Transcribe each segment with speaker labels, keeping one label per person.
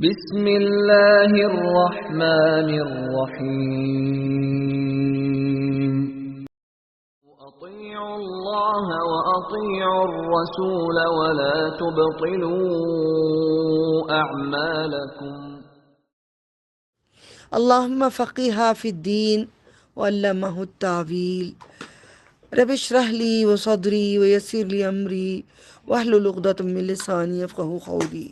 Speaker 1: بسم اللہ الرحمن الرحیم اطیعوا اللہ واطیعوا الرسول ولا تبطلوا اعمالکم
Speaker 2: اللهم فقهها في الدين وعلمه التاويل رب اشرح لي وصدري ويسر لي امري واحلل عقدة من لساني يفقهوا قولي.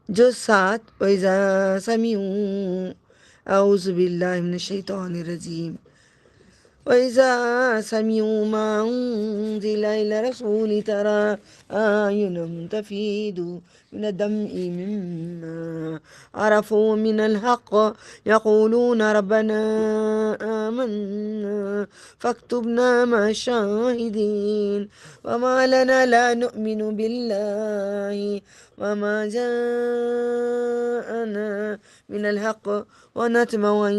Speaker 2: جو 7 وإذا سمعوا أعوذ بالله من الشيطان الرجيم وإذا سمعوا ما أنزل إلى رسول ترى أعينهم تفيض من الدمع مما عرفوا من الحق يقولون ربنا آمنا فاكتبنا مع الشاهدين وما لنا لا نؤمن بالله وما جاءنا من الحق ونطمع أن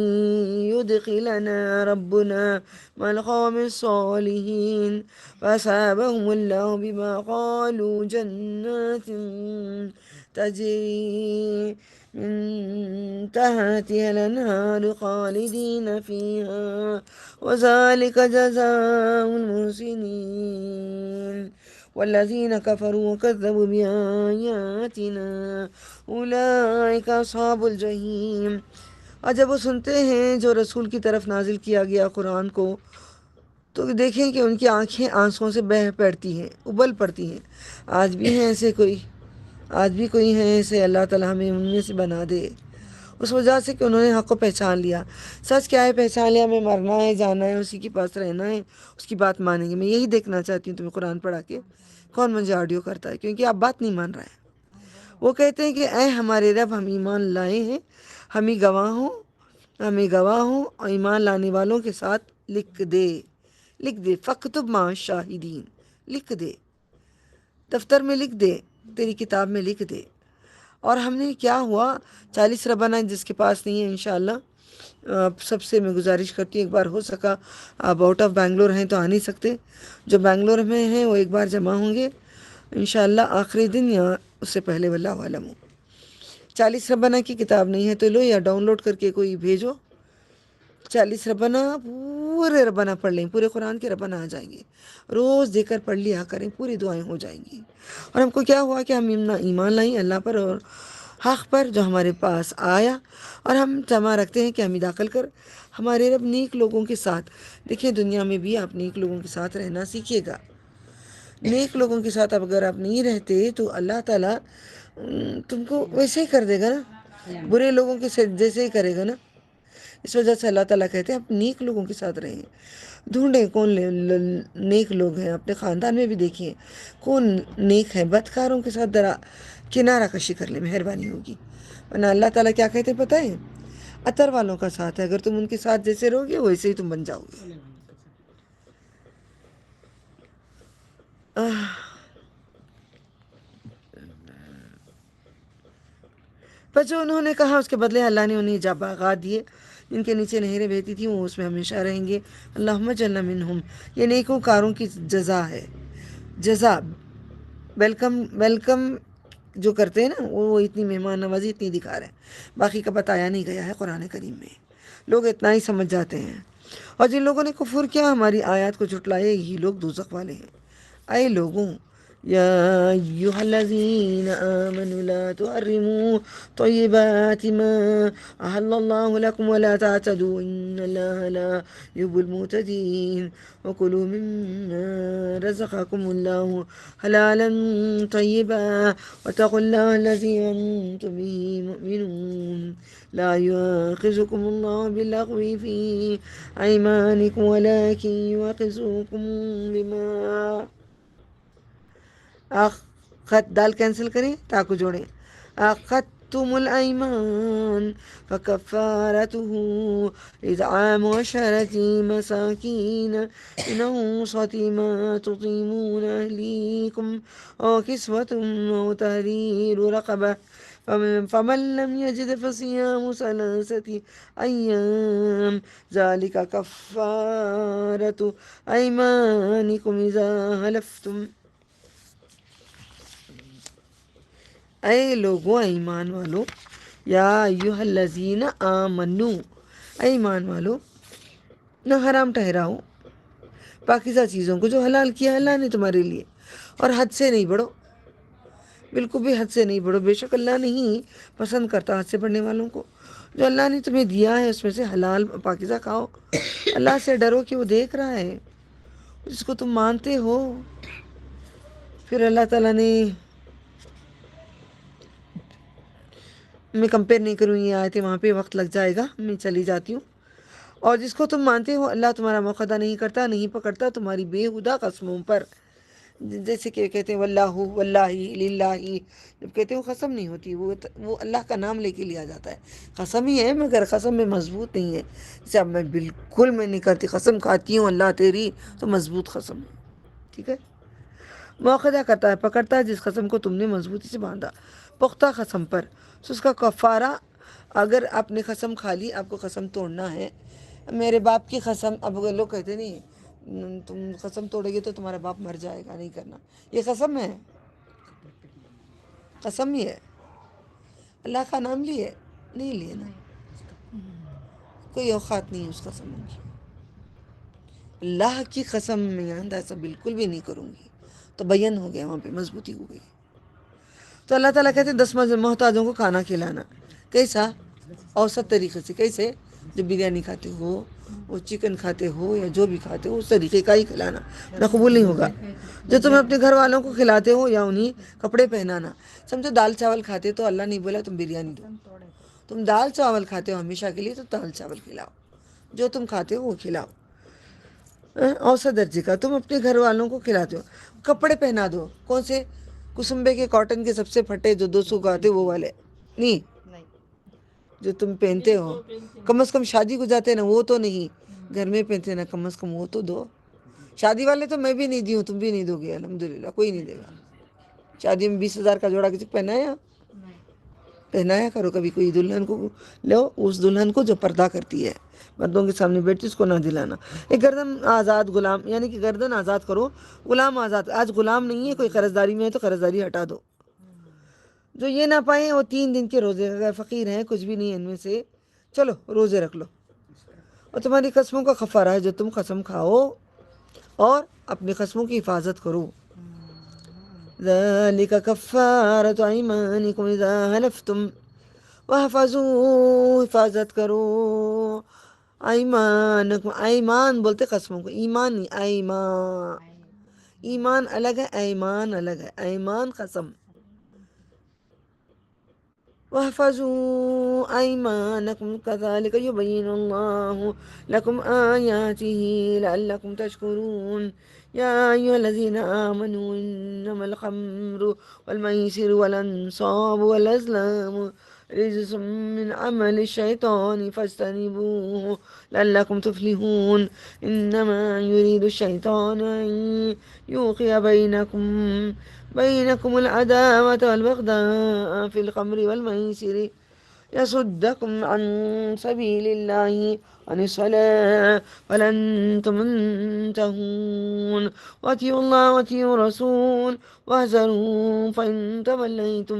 Speaker 2: يدخلنا ربنا مع القوم الصالحين فأصابهم الله بما قالوا جنات تجري من تحتها الأنهار خالدين فيها وذلك جزاء المحسنين والذين كفروا وكذبوا بآياتنا أولئك أصحاب الجحيم. اور جب وہ سنتے ہیں جو رسول کی طرف نازل کیا گیا قرآن کو تو دیکھیں کہ ان کی آنکھیں آنسوں سے بہہ پڑتی ہیں، ابل پڑتی ہیں. آج بھی ہیں ایسے کوئی، آج بھی کوئی ہیں ایسے. اللہ تعالیٰ ہمیں ان میں سے بنا دے، اس وجہ سے کہ انہوں نے حق کو پہچان لیا. سچ کیا ہے؟ پہچان لیا. ہمیں مرنا ہے، جانا ہے، اسی کے پاس رہنا ہے، اس کی بات مانیں گے. میں یہی دیکھنا چاہتی ہوں تمہیں قرآن پڑھا کے کون مجھے آڈیو کرتا ہے، کیونکہ آپ بات نہیں مان رہے ہیں. وہ کہتے ہیں کہ اے ہمارے رب، ہم ایمان لائے ہیں، ہمیں گواہ ہوں اور ایمان لانے والوں کے ساتھ لکھ دے. فاکتب مع الشاہدین، لکھ دے، دفتر میں لکھ دے، تیری کتاب میں لکھ دے. اور ہم نے کیا ہوا 40 ربانہ جس کے پاس نہیں ہے انشاءاللہ سب سے میں گزارش کرتی ہوں، ایک بار ہو سکا آپ آؤٹ آف بنگلور ہیں تو آ نہیں سکتے، جو بنگلور میں ہیں وہ ایک بار جمع ہوں گے انشاءاللہ آخری دن یا اس سے پہلے، واللہ عالم. 40 ربانہ کی کتاب نہیں ہے تو لو یا ڈاؤن لوڈ کر کے کوئی بھیجو. 40 ربانہ پورے ربانہ پڑھ لیں، پورے قرآن کے ربانہ آ جائیں گے. روز دے کر پڑھ لیا کریں، پوری دعائیں ہو جائیں گی. اور ہم کو کیا ہوا کہ ہم ایمان لائیں اللہ پر اور حق پر جو ہمارے پاس آیا، اور ہم جمع رکھتے ہیں کہ ہمیں داخل کر ہمارے رب نیک لوگوں کے ساتھ. دیکھیں دنیا میں بھی آپ نیک لوگوں کے ساتھ رہنا سیکھیے گا. نیک لوگوں کے ساتھ اگر آپ نہیں رہتے تو اللہ تعالیٰ تم کو ویسے ہی کر دے گا نا، برے لوگوں کے جیسے ہی کرے گا نا. اس وجہ سے اللہ تعالیٰ کہتے ہیں آپ نیک لوگوں کے ساتھ رہیں. ڈھونڈیں کون نیک لوگ ہیں، اپنے خاندان میں بھی دیکھیں کون نیک ہے. بدکاروں کے ساتھ کنارہ کشی کر لیں، مہربانی ہوگی. ورنہ اللہ تعالیٰ کیا کہتے ہیں پتہ ہے؟ عطر والوں کا ساتھ ہے، اگر تم ان کے ساتھ جیسے رہو گے ویسے ہی تم بن جاؤ گے. پر جو انہوں نے کہا اس کے بدلے اللہ نے انہیں باغات دیے جن کے نیچے نہریں بہتی تھیں، وہ اس میں ہمیشہ رہیں گے. اللہم اجعلنا منہم. یہ نیکوں کاروں کی جزا ہے، جزا ویلکم جو کرتے ہیں نا وہ اتنی مہمان نوازی اتنی دکھا رہے ہیں. باقی کا بتایا نہیں گیا ہے قرآن کریم میں، لوگ اتنا ہی سمجھ جاتے ہیں. اور جن لوگوں نے کفر کیا، ہماری آیات کو جھٹلائے، یہی لوگ دوزخ والے ہیں. اے لوگوں، یا ایہا الذین آمنوا لا تحرموا طیبات ما احل اللہ لکم ولا تعتدوا ان اللہ لا یحب المعتدین وکلوا مما رزقکم اللہ حلالا طیبا واتقوا اللہ الذی انتم به مؤمنون لا يؤاخذكم الله باللغو في أيمانكم ولكن يؤاخذكم بما خط دال کینسل کریں تاکو جوڑیں أخذتم الأيمان فكفارته إطعام 10 مساكين من أوسط ما تطعمون أهليكم أو كسوتهم أو تحرير رقبة فمن لم يجد فصيام 3 أيام ذلك كفارة أيمانكم إذا حلفتم. اے لوگوں، اے ایمان والو، یا ایھا الذین آمنو، اے ایمان والو، نہ حرام ٹھہراؤ پاکیزہ چیزوں کو جو حلال کیا اللہ نے تمہارے لیے، اور حد سے نہیں بڑھو، بالکل بھی حد سے نہیں بڑھو، بے شک اللہ نہیں پسند کرتا حد سے بڑھنے والوں کو۔ جو اللہ نے تمہیں دیا ہے اس میں سے حلال پاکیزہ کھاؤ، اللہ سے ڈرو کہ وہ دیکھ رہا ہے، جس کو تم مانتے ہو۔ پھر اللہ تعالیٰ نے، میں کمپیئر نہیں کروں یہ آیتیں، وہاں پہ وقت لگ جائے گا، میں چلی جاتی ہوں۔ اور جس کو تم مانتے ہو اللہ تمہارا موقع نہیں کرتا، نہیں پکڑتا تمہاری بےہودہ قسموں پر، جیسے کہ کہتے ہیں واللہ واللہ للہ، جب کہتے ہیں وہ قسم نہیں ہوتی، وہ اللہ کا نام لے کے لیا جاتا ہے، قسم ہی ہے مگر قسم میں مضبوط نہیں ہے۔ جیسے اب میں نہیں کرتی، قسم کھاتی ہوں اللہ تیری، تو مضبوط قسم ہے، ٹھیک ہے۔ موقع کرتا ہے، پکڑتا ہے جس قسم کو تم نے مضبوطی سے باندھا پختہ قسم پر، تو اس کا کفارہ، اگر آپ نے قسم کھا لی، آپ کو قسم توڑنا ہے، میرے باپ کی قسم، اب لوگ کہتے نہیں تم قسم توڑے گے تو تمہارا باپ مر جائے گا، نہیں کرنا، یہ قسم ہے، قسم ہی ہے، اللہ کا نام لیے نہیں لیے نا، کوئی اوقات نہیں ہے اس قسم کی، اللہ کی قسم میں آندہ ایسا بالکل بھی نہیں کروں گی، تو بیان ہو گیا، وہاں پہ مضبوطی ہو گئی۔ تو اللہ تعالیٰ کہتے ہیں 10 محتاجوں کو کھانا کھلانا، کیسا؟ اوسط طریقے سے، کیسے؟ جو بریانی کھاتے ہو، وہ چکن کھاتے ہو، یا جو بھی کھاتے ہو اس طریقے کا ہی کھلانا، نہ قبول نہیں ہوگا۔ جو تم اپنے گھر والوں کو کھلاتے ہو یا انہیں کپڑے پہنانا، سمجھو دال چاول کھاتے تو اللہ نہیں بولا تم بریانی دو، تم دال چاول کھاتے ہو ہمیشہ کے لیے تو دال چاول کھلاؤ، جو تم کھاتے ہو وہ کھلاؤ، اوسط درجے کا تم اپنے گھر والوں کو کھلاتے ہو۔ کپڑے پہنا دو، کون سے؟ کسمبے کے، کاٹن کے، سب سے پھٹے جو 200 کا آتے وہ والے نہیں، جو تم پہنتے ہو، کم از کم شادی کو جاتے نا وہ تو نہیں، گھر میں پہنتے نا، کم از کم وہ تو دو۔ شادی والے تو میں بھی نہیں دی ہوں، تم بھی نہیں دو گے، الحمدللہ کوئی نہیں دے گا۔ شادی میں 20,000 کا جوڑا کسی پہنایا کرو، کبھی کوئی دلہن کو لو، اس دلہن کو جو پردہ کرتی ہے، مردوں کے سامنے بیٹھی، اس کو نہ دلانا۔ ایک گردن آزاد غلام، یعنی کہ گردن آزاد کرو، غلام آزاد، آج غلام نہیں ہے، کوئی قرضداری میں ہے تو قرضداری ہٹا دو۔ جو یہ نہ پائیں وہ 3 دن کے روزے، اگر فقیر ہیں کچھ بھی نہیں ہے ان میں سے، چلو روزے رکھ لو، اور تمہاری قسموں کا کفارہ ہے جو تم قسم کھاؤ اور اپنی قسموں کی حفاظت کرو۔ ذالک کفارۃ ایمانکم اذا حلفتم، واحفظوا، حفاظت کرو، ایمانکم، ایمان بولتے قسموں کو، ایمان نہیں، ایمان، ایمان الگ ہے، ایمان الگ ہے، ایمان قسم۔ واحفظوا ایمانکم کذالک یبین اللہ لکم آیاتہ لعلکم تشکرون یا ایھا الذین آمنوا انما الخمر والمیسر والانصاب والازلام رجس من عمل الشیطان فاجتنبوه لعلکم تفلحون انما یرید الشیطان ان یوقع بینکم العداوة والبغضاء في الخمر والميسر يصدكم عن سبيل الله عن الصلاة فلن تنتهون وأطيعوا الله وأطيعوا الرسول واحذروا فإن توليتم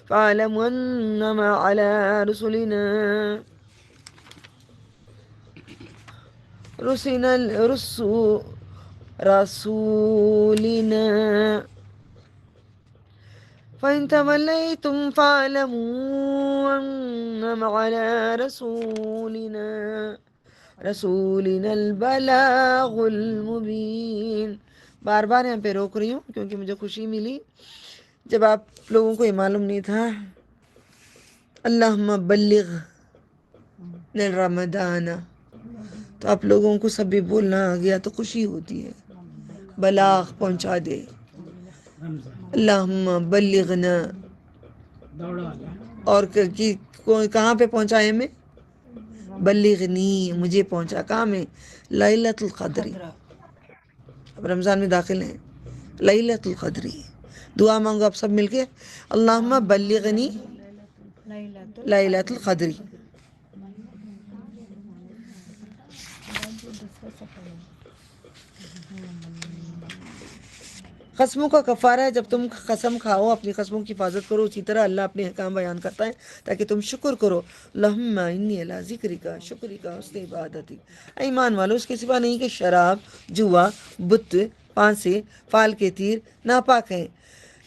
Speaker 2: فاعلموا أنما على رسولنا فإن توليتم فاعلموا أنما على رسولنا البلاغ المبين۔ بار بار یہاں پہ روک رہی ہوں کیونکہ مجھے خوشی ملی جب آپ لوگوں کو یہ معلوم نہیں تھا، اللہم بلغ رمضان، تو آپ لوگوں کو سب بھی بولنا آ گیا تو خوشی ہوتی ہے، بلاغ پہنچا دے، اللہم بلغنا، اور کہاں پہ پہنچا ہے؟ میں بلغنی، مجھے پہنچا، کہاں میں؟ لیلۃ القدری، اب رمضان میں داخل ہیں، لیلۃ القدری، دعا مانگو آپ سب مل کے، اللہم بلغنی لیلۃ القدری۔ قسموں کا کفارہ ہے جب تم قسم کھاؤ اپنی قسموں کی حفاظت کرو، اسی طرح اللہ اپنے احکام بیان کرتا ہے تاکہ تم شکر کرو۔ اللہم انی علی ذکرک شکرک حسن عبادتی، اے ایمان والو اس کے سوا نہیں کہ شراب، جوا، بت، پانسے، فال کے تیر ناپاک ہیں۔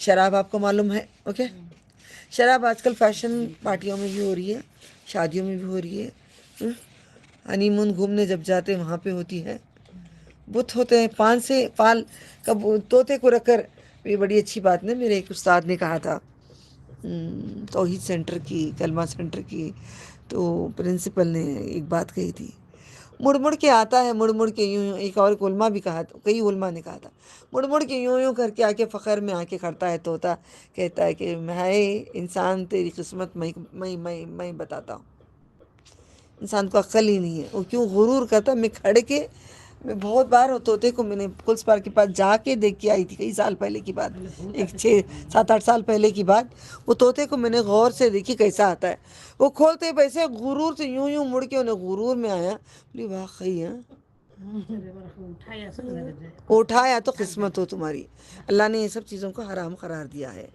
Speaker 2: شراب آپ کو معلوم ہے، اوکے؟ شراب آج کل فیشن پارٹیوں میں بھی ہو رہی ہے، شادیوں میں بھی ہو رہی ہے، ہنی مون گھومنے جب جاتے ہیں وہاں پہ ہوتی ہے۔ بت ہوتے ہیں، پان سے فال کب طوطے کو رکھ کر، یہ بڑی اچھی بات نے میرے ایک استاد نے کہا تھا توحید سینٹر کی، کلمہ سینٹر کی، تو پرنسپل نے ایک بات کہی تھی، مڑ مڑ کے آتا ہے، مڑ مڑ کے یوں یوں، ایک اور علماء بھی کہا تھا، کئی علماء نے کہا تھا، مڑ مڑ کے یوں یوں کر کے آ کے فخر میں آ کے کھڑتا ہے طوطا، کہتا ہے کہ میں انسان تیری قسمت میں بتاتا ہوں۔ انسان کو عقل ہی نہیں ہے، وہ کیوں غرور کرتا ہے۔ میں کھڑ کے، میں بہت بار طوطے کو میں نے پلس پار کے پاس جا کے دیکھ کے آئی تھی، کئی سال پہلے کی بات، ایک 6-7-8 سال پہلے کی بات، وہ طوطے کو میں نے غور سے دیکھی کیسا آتا ہے، وہ کھولتے پیسے غرور سے یوں یوں مڑ کے انہیں غرور میں آیا، بولی واقعی ہے، اٹھایا تو قسمت ہو تمہاری۔ اللہ نے یہ سب چیزوں کو حرام قرار دیا ہے۔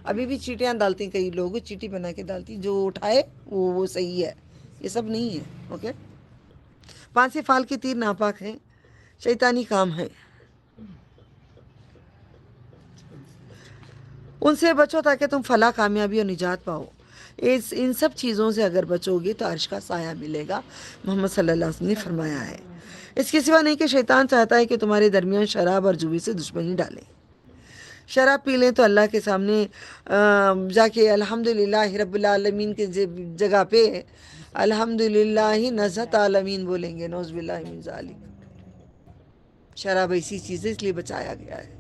Speaker 2: ابھی بھی چیٹیاں ڈالتے ہیں کئی لوگ، چیٹی بنا کے ڈالتی، جو اٹھائے وہ صحیح ہے، یہ سب نہیں ہے، اوکے؟ پانچ فال کے تیر ناپاک ہیں، شیطانی کام ہے، ان سے بچو تاکہ تم فلاح، کامیابی اور نجات پاؤ۔ ان سب چیزوں سے اگر بچو گے تو عرش کا سایہ ملے گا، محمد صلی اللہ علیہ وسلم نے فرمایا ہے۔ اس کے سوا نہیں کہ شیطان چاہتا ہے کہ تمہارے درمیان شراب اور جوئے سے دشمنی ڈالے۔ شراب پی لیں تو اللہ کے سامنے جا کے الحمدللہ رب العالمین کے جگہ پہ الحمدللہ نزہت عالمین بولیں گے، نعوذ باللہ من ذالک۔ شراب ایسی چیز ہے، اس لیے بچایا گیا ہے۔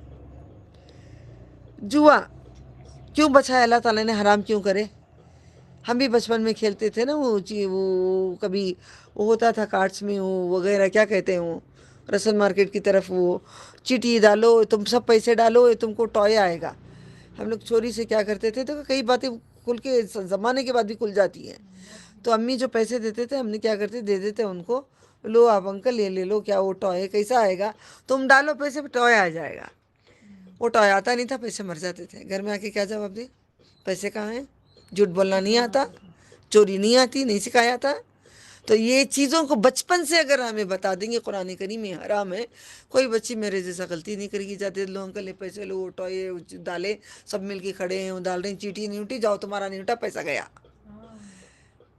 Speaker 2: جوا کیوں بچایا اللہ تعالیٰ نے، حرام کیوں کرے؟ ہم بھی بچپن میں کھیلتے تھے نا، وہ کبھی وہ ہوتا تھا کارڈس میں، وہ وغیرہ کیا کہتے ہیں، وہ رسل مارکیٹ کی طرف، وہ چیٹی ڈالو تم سب پیسے ڈالو تم کو ٹوئے آئے گا۔ ہم لوگ چوری سے کیا کرتے تھے، تو کئی باتیں کھل کے زمانے کے بعد بھی کھل جاتی ہیں، تو امی جو پیسے دیتے تھے ہم نے کیا کرتے، دے دیتے ان کو، لو آپ انکل یہ لے لو، کیا وہ ٹوئے کیسا آئے گا، تم ڈالو پیسے پہ ٹوئے آ جائے گا۔ وہ ٹوئے آتا نہیں تھا، پیسے مر جاتے تھے۔ گھر میں آ کے کیا جواب دے، پیسے کہاں ہیں، جھوٹ بولنا نہیں آتا، چوری نہیں آتی، نہیں سکھایا تھا۔ تو یہ چیزوں کو بچپن سے اگر ہمیں بتا دیں گے قرآن کریم میں حرام ہے، کوئی بچی میرے جیسا غلطی نہیں کرے گی، جاتے لو انکل پیسے لو، ٹوئے ڈالے، سب مل کے کھڑے ہیں، وہ ڈال رہے ہیں، چیٹی نہیں اٹھی، جاؤ تمہارا نہیں اٹھا، پیسہ گیا۔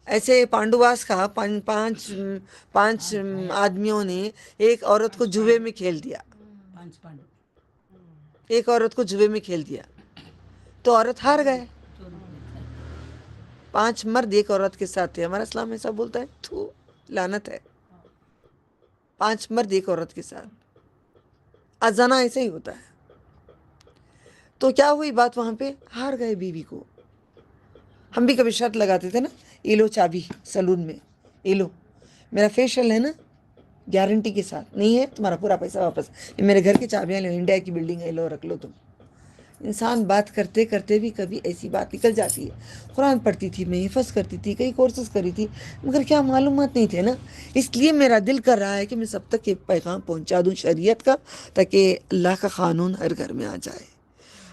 Speaker 2: ایسے پانڈواس کا پانچ آدمیوں نے ایک عورت کو جوے میں کھیل دیا، ایک عورت کو جوے میں کھیل دیا تو عورت ہار گئے۔ 5 مرد ایک عورت کے ساتھ تھے، ہمارا اسلام ایسا بولتا ہے، تو لعنت ہے۔ 5 مرد ایک عورت کے ساتھ، ازنا ایسے ہی ہوتا ہے۔ تو کیا ہوئی بات، وہاں پہ ہار گئے بیوی کو۔ ہم بھی کبھی شرط لگاتے تھے نا، یہ لو چابی سلون میں، یہ لو میرا فیشیل ہے نا، گارنٹی کے ساتھ، نہیں ہے تمہارا پورا پیسہ واپس، یہ میرے گھر کی چابیاں لو، انڈیا کی بلڈنگ ہے، لو رکھ لو تم۔ انسان بات کرتے کرتے بھی کبھی ایسی بات نکل جاتی ہے۔ قرآن پڑھتی تھی میں، حفظ کرتی تھی، کئی کورسز کری تھی، مگر کیا معلومات نہیں تھے نا، اس لیے میرا دل کر رہا ہے کہ میں سب تک یہ پیغام پہنچا دوں شریعت کا، تاکہ اللہ کا قانون ہر گھر میں آ جائے۔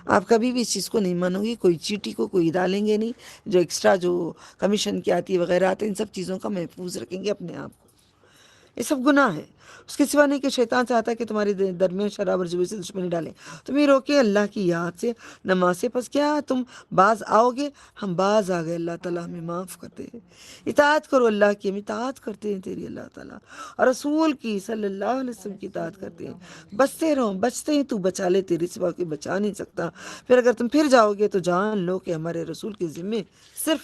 Speaker 2: آپ کبھی بھی اس چیز کو نہیں مانو گے، کوئی چیٹی کو کوئی ڈالیں گے نہیں، جو ایکسٹرا جو کمیشن کی آتی ہے وغیرہ آتے ہیں، ان سب چیزوں کا محفوظ رکھیں گے اپنے آپ کو۔ یہ سب گناہ ہے۔ اس کے سوا نہیں کہ شیطان چاہتا ہے کہ تمہارے درمیان شراب اور جوئے سے دشمنی ڈالے، تمہیں روکے اللہ کی یاد سے، نماز سے۔ پس کیا تم باز آؤ گے؟ ہم باز آ گئے، اللہ تعالیٰ ہمیں معاف کرتے ہیں۔ اطاعت کرو اللہ کی، ہم اطاعت کرتے ہیں تیری اللہ تعالیٰ، اور رسول کی صلی اللہ علیہ وسلم کی اطاعت کرتے ہیں۔ بچتے رہو، بچتے ہیں، تو بچا لے، تیرے سوا کوئی بچا نہیں سکتا۔ پھر اگر تم پھر جاؤ گے تو جان لو کہ ہمارے رسول کے ذمے صرف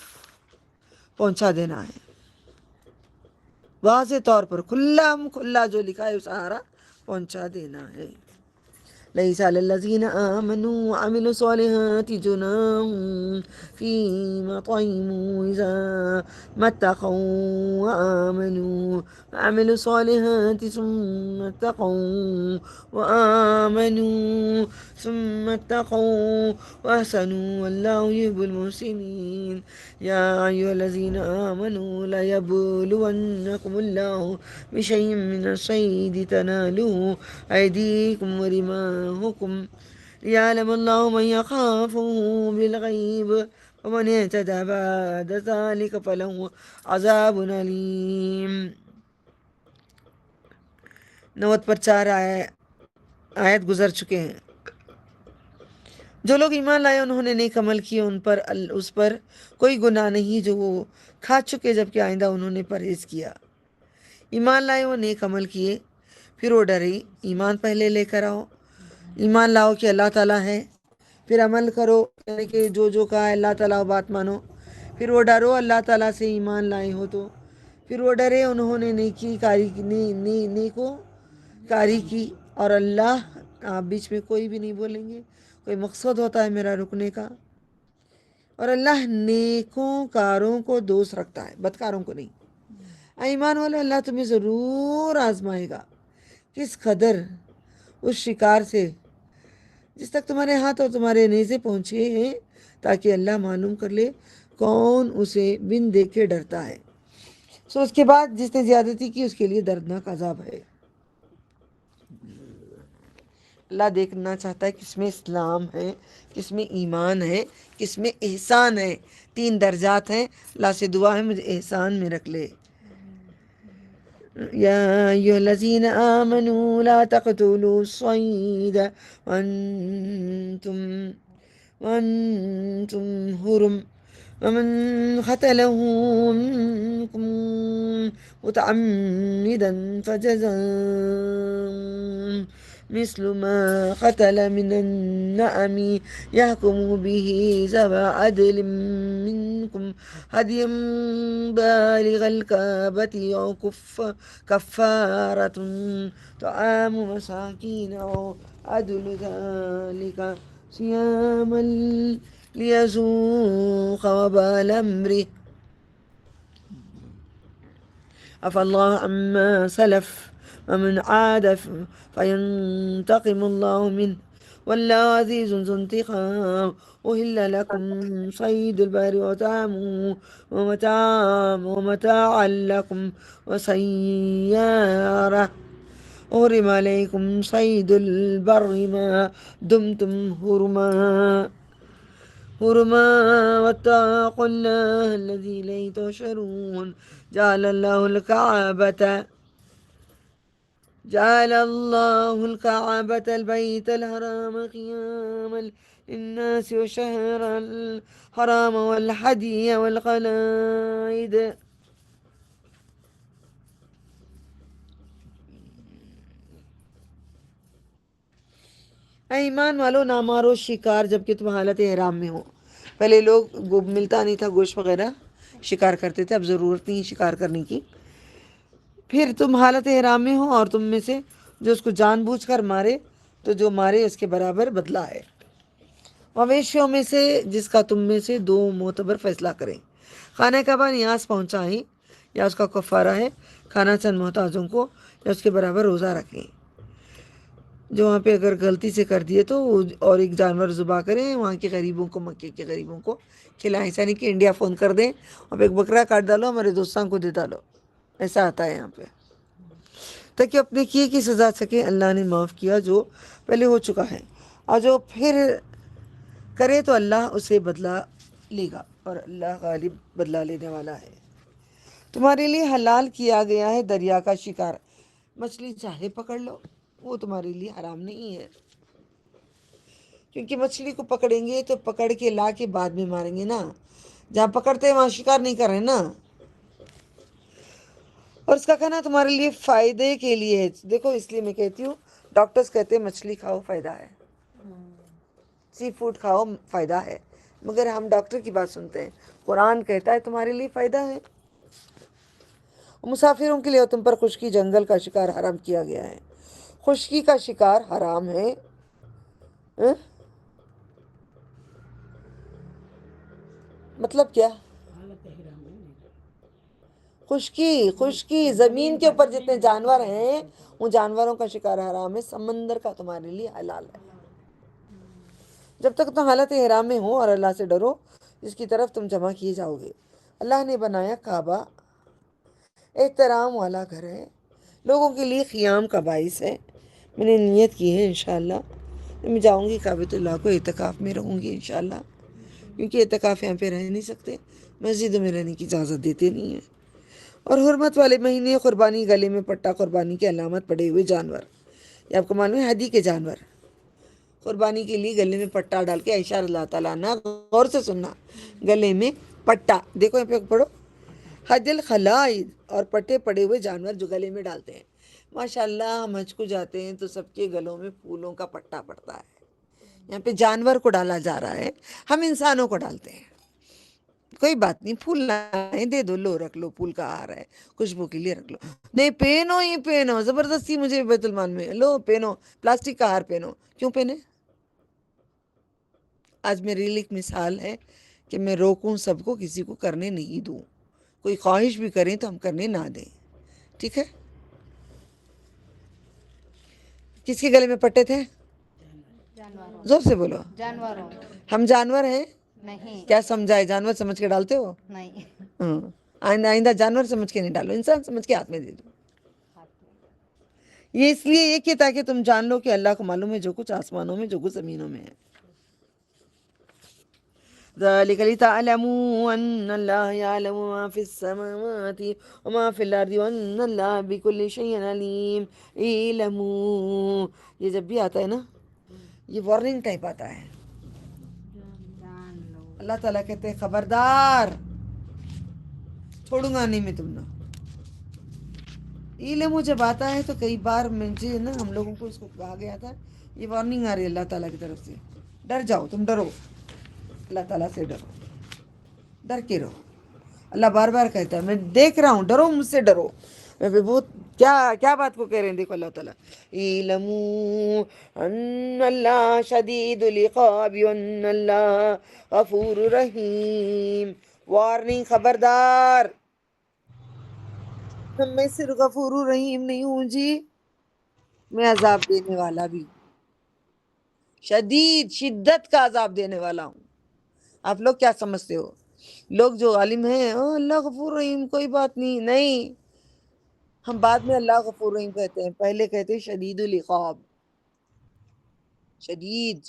Speaker 2: پہنچا دینا ہے، واضح طور پر کھلا جو لکھا ہے سارا پہنچا دینا ہے۔ لیس علی الذین آمنوا وعملوا الصالحات جناح فیما طعموا اذا ما اتقوا وآمنوا وعملوا الصالحات ثم اتقوا وآمنوا ثم اتقوا واحسنوا واللہ يحب المحسنین۔ یا ایھا الذین آمنوا لا یبلونکم اللہ بشیء من الصید تنالہ ایدیکم ورماحکم لِيَعْلَمَ اللَّهُ مَن يَخَافُهُ بِالْغَيْبِ وَمَنِ اعْتَدَىٰ بَعْدَ ذَٰلِكَ فَلَهُ عَذَابٌ أَلِيمٌ۔ 90 پر 4 آیت گزر چکے ہیں۔ جو لوگ ایمان لائے انہوں نے نیک عمل کیے، اس پر کوئی گناہ نہیں جو وہ کھا چکے، جبکہ آئندہ انہوں نے پرہیز کیا۔ ایمان لائے وہ نیک عمل کیے، پھر وہ ڈرے۔ ایمان پہلے لے کر آؤ، ایمان لاؤ کہ اللہ تعالیٰ ہے، پھر عمل کرو، یعنی کہ جو کہا ہے اللہ تعالیٰ بات مانو، پھر وہ ڈرو اللہ تعالیٰ سے ایمان لائے ہو تو، پھر وہ ڈرے انہوں نے نیکی کاری کی، اور اللہ آپ بیچ میں کوئی بھی نہیں بولیں گے، کوئی مقصد ہوتا ہے میرا رکنے کا، اور اللہ نیکوں کاروں کو دوست رکھتا ہے، بدکاروں کو نہیں۔ ایمان والے اللہ تمہیں ضرور آزمائے گا، کس قدر اس شکار سے جس تک تمہارے ہاتھ اور تمہارے نیزے پہنچے ہیں، تاکہ اللہ معلوم کر لے کون اسے بن دیکھے ڈرتا ہے۔ اس کے بعد جس نے زیادتی کی اس کے لیے دردناک عذاب ہے۔ اللہ دیکھنا چاہتا ہے کس میں اسلام ہے، کس میں ایمان ہے، کس میں احسان ہے۔ 3 درجات ہیں، اللہ سے دعا ہے مجھے احسان میں رکھ لے۔ یا ایھا الذین آمنوا لا تقتلوا الصید وانتم حرم ومن قتله منكم متعمدا فجزاء مثل ما قتل من النعم يحكم به ذوى عدل منكم هديا بالغ الكعبة أو كفارة طعام مساكين أو عدل ذلك صياما ليذوق وبال أمره عفى الله عما سلف ومن عاد فينتقم الله منه والله عزيز ذو انتقام أهل لكم صيد البر وطعامه ومتاعا لكم وسيارة حرم عليكم صيد البر ما دمتم حرما واتقوا الله الذي إليه تحشرون جعل الله الكعبة البيت الحرام قياما للناس وشهر الحرام والهدي والقلائد۔ ایمان والو نہ مارو شکار جبکہ تم حالت احرام میں ہو۔ پہلے لوگ ملتا نہیں تھا گوشت وغیرہ، شکار کرتے تھے، اب ضرورت نہیں شکار کرنے کی۔ پھر تم حالت احرام میں ہو اور تم میں سے جو اس کو جان بوجھ کر مارے تو جو مارے اس کے برابر بدلہ ہے۔ مویشیوں میں سے جس کا تم میں سے 2 معتبر فیصلہ کریں، خانہ کعبہ نیاز پہنچائیں یا اس کا کفارہ ہے کھانا چند محتاجوں کو یا اس کے برابر روزہ رکھیں۔ جو وہاں پہ اگر غلطی سے کر دیے تو اور ایک جانور ذبح کریں، وہاں کے غریبوں کو، مکے کے غریبوں کو کھلائیں۔ ایسا نہیں کہ انڈیا فون کر دیں اور ایک بکرا کاٹ ڈالو ہمارے دوستان کو دے ڈالو، ایسا آتا ہے یہاں پہ، تاکہ اپنے کیے کی سزا سکے۔ اللہ نے معاف کیا جو پہلے ہو چکا ہے، اور جو پھر کرے تو اللہ اسے بدلہ لے گا، اور اللہ غالب بدلہ لینے والا ہے۔ تمہارے لیے حلال کیا گیا ہے دریا کا شکار، مچھلی چاہے پکڑ لو، وہ تمہارے لیے حرام نہیں ہے، کیونکہ مچھلی کو پکڑیں گے تو پکڑ کے لا کے بعد میں ماریں گے نا، جہاں پکڑتے ہیں وہاں شکار نہیں کر رہے نا۔ اور اس کا کھانا تمہارے لیے فائدے کے لیے ہے۔ دیکھو اس لیے میں کہتی ہوں، ڈاکٹرز کہتے ہیں مچھلی کھاؤ فائدہ ہے، سی فوڈ کھاؤ فائدہ ہے، مگر ہم ڈاکٹر کی بات سنتے ہیں۔ قرآن کہتا ہے تمہارے لیے فائدہ ہے۔ مسافروں کے لیے اور تم پر خشکی جنگل کا شکار حرام کیا گیا ہے۔ خشکی کا شکار حرام ہے، مطلب کیا؟ خشکی زمین کے اوپر جتنے جانور ہیں ان جانوروں کا شکار حرام ہے، سمندر کا تمہارے لیے حلال ہے، جب تک تم حالت احرام میں ہو اور اللہ سے ڈرو جس کی طرف تم جمع کیے جاؤ گے۔ اللہ نے بنایا کعبہ احترام والا گھر ہے، لوگوں کے لیے قیام کا باعث ہے۔ میں نے نیت کی ہے انشاءاللہ میں جاؤں گی کعبۃ اللہ کو، اعتکاف میں رہوں گی انشاءاللہ، کیونکہ اعتکاف یہاں پہ رہ نہیں سکتے، مسجدوں میں رہنے کی اجازت دیتے نہیں ہیں۔ اور حرمت والے مہینے قربانی، گلے میں پٹا قربانی کی علامت پڑے ہوئے جانور، یہ آپ کو معلوم ہے ہدی کے جانور قربانی کے لیے گلے میں پٹا ڈال کے، عائشہ رضی اللہ تعالیٰ عنہ، غور سے سننا، گلے میں پٹا، دیکھو یہاں پہ پڑھو، حد الخلائد، اور پٹے پڑے ہوئے جانور جو گلے میں ڈالتے ہیں۔ ماشاءاللہ ہم حج کو جاتے ہیں تو سب کے گلوں میں پھولوں کا پٹا پڑتا ہے، یہاں پہ جانور کو ڈالا جا رہا ہے، ہم انسانوں کو ڈالتے ہیں۔ کوئی بات نہیں، پھول لائیں دے دو، لو رکھ لو، پھول کا ہار ہے، خوشبو کے لیے رکھ لو، نہیں پہنو ہی پہنو، زبردستی مجھے بیت المال میں لو پہنو، پلاسٹک کا ہار پہنو، کیوں پہنے؟ آج میری ایک مثال ہے کہ میں روکوں سب کو، کسی کو کرنے نہیں دوں، کوئی خواہش بھی کریں تو ہم کرنے نہ دیں، ٹھیک ہے؟ کس کے گلے میں پٹے تھے؟ زور سے بولو۔
Speaker 3: جانوروں
Speaker 2: ہم جانور ہیں؟
Speaker 3: نہیں،
Speaker 2: کیا سمجھائے، جانور سمجھ کے ڈالتے ہو؟
Speaker 3: نہیں،
Speaker 2: ہاں، آئندہ جانور سمجھ کے نہیں ڈالو، انسان سمجھ کے ہاتھ میں دے دو۔ یہ اس لیے یہ کہ تاکہ تم جان لو کہ اللہ کو معلوم ہے جو کچھ آسمانوں میں، جو کچھ زمینوں میں ہے۔ ذَلِكَ لِتَعْلَمُوا أَنَّ اللَّهَ يَعْلَمُ مَا فِي السَّمَاوَاتِ وَمَا فِي الْأَرْضِ وَأَنَّ اللَّهَ بِكُلِّ شَيْءٍ عَلِيمٌ۔ اعلموا، یہ جب بھی آتا ہے نا، یہ وارننگ ٹائپ آتا ہے، اللہ تعالیٰ کہتے ہیں خبردار، چھوڑوں گا نہیں میں تم نے۔ علم جب آتا ہے تو کئی بار مجھے نا، ہم لوگوں کو اس کو کہا گیا تھا، یہ وارننگ آ رہی ہے اللہ تعالیٰ کی طرف سے، ڈر جاؤ، تم ڈرو، اللہ تعالیٰ سے ڈرو، ڈر کے رہو۔ اللہ بار بار کہتا ہے میں دیکھ رہا ہوں، ڈرو مجھ سے، ڈرو۔ میں بہت کیا بات کو کہہ رہے ہیں، دیکھو اللہ تعالیٰ، اعلموا ان اللہ شدید العقاب وان اللہ غفور رحیم، وارننگ، خبردار، میں صرف غفور رحیم نہیں ہوں جی، میں عذاب دینے والا بھی ہوں، شدید، شدت کا عذاب دینے والا ہوں۔ آپ لوگ کیا سمجھتے ہو؟ لوگ جو عالم ہیں، اللہ غفور رحیم، کوئی بات نہیں، نہیں، ہم بعد میں اللہ غفور رحیم کہتے ہیں، پہلے کہتے ہیں شدید العقاب، شدید،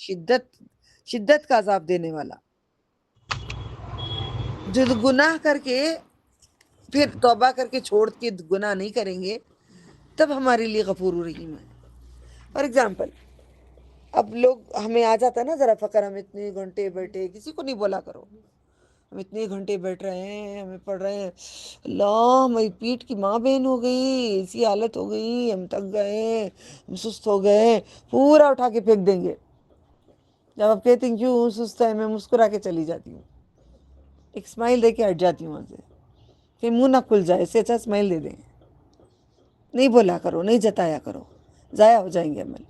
Speaker 2: شدت کا عذاب دینے والا۔ جو گناہ کر کے پھر توبہ کر کے چھوڑ کے گناہ نہیں کریں گے، تب ہمارے لیے غفور رحیم ہے۔ فار ایگزامپل، اب لوگ ہمیں آ جاتا ہے نا ذرا فقر، ہم اتنے گھنٹے بیٹھے، کسی کو نہیں بولا کرو، ہم اتنے گھنٹے بیٹھ رہے ہیں، ہمیں پڑھ رہے ہیں، اللہ ہماری پیٹھ کی ماں بہن ہو گئی، ایسی حالت ہو گئی، ہم تھک گئے، ہم سست ہو گئے، پورا اٹھا کے پھینک دیں گے۔ جب آپ کہتے ہیں کیوں سست ہے، میں مسکرا کے چلی جاتی ہوں، ایک اسمائل دے کے ہٹ جاتی ہوں وہاں سے، کہ منہ نہ کھل جائے، اس سے اچھا اسمائل دے دیں، نہیں بولا کرو، نہیں جتایا کرو، ضائع ہو جائیں گے عمل۔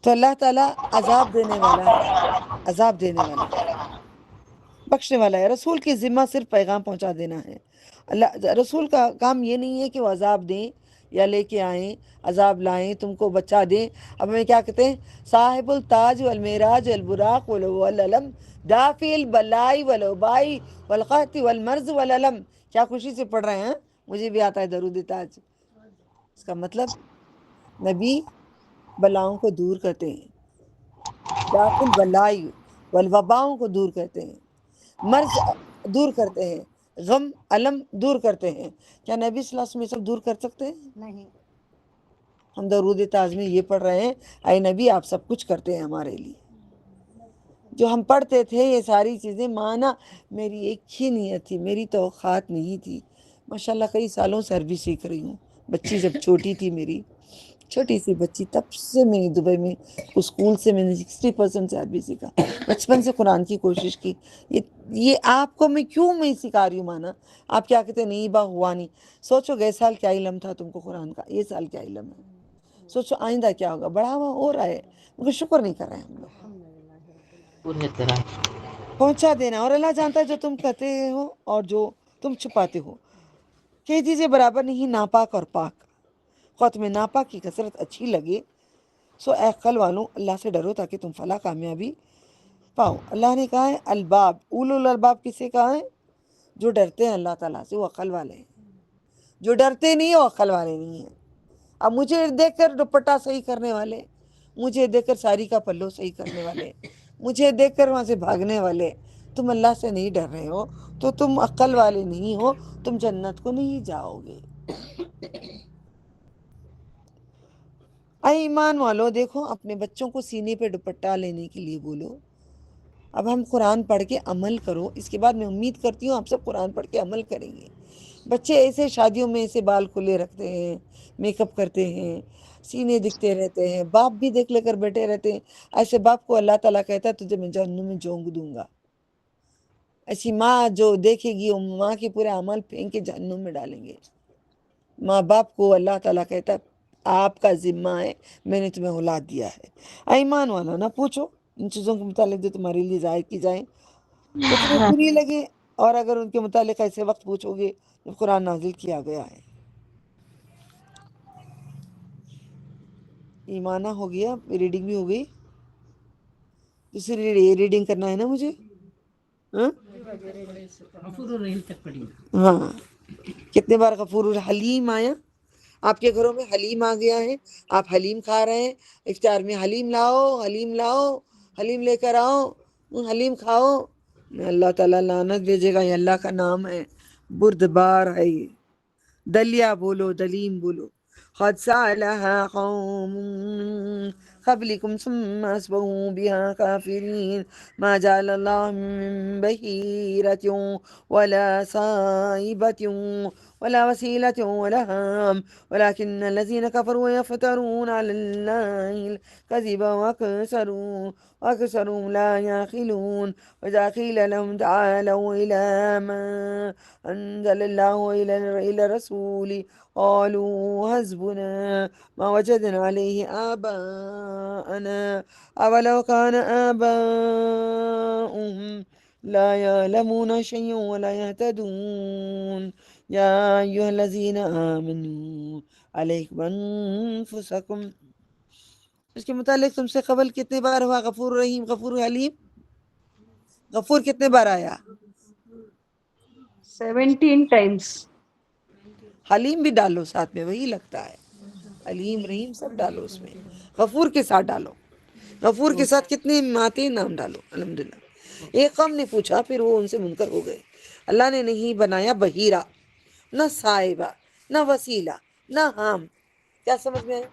Speaker 2: تو اللہ تعالیٰ عذاب دینے والا ہے، عذاب دینے والا ہے، بخشنے والا ہے۔ رسول کی ذمہ صرف پیغام پہنچا دینا ہے۔ اللہ رسول کا کام یہ نہیں ہے کہ وہ عذاب دیں یا لے کے آئیں، عذاب لائیں، تم کو بچا دیں۔ اب ہمیں کیا کہتے ہیں؟ صاحب التاج والمیراج البراق والعلم دافی البلائی والوبائی والقحط والمرض والعلم۔ کیا خوشی سے پڑھ رہے ہیں، مجھے بھی آتا ہے درود تاج۔ اس کا مطلب نبی بلاؤں کو دور کرتے ہیں، داخل بلائی والوباؤں کو دور کرتے ہیں، مرض دور کرتے ہیں، غم علم دور کرتے ہیں۔ کیا نبی صلی اللہ علیہ وسلم یہ سب دور کر سکتے ہیں؟
Speaker 3: نہیں،
Speaker 2: ہم درود تاج میں یہ پڑھ رہے ہیں، اے نبی آپ سب کچھ کرتے ہیں ہمارے لیے۔ جو ہم پڑھتے تھے یہ ساری چیزیں مانا، میری ایک ہی نیت تھی، میری توقعات نہیں تھی۔ ماشاءاللہ کئی سالوں سے عربی سیکھ رہی ہوں، بچی جب چھوٹی تھی، میری چھوٹی سی بچی، تب سے میں دبئی میں اسکول سے میں نے 60% سے عربی سیکھا، بچپن سے قرآن کی کوشش کی۔ یہ آپ کو میں کیوں میں سکھا رہی ہوں مانا؟ آپ کیا کہتے ہیں نہیں با ہوا نہیں، سوچو گئے سال کیا علم تھا تم کو قرآن کا، یہ سال کیا علم ہے، سوچو آئندہ کیا ہوگا، بڑھاوا ہو رہا ہے، مگر شکر نہیں کر رہے ہیں ہم لوگ۔ پہنچا دینا، اور اللہ جانتا ہے جو تم کہتے ہو اور جو تم چھپاتے ہو۔ کئی چیزیں برابر نہیں، ناپاک اور پاک، خواہ تمہیں ناپاک کی کثرت اچھی لگے، سو اے عقل والوں اللہ سے ڈرو تاکہ تم فلاح کامیابی پاؤ۔ اللہ نے کہا ہے الباب، اولو الالباب کسے کہا ہے؟ جو ڈرتے ہیں اللہ تعالیٰ سے، وہ عقل والے ہیں۔ جو ڈرتے نہیں وہ عقل والے نہیں ہیں۔ اب مجھے دیکھ کر دوپٹہ صحیح کرنے والے، مجھے دیکھ کر ساری کا پلو صحیح کرنے والے، مجھے دیکھ کر وہاں سے بھاگنے والے، تم اللہ سے نہیں ڈر رہے ہو تو تم عقل والے نہیں ہو، تم جنت کو نہیں جاؤ گے۔ اے ایمان والو، دیکھو اپنے بچوں کو سینے پہ دوپٹہ لینے کے لیے بولو۔ اب ہم قرآن پڑھ کے عمل کرو، اس کے بعد میں امید کرتی ہوں آپ سب قرآن پڑھ کے عمل کریں گے۔ بچے ایسے شادیوں میں ایسے بال کھلے رکھتے ہیں، میک اپ کرتے ہیں، سینے دکھتے رہتے ہیں، باپ بھی دیکھ لے کر بیٹھے رہتے ہیں۔ ایسے باپ کو اللہ تعالیٰ کہتا ہے تجھے میں جہنم میں جھونک دوں گا۔ ایسی ماں جو دیکھے گی وہ ماں کے پورے اعمال پھینک کے جہنم میں ڈالیں گے۔ ماں باپ کو اللہ تعالیٰ کہتا ہے آپ کا ذمہ ہے، میں نے تمہیں اولاد دیا ہے۔ ایمان والا نہ پوچھو ان چیزوں کے متعلق جو تمہارے لیے ظاہر کی جائیں تو تمہیں بری لگے، اور اگر ان کے متعلق ایسے وقت پوچھو گے جب قرآن نازل کیا گیا ہے۔ ایمانہ ہو گیا، ریڈنگ بھی ہو گئی، دوسری ریڈنگ کرنا ہے نا مجھے؟ ہاں ہاں، کتنے بار غفور الحلیم آیا؟ آپ کے گھروں میں حلیم آ گیا ہے، آپ حلیم کھا رہے ہیں، افطار میں حلیم لاؤ، حلیم لاؤ، حلیم لے کر آؤ، حلیم کھاؤ، اللہ تعالیٰ لعنت بھیجے گا۔ یہ اللہ کا نام ہے، بردبار ہے یہ۔ دلیا بولو، دلیم بولو۔ قد سألها قوم قبلكم ثم أصبحوا بها كافرين ما جعل الله من بحيرة ولا صائبة ولا وسيلة ولا هام ولكن الذين كفروا يفترون على الله الكذب وأكثرهم لا يعقلون وإذا قيل لهم تعالوا إلى ما أنزل الله إلى الرسول قالوا حسبنا ما وجدنا عليه آباءنا أولو كان آباؤهم لا يعلمون شيئا ولا يهتدون يا أيها الذين آمنوا عليكم أنفسكم۔ اس کے متعلق تم سے قبل کتنے بار ہوا غفور رحیم، غفور حلیم؟ غفور کتنے بار آیا؟
Speaker 3: 17 times۔
Speaker 2: حلیم بھی ڈالو ساتھ میں، وہی لگتا ہے، حلیم رحیم سب ڈالو اس میں، غفور کے ساتھ ڈالو۔ غفور کے ساتھ کتنے آتے ہیں نام ڈالو۔ الحمدللہ ایک قوم نے پوچھا، پھر وہ ان سے منکر ہو گئے۔ اللہ نے نہیں بنایا بحیرہ، نہ صائبہ، نہ وسیلہ، نہ حام۔ کیا سمجھ میں آیا؟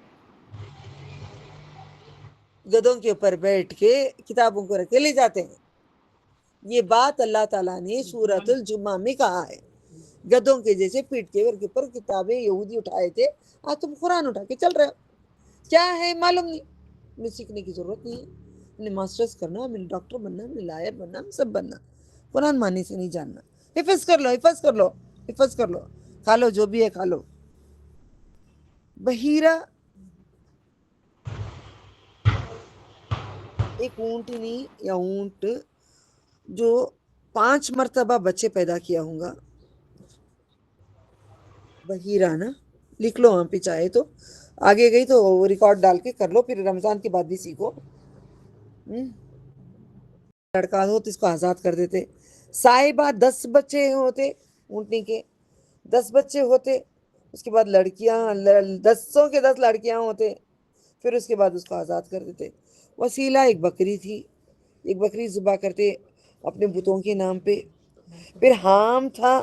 Speaker 2: گدوں کے اوپر بیٹھ کے کتابوں کو رکھ کے لے جاتے ہیں، یہ بات اللہ تعالیٰ نے سورۃ الجمعہ میں کہا ہے۔ گدوں کے جیسے پیٹ کے اوپر کتابیں یہودی اٹھائے تھے، آج تم قرآن اٹھا کے چل رہے ہو، کیا ہے معلوم نہیں۔ ہمیں سیکھنے کی ضرورت نہیں ہے، ہمیں ماسٹرز کرنا، ہمیں ڈاکٹر بننا، ہمیں لائر بننا، ہمیں سب بننا، قرآن ماننے سے نہیں جاننا۔ حفظ کر لو، حفظ کر لو، حفظ کر لو، کھا لو جو بھی ہے کھا لو۔ بحیرہ ایک اونٹنی یا اونٹ جو 5 مرتبہ بچے پیدا کیا ہوں گا، بحیرہ نا، لکھ لو وہاں پہ چاہے تو، آگے گئی تو ریکارڈ ڈال کے کر لو، پھر رمضان کے بعد بھی سیکھو۔ لڑکا ہو تو اس کو آزاد کر دیتے۔ صاحبہ 10 بچے ہوتے اونٹنی کے، 10 بچے ہوتے، اس کے بعد لڑکیاں 10 کے 10 لڑکیاں ہوتے، پھر اس کے بعد اس کو آزاد کر دیتے۔ وسیلہ ایک بکری تھی، ایک بکری ذبح کرتے اپنے بتوں کے نام پہ۔ پھر حام تھا،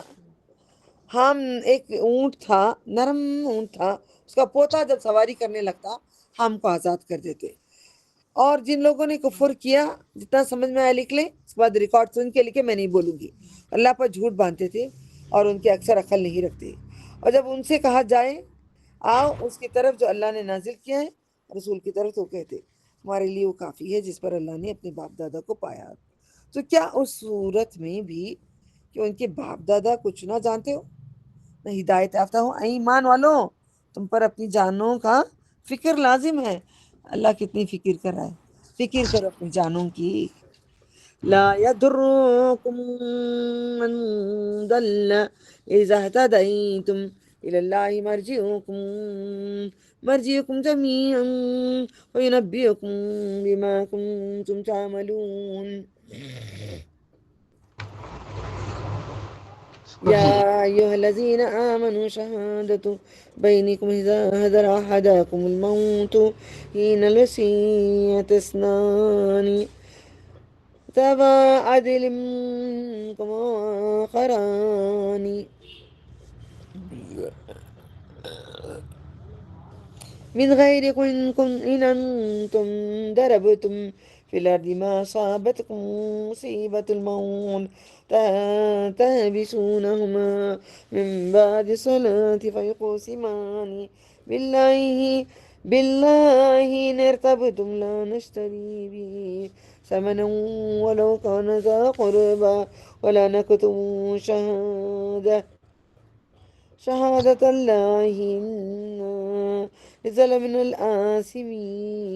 Speaker 2: حام ایک اونٹ تھا، نرم اونٹ تھا، اس کا پوتا جب سواری کرنے لگتا حام کو آزاد کر دیتے۔ اور جن لوگوں نے کفر کیا، جتنا سمجھ میں آیا لکھ لیں، اس کے بعد ریکارڈ سن کے لکھے، میں نہیں بولوں گی۔ اللہ پر جھوٹ باندھتے تھے اور ان کے اکثر عقل نہیں رکھتے، اور جب ان سے کہا جائے آؤ اس کی طرف جو اللہ نے نازل کیا ہے، رسول کی طرف، تو کہتے ہمارے لیے وہ کافی ہے جس پر اللہ نے اپنے باپ دادا کو پایا۔ تو کیا اس صورت میں بھی کہ ان کے باپ دادا کچھ نہ جانتے ہو، نہ ہدایت یافتہ ہو؟ اے ایمان والوں، تم پر اپنی جانوں کا فکر لازم ہے۔ اللہ کتنی فکر کر رہا ہے، فکر کرو اپنی جانوں کی۔ لا يضركم من ضل إذا اهتديتم إلى الله مرجعكم جميعا وينبئكم بما كنتم تعملون۔ يا أيها الذين آمنوا شهادة بينكم إذا حضر أحدكم الموت حين الوصية اثنان ذوى عدل منكم آخران من غيركم إن أنتم ضربتم في الأرض ما أصابتكم مصيبة الموت تهبسونهما من بعد الصلاة فيقسمان بالله إن ارتبتم لا نشتري به ثمنا ولو كان ذا قربى ولا نكتم شهادة الله إنا إذا لمن الآثمين.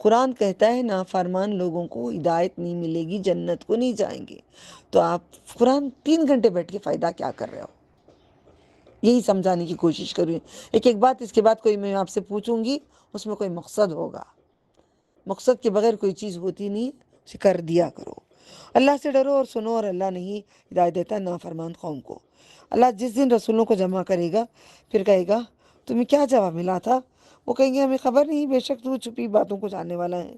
Speaker 2: قرآن کہتا ہے نافرمان لوگوں کو ہدایت نہیں ملے گی، جنت کو نہیں جائیں گے۔ تو آپ قرآن 3 گھنٹے بیٹھ کے فائدہ کیا کر رہے ہو؟ یہی سمجھانے کی کوشش کروں۔ ایک ایک بات اس کے بعد کوئی میں آپ سے پوچھوں گی، اس میں کوئی مقصد ہوگا، مقصد کے بغیر کوئی چیز ہوتی نہیں، اسے کر دیا کرو۔ اللہ سے ڈرو اور سنو، اور اللہ نہیں ہدایت دیتا نافرمان قوم کو۔ اللہ جس دن رسولوں کو جمع کرے گا پھر کہے گا تمہیں کیا جواب ملا تھا؟ وہ کہیں گے ہمیں خبر نہیں، بے شک تو چھپی باتوں کو جاننے والا ہے۔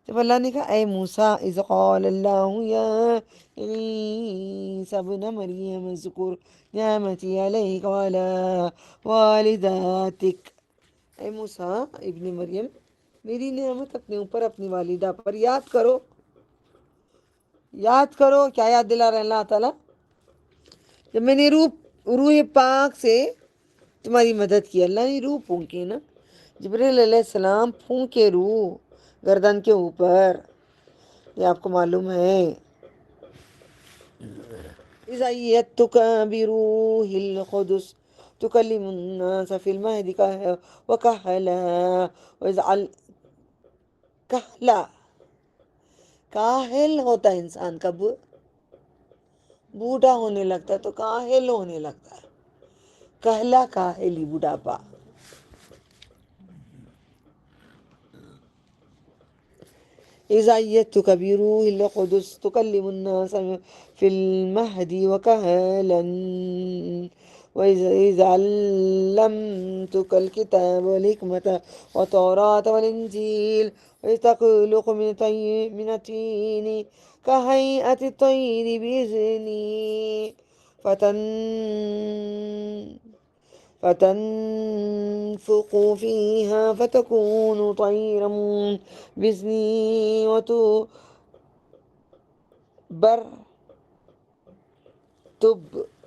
Speaker 2: جب اللہ نے کہا اے موسیٰ اذ قال اللہ یا عیسیٰ ابن مریم اذکر نعمتی علیک وعلی والداتک، اے موسیٰ ابن مریم میری نعمت اپنے اوپر اپنی والدہ پر یاد کرو۔ یاد کرو، کیا یاد دلا رہے ہیں اللہ تعالیٰ؟ جب میں نے روح پاک سے تمہاری مدد کی، اللہ نے روح پھونکی نا، جبریل علیہ السلام پھونکے روح گردن کے اوپر، یہ آپ کو معلوم ہے۔ اذا ایدتک بروح القدس تکلم الناس فی المہد وکہلا کہلا، کاہل ہوتا ہے انسان کب بوڑھا ہونے لگتا ہے تو کاہل ہونے لگتا ہے، کہلا کاہلی بڑھاپا۔ اذا ایدتک بروح القدس تکلم الناس فی المہد وکہلا وإذ علمتك الكتاب والحكمة والتوراة والإنجيل وإذ تخلق من الطين كهيئة الطير بإذني فتنفخ فيها فتكون طيرا بإذني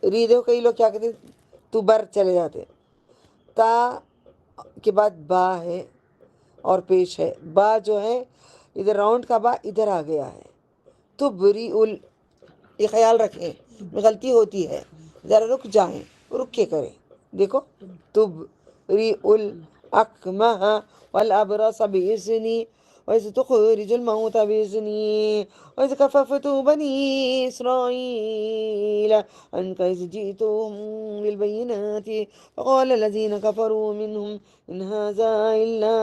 Speaker 2: دیکھو کئی لوگ کیا کہتے ہیں تو بر چلے جاتے، تا کے بعد با ہے اور پیش ہے، با جو ہے ادھر راؤنڈ کا با ادھر آ گیا ہے، تو بری یہ خیال رکھیں، غلطی ہوتی ہے، ذرا رک جائیں، رک کے کریں۔ دیکھو تبری الاکمہ والابرص بإذنی وإذ تخرج الموتى بإذنی وإذ كففت بني إسرائيل عنك إذ جئتهم بالبينات وقال الذين كفروا منهم إن هذا إلا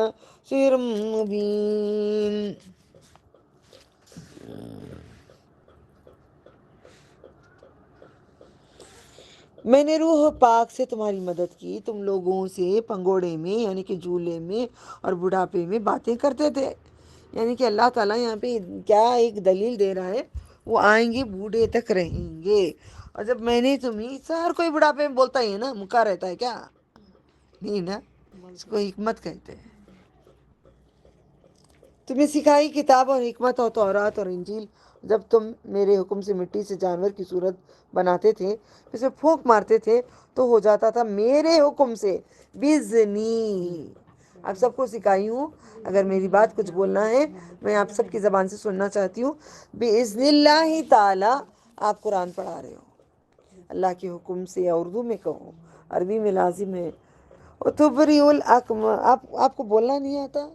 Speaker 2: سحر مبين۔ میں نے روح پاک سے تمہاری مدد کی، تم لوگوں سے پنگوڑے میں یعنی کہ جھولے میں اور بڑھاپے میں باتیں کرتے تھے، یعنی کہ اللہ تعالیٰ یہاں پہ کیا ایک دلیل دے رہا ہے، وہ آئیں گے بوڑھے تک رہیں گے۔ اور جب میں نے تمہیں، ہر کوئی بڑھاپے میں بولتا ہی ہے نا، مکا رہتا ہے کیا؟ نہیں نا، اس کو حکمت کہتے ہیں۔ تمہیں سکھائی کتاب اور حکمت اور تورات اور انجیل، جب تم میرے حکم سے مٹی سے جانور کی صورت بناتے تھے، اسے پھونک مارتے تھے تو ہو جاتا تھا میرے حکم سے، بِإِذْنِی۔ آپ سب کو سکھائی ہوں، اگر میری بات کچھ بولنا ہے میں آپ سب کی زبان سے سننا چاہتی ہوں، بِإِذْنِ اللہ تعالی۔ آپ قرآن پڑھا رہے ہو اللہ کے حکم سے، یا اردو میں کہو، عربی میں لازم ہے۔ تبری الاکمہ، آپ کو بولنا نہیں آتا،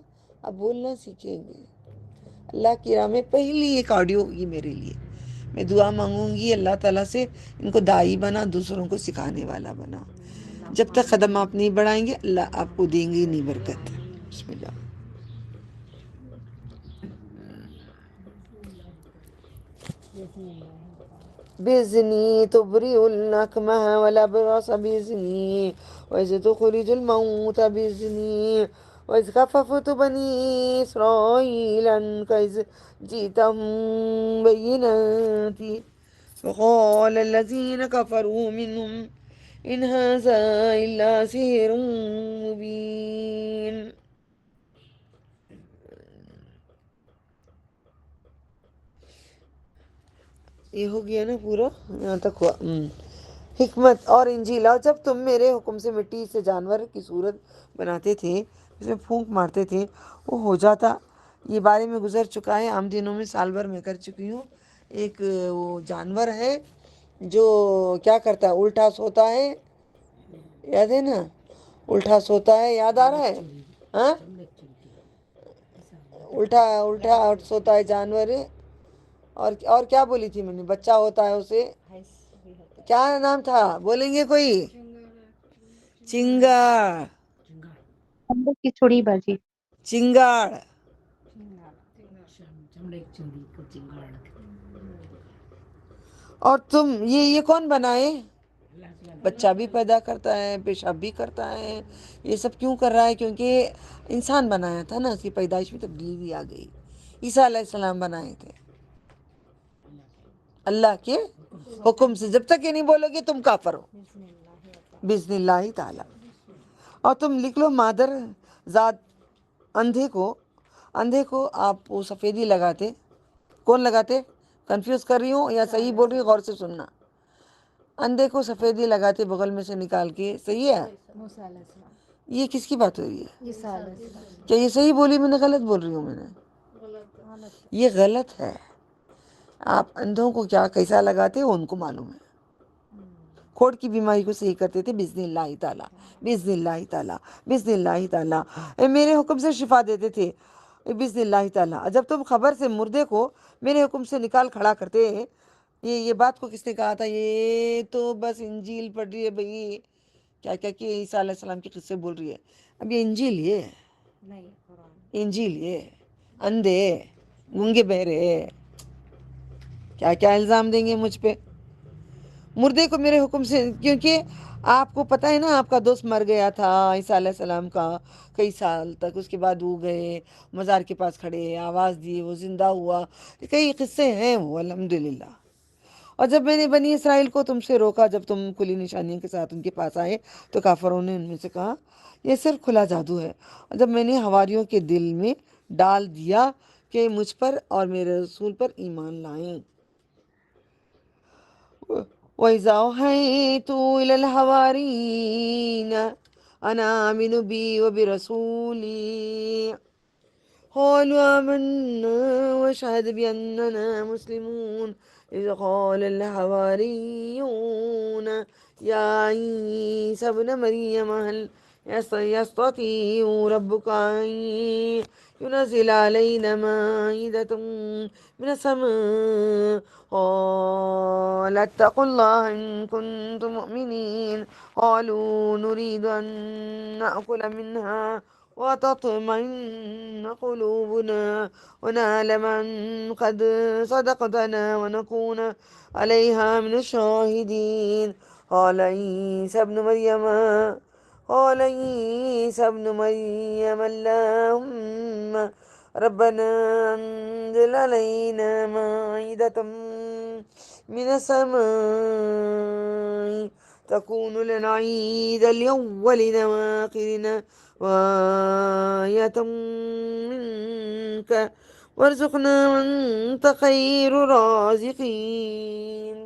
Speaker 2: آپ بولنا سیکھیں گے۔ اللہ کی راہ میں پہلی ایک آڈیو ہوگی میرے لیے، میں دعا مانگوں گی اللہ تعالیٰ سے ان کو داعی بنا، دوسروں کو سکھانے والا بنا۔ جب تک قدم آپ نہیں بڑھائیں گے اللہ آپ کو دیں گے نہیں برکت۔ بسم اللہ۔ بِإِذْنِی تُبْرِئُ الْأَكْمَحَ وَالْأَبْرَصَ بِإِذْنِی وَإِذْ تُخْرِجُ الْمَوْتَى بِإِذْنِی وَإِذْ كَفَّفْتُ بَنِي إِسْرَائِيلَ عَنْكَ إِذْ جِئْتَهُم بِالْبَيِّنَاتِ وَقَالَ الَّذِينَ كَفَرُوا مِنْهُمْ إِنْ هَذَا إِلَّا سِحْرٌ مُبِينٌ۔ یہ ہو گیا نا پورا، یہاں تک ہوا۔ حکمت اور انجیل، اور جب تم میرے حکم سے مٹی سے جانور کی صورت بناتے تھے، اس میں پھونک مارتے تھے، وہ ہو جاتا۔ یہ بارے میں گزر چکا ہے، عام دنوں میں سال بھر میں کر چکی ہوں۔ ایک وہ جانور ہے جو کیا کرتا ہے، الٹا سوتا ہے، یاد ہے نا، الٹا سوتا ہے، یاد آ رہا ہے؟ ہاں، الٹا الٹا سوتا ہے جانور. اور کیا بولی تھی میں نے؟ بچہ ہوتا ہے اسے کیا نام تھا؟ بولیں گے کوئی؟ چنگاڑ.
Speaker 3: چمڑے کی چھڑی بازی.
Speaker 2: چنگاڑ. اور تم یہ کون بنائے؟ بچہ بھی پیدا کرتا ہے، پیشاب بھی کرتا ہے. یہ سب کیوں کر رہا ہے؟ کیونکہ انسان بنایا تھا نا، اس کی پیدائش میں تبدیلی آ گئی. عیسیٰ علیہ السلام بنائے تھے اللہ کے حکم سے. جب تک یہ نہیں بولو گے تم کافر ہو. بسم اللہ تعالی. اور تم لکھ لو مادر ذات. اندھے کو آپ وہ سفیدی لگاتے. کون لگاتے؟ کنفیوز کر رہی ہوں یا صحیح بول رہی ہوں؟ غور سے سننا. اندھے کو سفیدی لگاتے بغل میں سے نکال کے. صحیح ہے؟ یہ کس کی بات ہو رہی ہے؟ کیا یہ صحیح بولی میں نے؟ غلط بول رہی ہوں میں نے؟ یہ غلط ہے. آپ اندھوں کو کیا کیسا لگاتے ہو ان کو معلوم ہے. کھوڑ کی بیماری کو صحیح کرتے تھے بسم اللہ تعالیٰ، بسم اللہ تعالیٰ، بسم اللہ تعالیٰ. میرے حکم سے شفا دیتے تھے بسم اللہ تعالیٰ. جب تم خبر سے مردے کو میرے حکم سے نکال کھڑا کرتے. یہ بات کو کس نے کہا تھا؟ یہ تو بس انجیل پڑھ رہی ہے بھائی. کیا کیا کہ عیسیٰ علیہ السلام کے قصے بول رہی ہے. اب یہ انجیل، یہ انجیل، یہ اندھے گونگے بہرے کیا کیا الزام دیں گے مجھ پہ. مردے کو میرے حکم سے، کیونکہ آپ کو پتہ ہے نا آپ کا دوست مر گیا تھا عیسیٰ علیہ السلام کا کئی سال تک. اس کے بعد وہ گئے مزار کے پاس کھڑے، آواز دی، وہ زندہ ہوا. کئی قصے ہیں وہ الحمدللہ. اور جب میں نے بنی اسرائیل کو تم سے روکا، جب تم کھلی نشانیوں کے ساتھ ان کے پاس آئے تو کافروں نے ان میں سے کہا یہ صرف کھلا جادو ہے. اور جب میں نے حواریوں کے دل میں ڈال دیا کہ مجھ پر اور میرے رسول پر ایمان لائیں. وَإِذَا أَوْحَيْتُ إِلَى الْحَوَارِيِّينَ أَنْ آمِنُوا بِي وَبِرَسُولِي قالوا آمنا واشهد بأننا مسلمون. إذ قال الحواريون يا عيسى ابن مريم هل يستطيع ربك أن ينزل علينا مائدة من السماء قال اتقوا الله إن كنتم مؤمنين. قالوا نريد أن نأكل منها وتطمئن قلوبنا ونعلم أن قد صدقتنا ونكون عليها من الشاهدين. قال عيسى ابن مريم اللهم ربنا أنزل علينا مائدة من السماء تكون لنا عيدا لأولنا وآخرنا وآية منك وارزقنا وأنت خير الرازقين.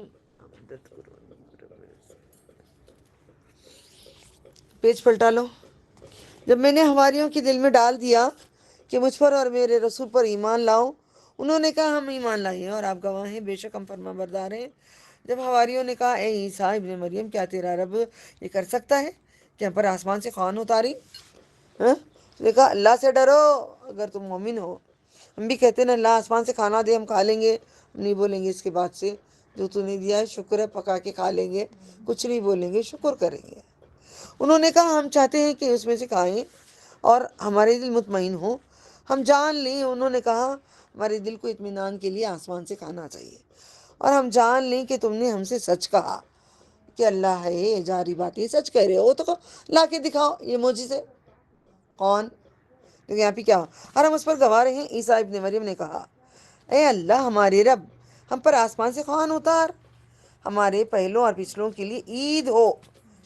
Speaker 2: پیج پلٹا لو. جب میں نے حواریوں کے دل میں ڈال دیا کہ مجھ پر اور میرے رسول پر ایمان لاؤ، انہوں نے کہا ہم ایمان لائے اور آپ گواہ ہیں، بے شک ہم فرما بردار ہیں. جب حواریوں نے کہا اے عیسیٰ ابن مریم، کیا تیرا رب یہ کر سکتا ہے کہ ہم پر آسمان سے خوان اتاری؟ نے کہا اللہ سے ڈرو اگر تم مومن ہو. ہم بھی کہتے ہیں نا اللہ آسمان سے کھانا دے ہم کھا لیں گے. ہم نہیں بولیں گے اس کے بعد سے جو تو نے دیا ہے شکر ہے، پکا کے کھا لیں گے، کچھ نہیں بولیں گے، شکر کریں گے. انہوں نے کہا ہم چاہتے ہیں کہ اس میں سے کھائیں اور ہمارے دل مطمئن ہو، ہم جان لیں. انہوں نے کہا ہمارے دل کو اطمینان کے لیے آسمان سے کھانا چاہیے اور ہم جان لیں کہ تم نے ہم سے سچ کہا کہ اللہ ہے یہ جاری بات ہے، سچ کہہ رہے ہو تو لا کے دکھاؤ یہ معجزے. کون؟ لیکن یہاں پہ کیا؟ اور ہم اس پر گواہ ہیں. عیسیٰ ابن مریم نے کہا اے اللہ ہمارے رب، ہم پر آسمان سے خوان اتار، ہمارے پہلوں اور پچھلوں کے لیے عید ہو.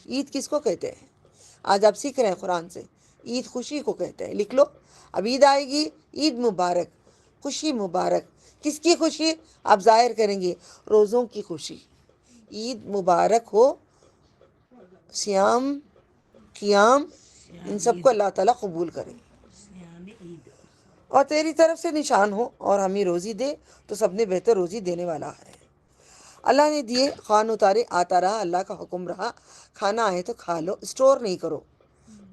Speaker 2: عید کس کو کہتے ہیں؟ آج آپ سیکھ رہے ہیں قرآن سے. عید خوشی کو کہتے ہیں. لکھ لو، اب عید آئے گی، عید مبارک، خوشی مبارک. کس کی خوشی آپ ظاہر کریں گے؟ روزوں کی خوشی. عید مبارک ہو، سیام، قیام، ان سب کو اللہ تعالیٰ قبول کرے اور تیری طرف سے نشان ہو اور ہمیں روزی دے تو سب نے بہتر روزی دینے والا ہے. اللہ نے دیے، خوان اتارے، آتا رہا، اللہ کا حکم رہا. کھانا آئے تو کھا لو، اسٹور نہیں کرو.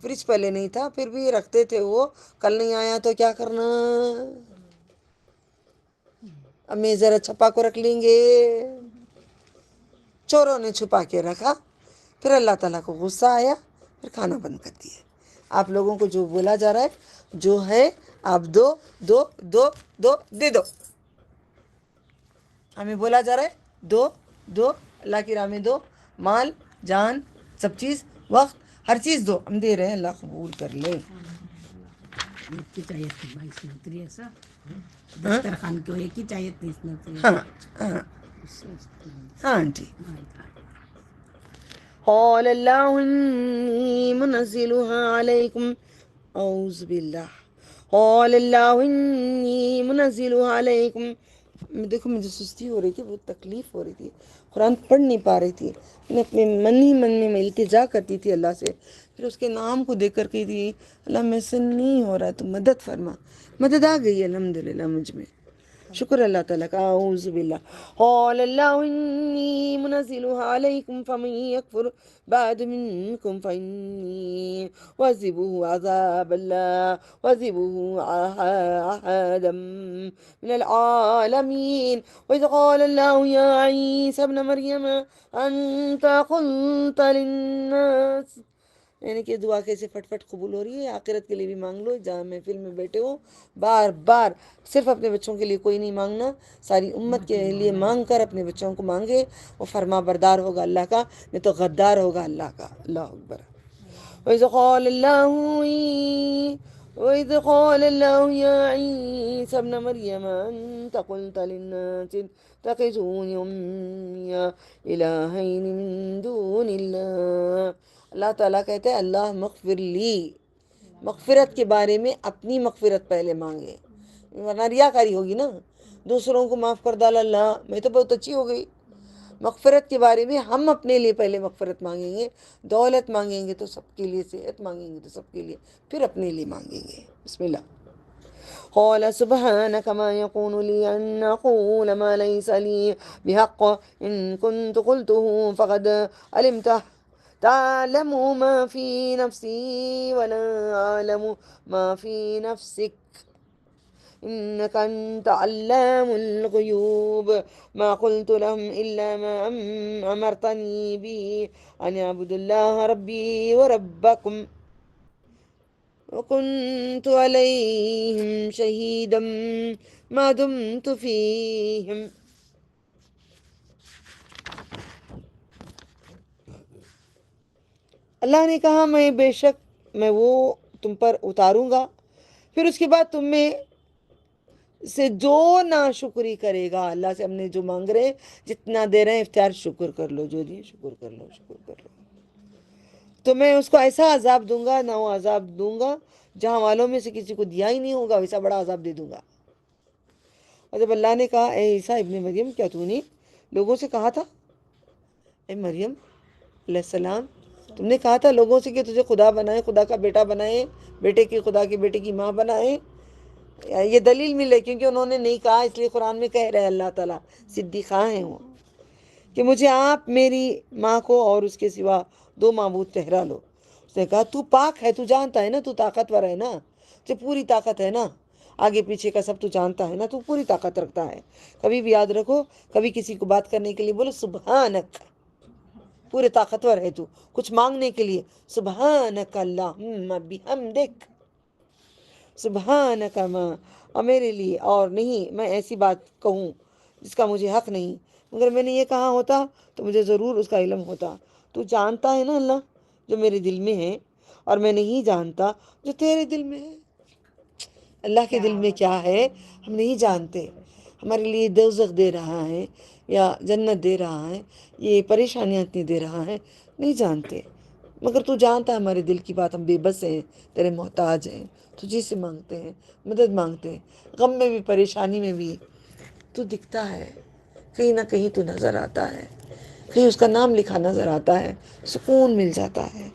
Speaker 2: فریج پہلے نہیں تھا پھر بھی رکھتے تھے وہ، کل نہیں آیا تو کیا کرنا، اب میں ذرا چھپا کو رکھ لیں گے. چوروں نے چھپا کے رکھا، پھر اللہ تعالیٰ کو غصہ آیا، پھر کھانا بند کر دیا. آپ لوگوں کو جو بولا جا رہا ہے جو ہے آپ دو دو دو دو دے دو. ہمیں بولا جا رہا ہے دو دو، اللہ کی راہ میں دو، مال جان سب چیز وقت ہر چیز دو، ہم دے رہے ہیں، اللہ قبول کر لے.
Speaker 4: ایک ہی چاہیے تھی بھائی اس نوکری ایسا دسترخوان کو ایک ہی چاہیے تھی اس نوکری.
Speaker 2: ہاں ہاں ہاں جی. قال اللہ انی منزلها علیکم، اعوذ باللہ، قال اللہ انی منزلها علیکم. دیکھو مجھے سستی ہو رہی تھی، بہت تکلیف ہو رہی تھی، قرآن پڑھ نہیں پا رہی تھی. میں اپنے من ہی من میں التجا کرتی تھی اللہ سے، پھر اس کے نام کو دیکھ کر کے تھی اللہ میں سے نہیں ہو رہا ہے تو مدد فرما. مدد آ گئی الحمدللہ مجھ میں، شکر اللہ تعالیٰ کا. اعوذ باللہ. قال اللہ انی منزلها علیکم فمن یکفر بعد منکم فانی وعذبه عذابا لا وعذبه احدا من العالمین. وإذ قال اللہ یا عیسی ابن مریم انت قلت للناس، یعنی کہ دعا کیسے فٹ فٹ قبول ہو رہی ہے. آخرت کے لیے بھی مانگ لو، جہاں محفل میں بیٹھے ہو بار بار صرف اپنے بچوں کے لیے کوئی نہیں مانگنا، ساری امت کے لیے مانگ کر اپنے بچوں کو مانگے. وہ فرما بردار ہوگا اللہ کا، نہیں تو غدار ہوگا اللہ کا. اللہ اکبر. وَإِذْ قَالَ اللَّهُ يَا عِيسَى ابْنَ مَرْيَمَ أَنْتَ قُلْتَ لِلنَّاسِ اتَّخِذُونِي وَأُمِّيَ إِلَٰهَيْنِ مِن دُونِ اللَّهِ. اللہ تعالیٰ کہتے ہیں اللہ مغفر لی، مغفرت کے بارے میں اپنی مغفرت پہلے مانگے، ورنہ ریاکاری ہوگی نا. دوسروں کو معاف کر ڈالا، اللہ میں تو بہت اچھی ہو گئی. مغفرت کے بارے میں ہم اپنے لیے پہلے مغفرت مانگیں گے. دولت مانگیں گے تو سب کے لیے، صحت مانگیں گے تو سب کے لیے، پھر اپنے لیے مانگیں گے. بسم اللہ. قال سبحانك ما يكون لي أن أقول ما ليس لي بحق إن كنت قلته فقد علمته تعلم ما في نفسي ولا أعلم ما في نفسك إنك أنت علام الغيوب. ما قلت لهم إلا ما أمرتني به أن اعبدوا الله ربي وربكم وكنت عليهم شهيدا ما دمت فيهم. اللہ نے کہا میں بے شک میں وہ تم پر اتاروں گا، پھر اس کے بعد تم میں سے جو ناشکری کرے گا، اللہ سے ہم نے جو مانگ رہے ہیں جتنا دے رہے ہیں اختیار شکر کر لو، جو دیے شکر کر لو، شکر کر لو. تو میں اس کو ایسا عذاب دوں گا، نہ وہ عذاب دوں گا جہاں والوں میں سے کسی کو دیا ہی نہیں ہوگا، ویسا بڑا عذاب دے دوں گا. اور جب اللہ نے کہا اے عیسیٰ ابن مریم کیا تو نے لوگوں سے کہا تھا، اے مریم علیہ السلام تم نے کہا تھا لوگوں سے کہ تجھے خدا بنائے، خدا کا بیٹا بنائے، بیٹے کی خدا کے بیٹے کی ماں بنائے. یہ دلیل ملے کیونکہ انہوں نے نہیں کہا، اس لیے قرآن میں کہہ رہے اللہ تعالیٰ صدیقہ ہیں وہ کہ مجھے آپ میری ماں کو اور اس کے سوا دو معبود ٹھہرا لو. اس نے کہا تو پاک ہے، تو جانتا ہے نا، تو طاقتور ہے نا، تجھے پوری طاقت ہے نا، آگے پیچھے کا سب تو جانتا ہے نا، تو پوری طاقت رکھتا ہے. کبھی بھی یاد رکھو، کبھی کسی کو بات کرنے کے لیے بولو سبحانک، پورے طاقتور ہے تو. کچھ مانگنے کے لیے سبحانک اللہم بحمدک، سبحانک ما، اور میرے لیے اور نہیں میں ایسی بات کہوں جس کا مجھے حق نہیں، مگر میں نے یہ کہا ہوتا تو مجھے ضرور اس کا علم ہوتا. تو جانتا ہے نا اللہ جو میرے دل میں ہے، اور میں نہیں جانتا جو تیرے دل میں ہے. اللہ کے دل میں کیا ہے ہم نہیں جانتے. ہمارے لیے دوزخ دے رہا ہے یا جنت دے رہا ہے، یہ پریشانیاں اتنی دے رہا ہے، نہیں جانتے. مگر تو جانتا ہے ہمارے دل کی بات، ہم بے بس ہیں، تیرے محتاج ہیں، تجھے سے مانگتے ہیں، مدد مانگتے ہیں، غم میں بھی پریشانی میں بھی تو دکھتا ہے، کہیں نہ کہیں تو نظر آتا ہے، کہیں اس کا نام لکھا نظر آتا ہے، سکون مل جاتا ہے.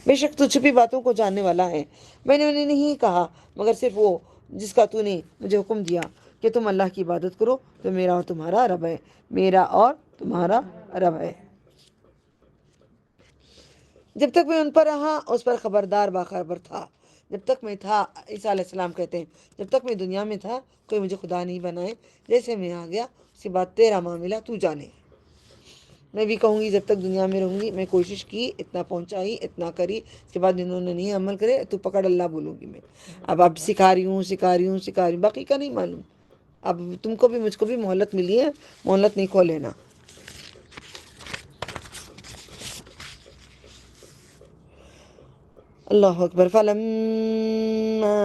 Speaker 2: بے شک تو چھپی باتوں کو جاننے والا ہے. میں نے انہیں نہیں کہا مگر صرف وہ جس کا تو نے مجھے حکم دیا کہ تم اللہ کی عبادت کرو تو میرا اور تمہارا رب ہے، میرا اور تمہارا رب ہے. جب تک میں ان پر رہا اس پر خبردار باخبر تھا. جب تک میں تھا، عیسیٰ علیہ السلام کہتے ہیں، جب تک میں دنیا میں تھا کوئی مجھے خدا نہیں بنائے. جیسے میں آ گیا اس کے بعد تیرا معاملہ تو جانے. میں بھی کہوں گی جب تک دنیا میں رہوں گی میں کوشش کی، اتنا پہنچائی، اتنا کری. اس کے بعد انہوں نے نہیں عمل کرے تو پکڑ اللہ بولوں گی میں. اب سکھا رہی ہوں، باقی کا نہیں معلوم. اب تم کو بھی مجھ کو بھی مہلت ملی ہے، مہلت نہیں کھو لینا. اللہ اکبر. فلما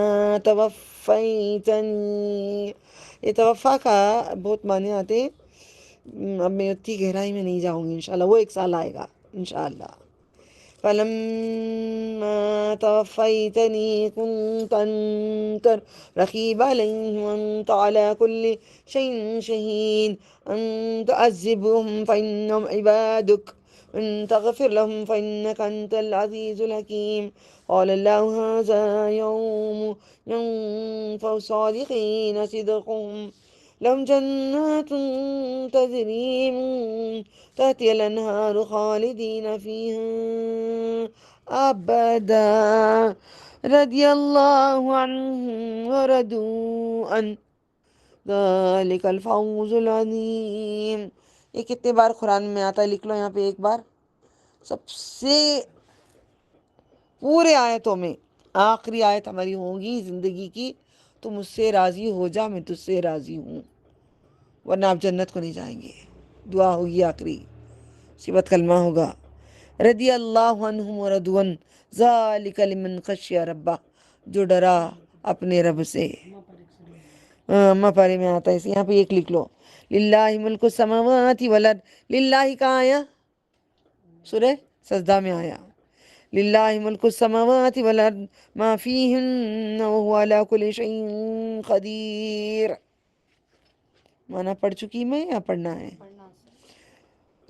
Speaker 2: توفیتنی، یہ توفا کا بہت معنی آتے ہیں. اب میں اتنی گہرائی میں نہیں جاؤں گی انشاءاللہ، وہ ایک سال آئے گا انشاءاللہ. فلما توفيتني كنت أنت رقيب عليهم وأنت على كل شيء شهيد. أن تعذبهم فإنهم عبادك وإن تغفر لهم فإنك أنت العزيز الحكيم. قال الله هذا يوم ينفع الصادقين صدقهم لهم جنات تجري من تحتها الأنهار خالدين فيها أبدا رضي الله عنهم ورضوا عنه ذلك الفوز العظيم. یہ کتنے بار قرآن میں آتا ہے؟ لکھ لو یہاں پہ ایک بار. سب سے پورے آیتوں میں آخری آیت ہماری ہوگی زندگی کی، تو مجھ سے راضی ہو جا، میں تجھ سے راضی ہوں، ورنہ آپ جنت کو نہیں جائیں گے. دعا ہوگی آخری، اسی بعد کلمہ ہوگا. رضی اللہ عنہم ورضوا عنہ ذالک لمن خشی ربہ، جو ڈرا اپنے رب سے. اما پارے میں آتا ہے، یہاں پہ ایک لکھ لو. للہ ملک السماوات والارض، للہ کہاں آیا؟ سورہ سجدہ میں آیا. للہ ملک السماوات والارض ما فیہن وہو علی کل شیء قدیر. مانا پڑھ چکی میں یا پڑھنا ہے؟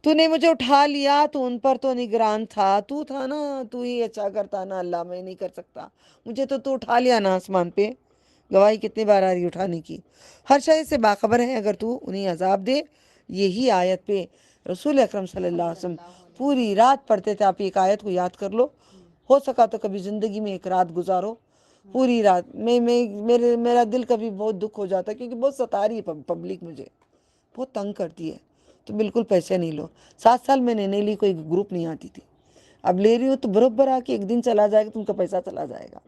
Speaker 2: تو نے مجھے اٹھا لیا، تو ان پر تو نگران تھا، تو تھا نا، تو ہی اچھا کرتا نا. اللہ میں نہیں کر سکتا، مجھے تو اٹھا لیا نا آسمان پہ. گواہی کتنی بار آ رہی اٹھانے کی. ہر شے سے باخبر ہے. اگر تو انہیں عذاب دے، یہی آیت پہ رسول اکرم صلی اللہ علیہ وسلم پوری رات پڑھتے تھے. آپ ایک آیت کو یاد کر لو، ہو سکا تو کبھی زندگی میں ایک رات گزارو پوری رات. میرا دل کبھی بہت دکھ ہو جاتا ہے کیونکہ بہت ستا رہی ہے پبلک، مجھے بہت تنگ کرتی ہے. تو بالکل پیسے نہیں لو. 7 سال میں نے نہیں لی، کوئی گروپ نہیں آتی تھی. اب لے رہی ہو تو برابر آ کے ایک دن چلا جائے گا، تم کا پیسہ چلا جائے گا.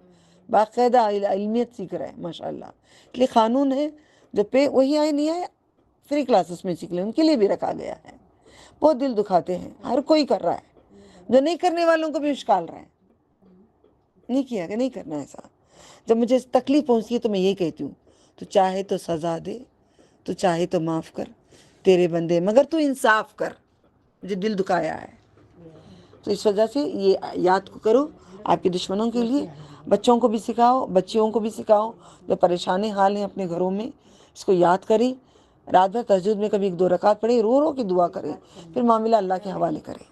Speaker 2: باقاعدہ علمیت سیکھ رہا ہے ماشاءاللہ. اس لیے قانون ہے، جو پہ وہی آئے نہیں آیا فری کلاسز میں سیکھ لیں، ان کے لیے بھی رکھا گیا ہے. بہت دل دکھاتے ہیں، ہر کوئی کر رہا ہے. جو نہیں کرنے والوں کو بھی اشکال رہا ہے، نہیں کیا کہ نہیں کرنا ایسا. جب مجھے تکلیف پہنچتی ہے تو میں یہی کہتی ہوں، تو چاہے تو سزا دے، تو چاہے تو معاف کر، تیرے بندے، مگر تو انصاف کر. مجھے دل دکھایا ہے، تو اس وجہ سے یہ یاد کرو آپ کے دشمنوں کے لیے. بچوں کو بھی سکھاؤ، بچیوں کو بھی سکھاؤ جو پریشان حال ہیں اپنے گھروں میں. اس کو یاد کریں، رات بھر تہجد میں کبھی 1-2 رکعت پڑھے، رو رو کے دعا کرے، پھر معاملہ اللہ کے حوالے کرے.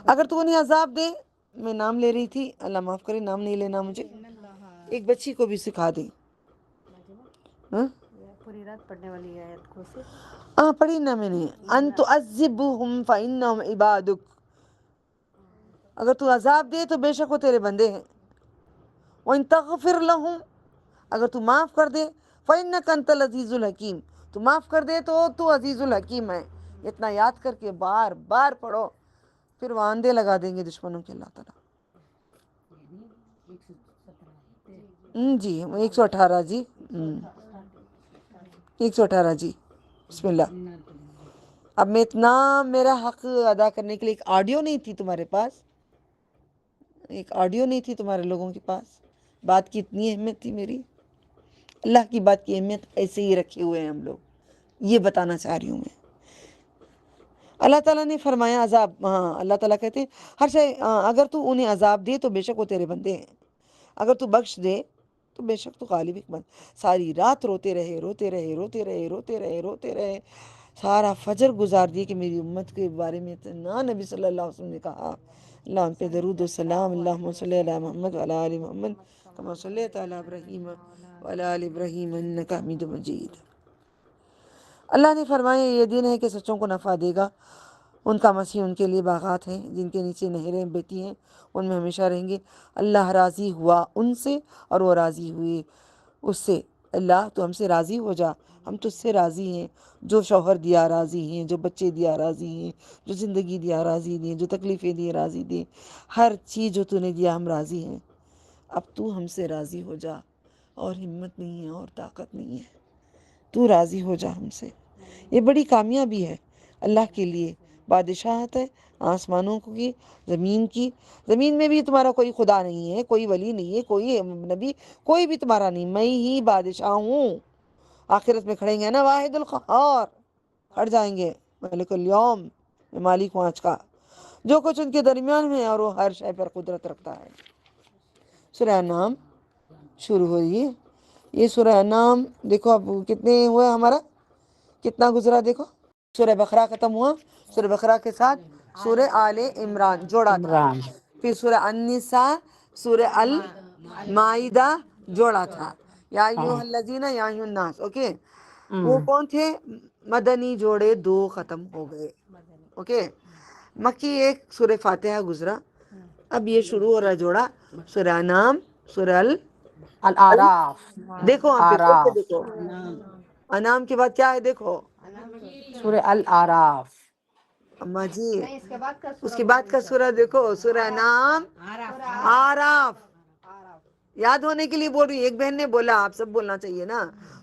Speaker 2: اگر تو انہیں عذاب دے، میں نام لے رہی تھی، اللہ معاف کرے، نام نہیں لینا مجھے. ایک بچی کو بھی سکھا دیں.
Speaker 3: پوری رات پڑھنے والی آیت کو سے
Speaker 2: پڑھی نا میں نے. ان تعذبهم فانهم عبادک، اگر تو عذاب دے تو بے شک وہ تیرے بندے ہیں. وان تغفر لهم، اگر تو معاف کر دے، فانک انت العزیز الحکیم، تو معاف کر دے تو عزیز الحکیم ہے. اتنا یاد کر کے بار بار پڑھو، پھر وہ آندے لگا دیں گے دشمنوں کے اللہ تعالیٰ. جی 118 جی 118 جی. بسم اللہ. اب میں اتنا، میرا حق ادا کرنے کے لیے ایک آڈیو نہیں تھی تمہارے پاس، ایک آڈیو نہیں تھی تمہارے لوگوں کے پاس. بات کی اتنی اہمیت تھی میری. اللہ کی بات کی اہمیت ایسے ہی رکھے ہوئے ہیں ہم لوگ. یہ بتانا چاہ رہی ہوں میں. اللہ تعالیٰ نے فرمایا عذاب، اللہ تعالیٰ کہتے ہیں ہر شے، اگر تو انہیں عذاب دے تو بے شک وہ تیرے بندے ہیں، اگر تو بخش دے تو بے شک تو غالب حکمت. ساری رات روتے رہے روتے رہے روتے رہے روتے رہے روتے رہے، سارا فجر گزار دیے کہ میری امت کے بارے میں اتنا نبی صلی اللہ علیہ وسلم نے کہا. اللہ ان پہ درود و سلام. اللہم صلی علی محمد وعلی آل محمد کما صلیت علی ابراہیم وعلی آل ابراہیم انک حمید مجید. اللہ نے فرمایا یہ دن ہے کہ سچوں کو نفع دے گا، ان کا مسیح ان کے لیے باغات ہیں جن کے نیچے نہریں بہتی ہیں، ان میں ہمیشہ رہیں گے۔ اللہ راضی ہوا ان سے اور وہ راضی ہوئے اس سے۔ اللہ تو ہم سے راضی ہو جا، ہم تجھ سے راضی ہیں۔ جو شوہر دیا راضی ہیں، جو بچے دیا راضی ہیں، جو زندگی دیا راضی ہیں، جو تکلیفیں دی راضی دیں، ہر چیز جو تو نے دیا ہم راضی ہیں۔ اب تو ہم سے راضی ہو جا، اور ہمت نہیں ہے اور طاقت نہیں ہے، تو راضی ہو جا ہم سے۔ یہ بڑی کامیابی ہے اللہ کے لیے۔ بادشاہت ہے آسمانوں کی، زمین کی۔ زمین میں بھی تمہارا کوئی خدا نہیں ہے، کوئی ولی نہیں ہے، کوئی نبی، کوئی بھی تمہارا نہیں، میں ہی بادشاہ ہوں۔ آخرت میں کھڑیں گے نا واحد القہار، کھڑ جائیں گے ملک اليوم، میں مالک ہوں آج کا۔ جو کچھ ان کے درمیان میں ہے اور وہ ہر شے پر قدرت رکھتا ہے۔ سورہ انعام شروع ہوئی ہے۔ یہ سورہ انعام دیکھو اب کتنے ہوئے ہمارا، کتنا گزرا دیکھو۔ سورہ بقرہ ختم ہوا، سورہ بقرہ کے ساتھ سورہ آل عمران جوڑا تھا، پھر سورہ النساء، سورہ المائدہ جوڑا تھا، یا ایھا الذین یا ایھا الناس، اوکے۔ وہ کون تھے؟ مدنی جوڑے 2 ختم ہو گئے، اوکے۔ مکی ایک سورہ فاتحہ گزرا، اب یہ شروع ہو رہا جوڑا سورہ انعام، سورہ
Speaker 5: الاعراف،
Speaker 2: دیکھو وہاں پہ کھول کے دیکھو، انعام کے بعد کیا ہے دیکھو
Speaker 5: سورہ الاعراف،
Speaker 2: اما جی، اس کے بعد کا سورہ دیکھو، سورہ انعام، آراف۔ یاد ہونے کے لیے بول رہی، ایک بہن نے بولا آپ سب بولنا چاہیے نا۔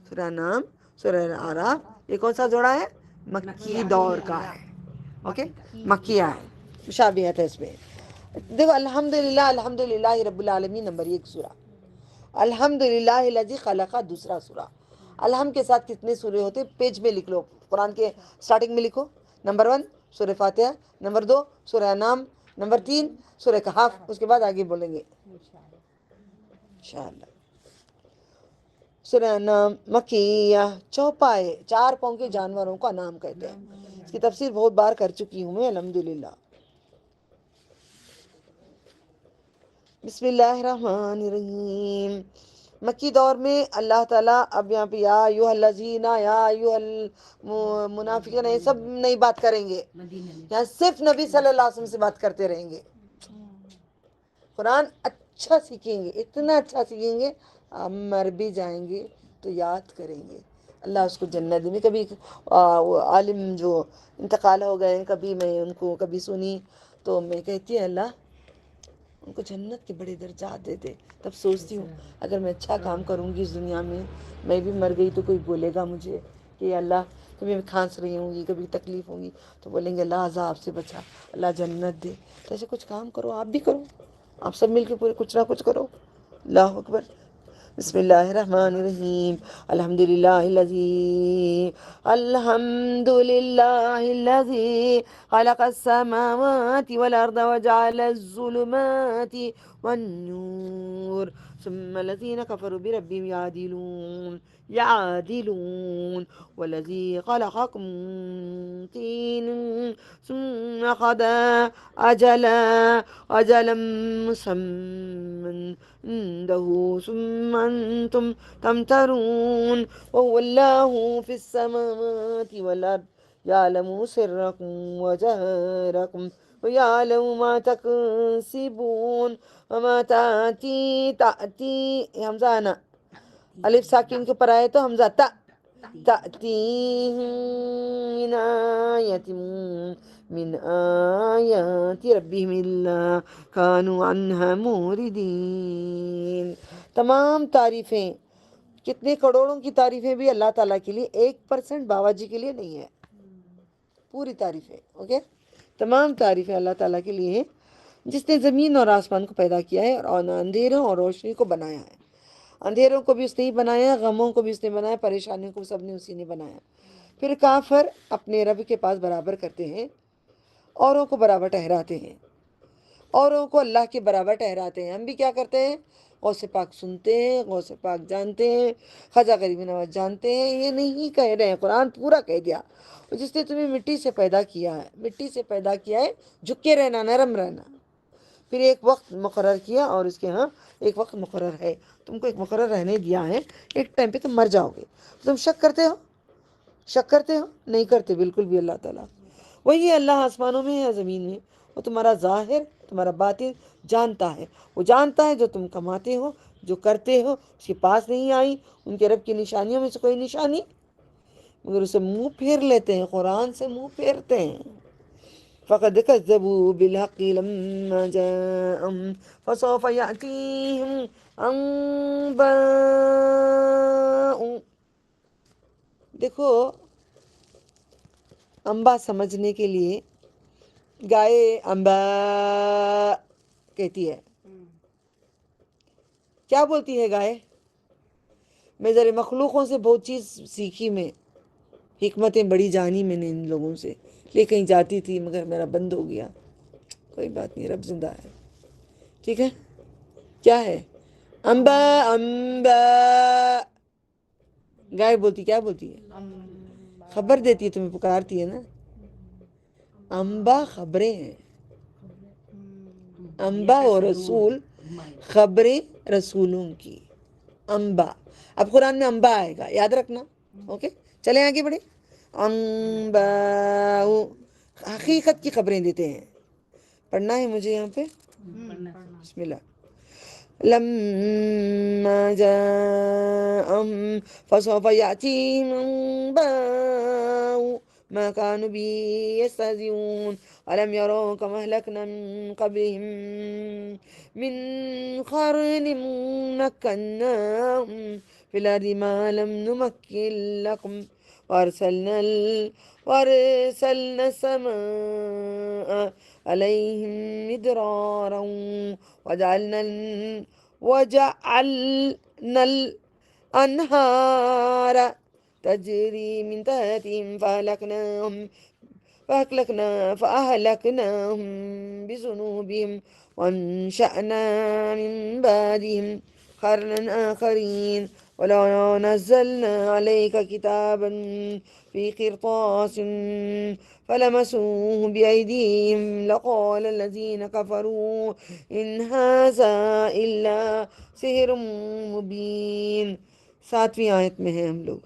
Speaker 2: سورہ انعام، سورہ آراف، یہ کون سا جوڑا ہے؟ مکی دور کا ہے، اوکے، مکیہ ہے، مشابہت ہے اس میں۔ دیکھو الحمدللہ، الحمدللہ رب العالمین نمبر 1 سورہ، الحمدللہ الذی خلق دوسرا سورہ۔ الحمد کے ساتھ کتنے سورے ہوتے؟ پیج میں لکھ لو، قرآن کے سٹارٹنگ میں لکھو۔ نمبر 1 سورہ فاتحہ، نمبر 2 سورہ انعام، نمبر 3 سورہ کہف، اس کے بعد آگے بولیں گے انشاءاللہ۔ سورہ انعام مکیہ، چوپائے 4 پاؤں کے جانوروں کا نام کہتے ہیں۔ اس کی تفسیر بہت بار کر چکی ہوں میں، الحمدللہ۔ بسم اللہ الرحمن الرحیم۔ مکی دور میں اللہ تعالیٰ اب یہاں پہ یا ایھا الذین، یا ایھا المنافقون، یہ سب نہیں بات کریں گے، یہاں صرف نبی صلی اللہ علیہ وسلم سے بات کرتے رہیں گے۔ قرآن اچھا سیکھیں گے، اتنا اچھا سیکھیں گے آپ مر بھی جائیں گے تو یاد کریں گے۔ اللہ اس کو جنت میں، کبھی عالم جو انتقال ہو گئے، کبھی میں ان کو کبھی سنی تو میں کہتی ہے اللہ ان کو جنت کے بڑے درجات دے دے۔ تب سوچتی ہوں اگر میں اچھا کام کروں گی اس دنیا میں بھی مر گئی تو کوئی بولے گا مجھے کہ اللہ کبھی میں کھانس رہی ہوں گی، کبھی تکلیف ہوں گی تو بولیں گے اللہ عذاب سے بچا، اللہ جنت دے۔ تو ایسے کچھ کام کرو، آپ بھی کرو، آپ سب مل کے پورے کچھ نہ کچھ کرو۔ اللہ اکبر۔ بسم اللہ الرحمن الرحیم۔ الحمدللہ الذی خلق السماوات والارض وجعل الظلمات والنور ثم الذین کفروا بربهم يعدلون والذی خلقکم طین ثم قضى أجلا مسمى عنده ثم أنتم تمترون وهو الله في السماوات والأرض يعلم سركم وجهركم ويعلم ما تكسبون وما تأتي حمزہ نا الف ساکن کے اوپر آئے تو حمزہ تا تأتيهم من آية من آيات ربهم إلا كانوا عنها موردين۔ تمام تعریفیں، کتنے کروڑوں کی تعریفیں بھی اللہ تعالیٰ کے لیے 1% بابا جی کے لیے نہیں ہے، پوری تعریفیں، اوکے۔ تمام تعریفیں اللہ تعالیٰ کے لیے ہیں جس نے زمین اور آسمان کو پیدا کیا ہے اور اندھیروں اور روشنی کو بنایا ہے۔ اندھیروں کو بھی اس نے ہی بنایا، غموں کو بھی اس نے بنایا، پریشانیوں کو سب نے اسی نے بنایا۔ پھر کافر اپنے رب کے پاس برابر کرتے ہیں، اوروں کو برابر ٹھہراتے ہیں، اوروں کو اللہ کے برابر ٹھہراتے ہیں۔ ہم بھی کیا کرتے ہیں؟ غوث پاک سنتے ہیں، غوث پاک جانتے ہیں، خواجہ غریب نواز جانتے ہیں، یہ نہیں کہہ رہے ہیں، قرآن پورا کہہ دیا۔ جس نے تمہیں مٹی سے پیدا کیا ہے، مٹی سے پیدا کیا ہے، جھکے رہنا، نرم رہنا، پھر ایک وقت مقرر کیا اور اس کے ہاں ایک وقت مقرر ہے، تم کو ایک مقرر رہنے دیا ہے، ایک ٹائم پہ تم مر جاؤ گے۔ تم شک کرتے ہو؟ شک کرتے ہو؟ نہیں کرتے بالکل بھی اللہ تعالیٰ۔ وہی اللہ آسمانوں میں ہے زمین میں، وہ تمہارا ظاہر تمہارا باطن جانتا ہے، وہ جانتا ہے جو تم کماتے ہو جو کرتے ہو، اس کے پاس نہیں آئی ان کے رب کی نشانیوں میں سے کوئی نشانی، مگر اسے منہ پھیر لیتے ہیں، قرآن سے منہ پھیرتے ہیں۔ فقد كذبوا بالحق لما جاءهم فسوف يأتيهم أنباء۔ دیکھو انبا سمجھنے کے لیے گائے انبا کہتی ہے، کیا بولتی ہے گائے؟ میں ذرا مخلوقوں سے بہت چیز سیکھی، میں حکمتیں بڑی جانی میں نے ان لوگوں سے، لے کہیں جاتی تھی مگر میرا بند ہو گیا، کوئی بات نہیں، رب زندہ ہے، ٹھیک ہے۔ کیا ہے؟ انبا انبا، گائے بولتی، کیا بولتی ہے؟ خبر دیتی ہے، تمہیں پکارتی ہے نا، انبا خبریں ہیں، انبا اور رسول خبریں رسولوں کی، انبا۔ اب قرآن میں انبا آئے گا، یاد رکھنا، اوکے، چلیں آگے بڑھیں۔ انبا حقیقت کی خبریں دیتے ہیں، پڑھنا ہے مجھے یہاں پہ، بسم اللہ۔ لما جاءهم فسوف يأتيهم أنباء ما كانوا به يستهزئون ألم يروا كما أهلكنا من قبلهم من قرن مكناهم في الأرض ما لم نمكن لكم وأرسلنا السماء عليهم مدرارا وجعلنا الأنهار تجري من تحتهم فأهلكناهم بذنوبهم وأنشأنا من بعدهم قرنا آخرين ولو نزلنا عليك كتابا في قرطاس فلمسوه بأيديهم لقال الذين كفروا إن هذا إلا سحر مبين۔ 7ویں آیت میں ہیں ہم لوگ،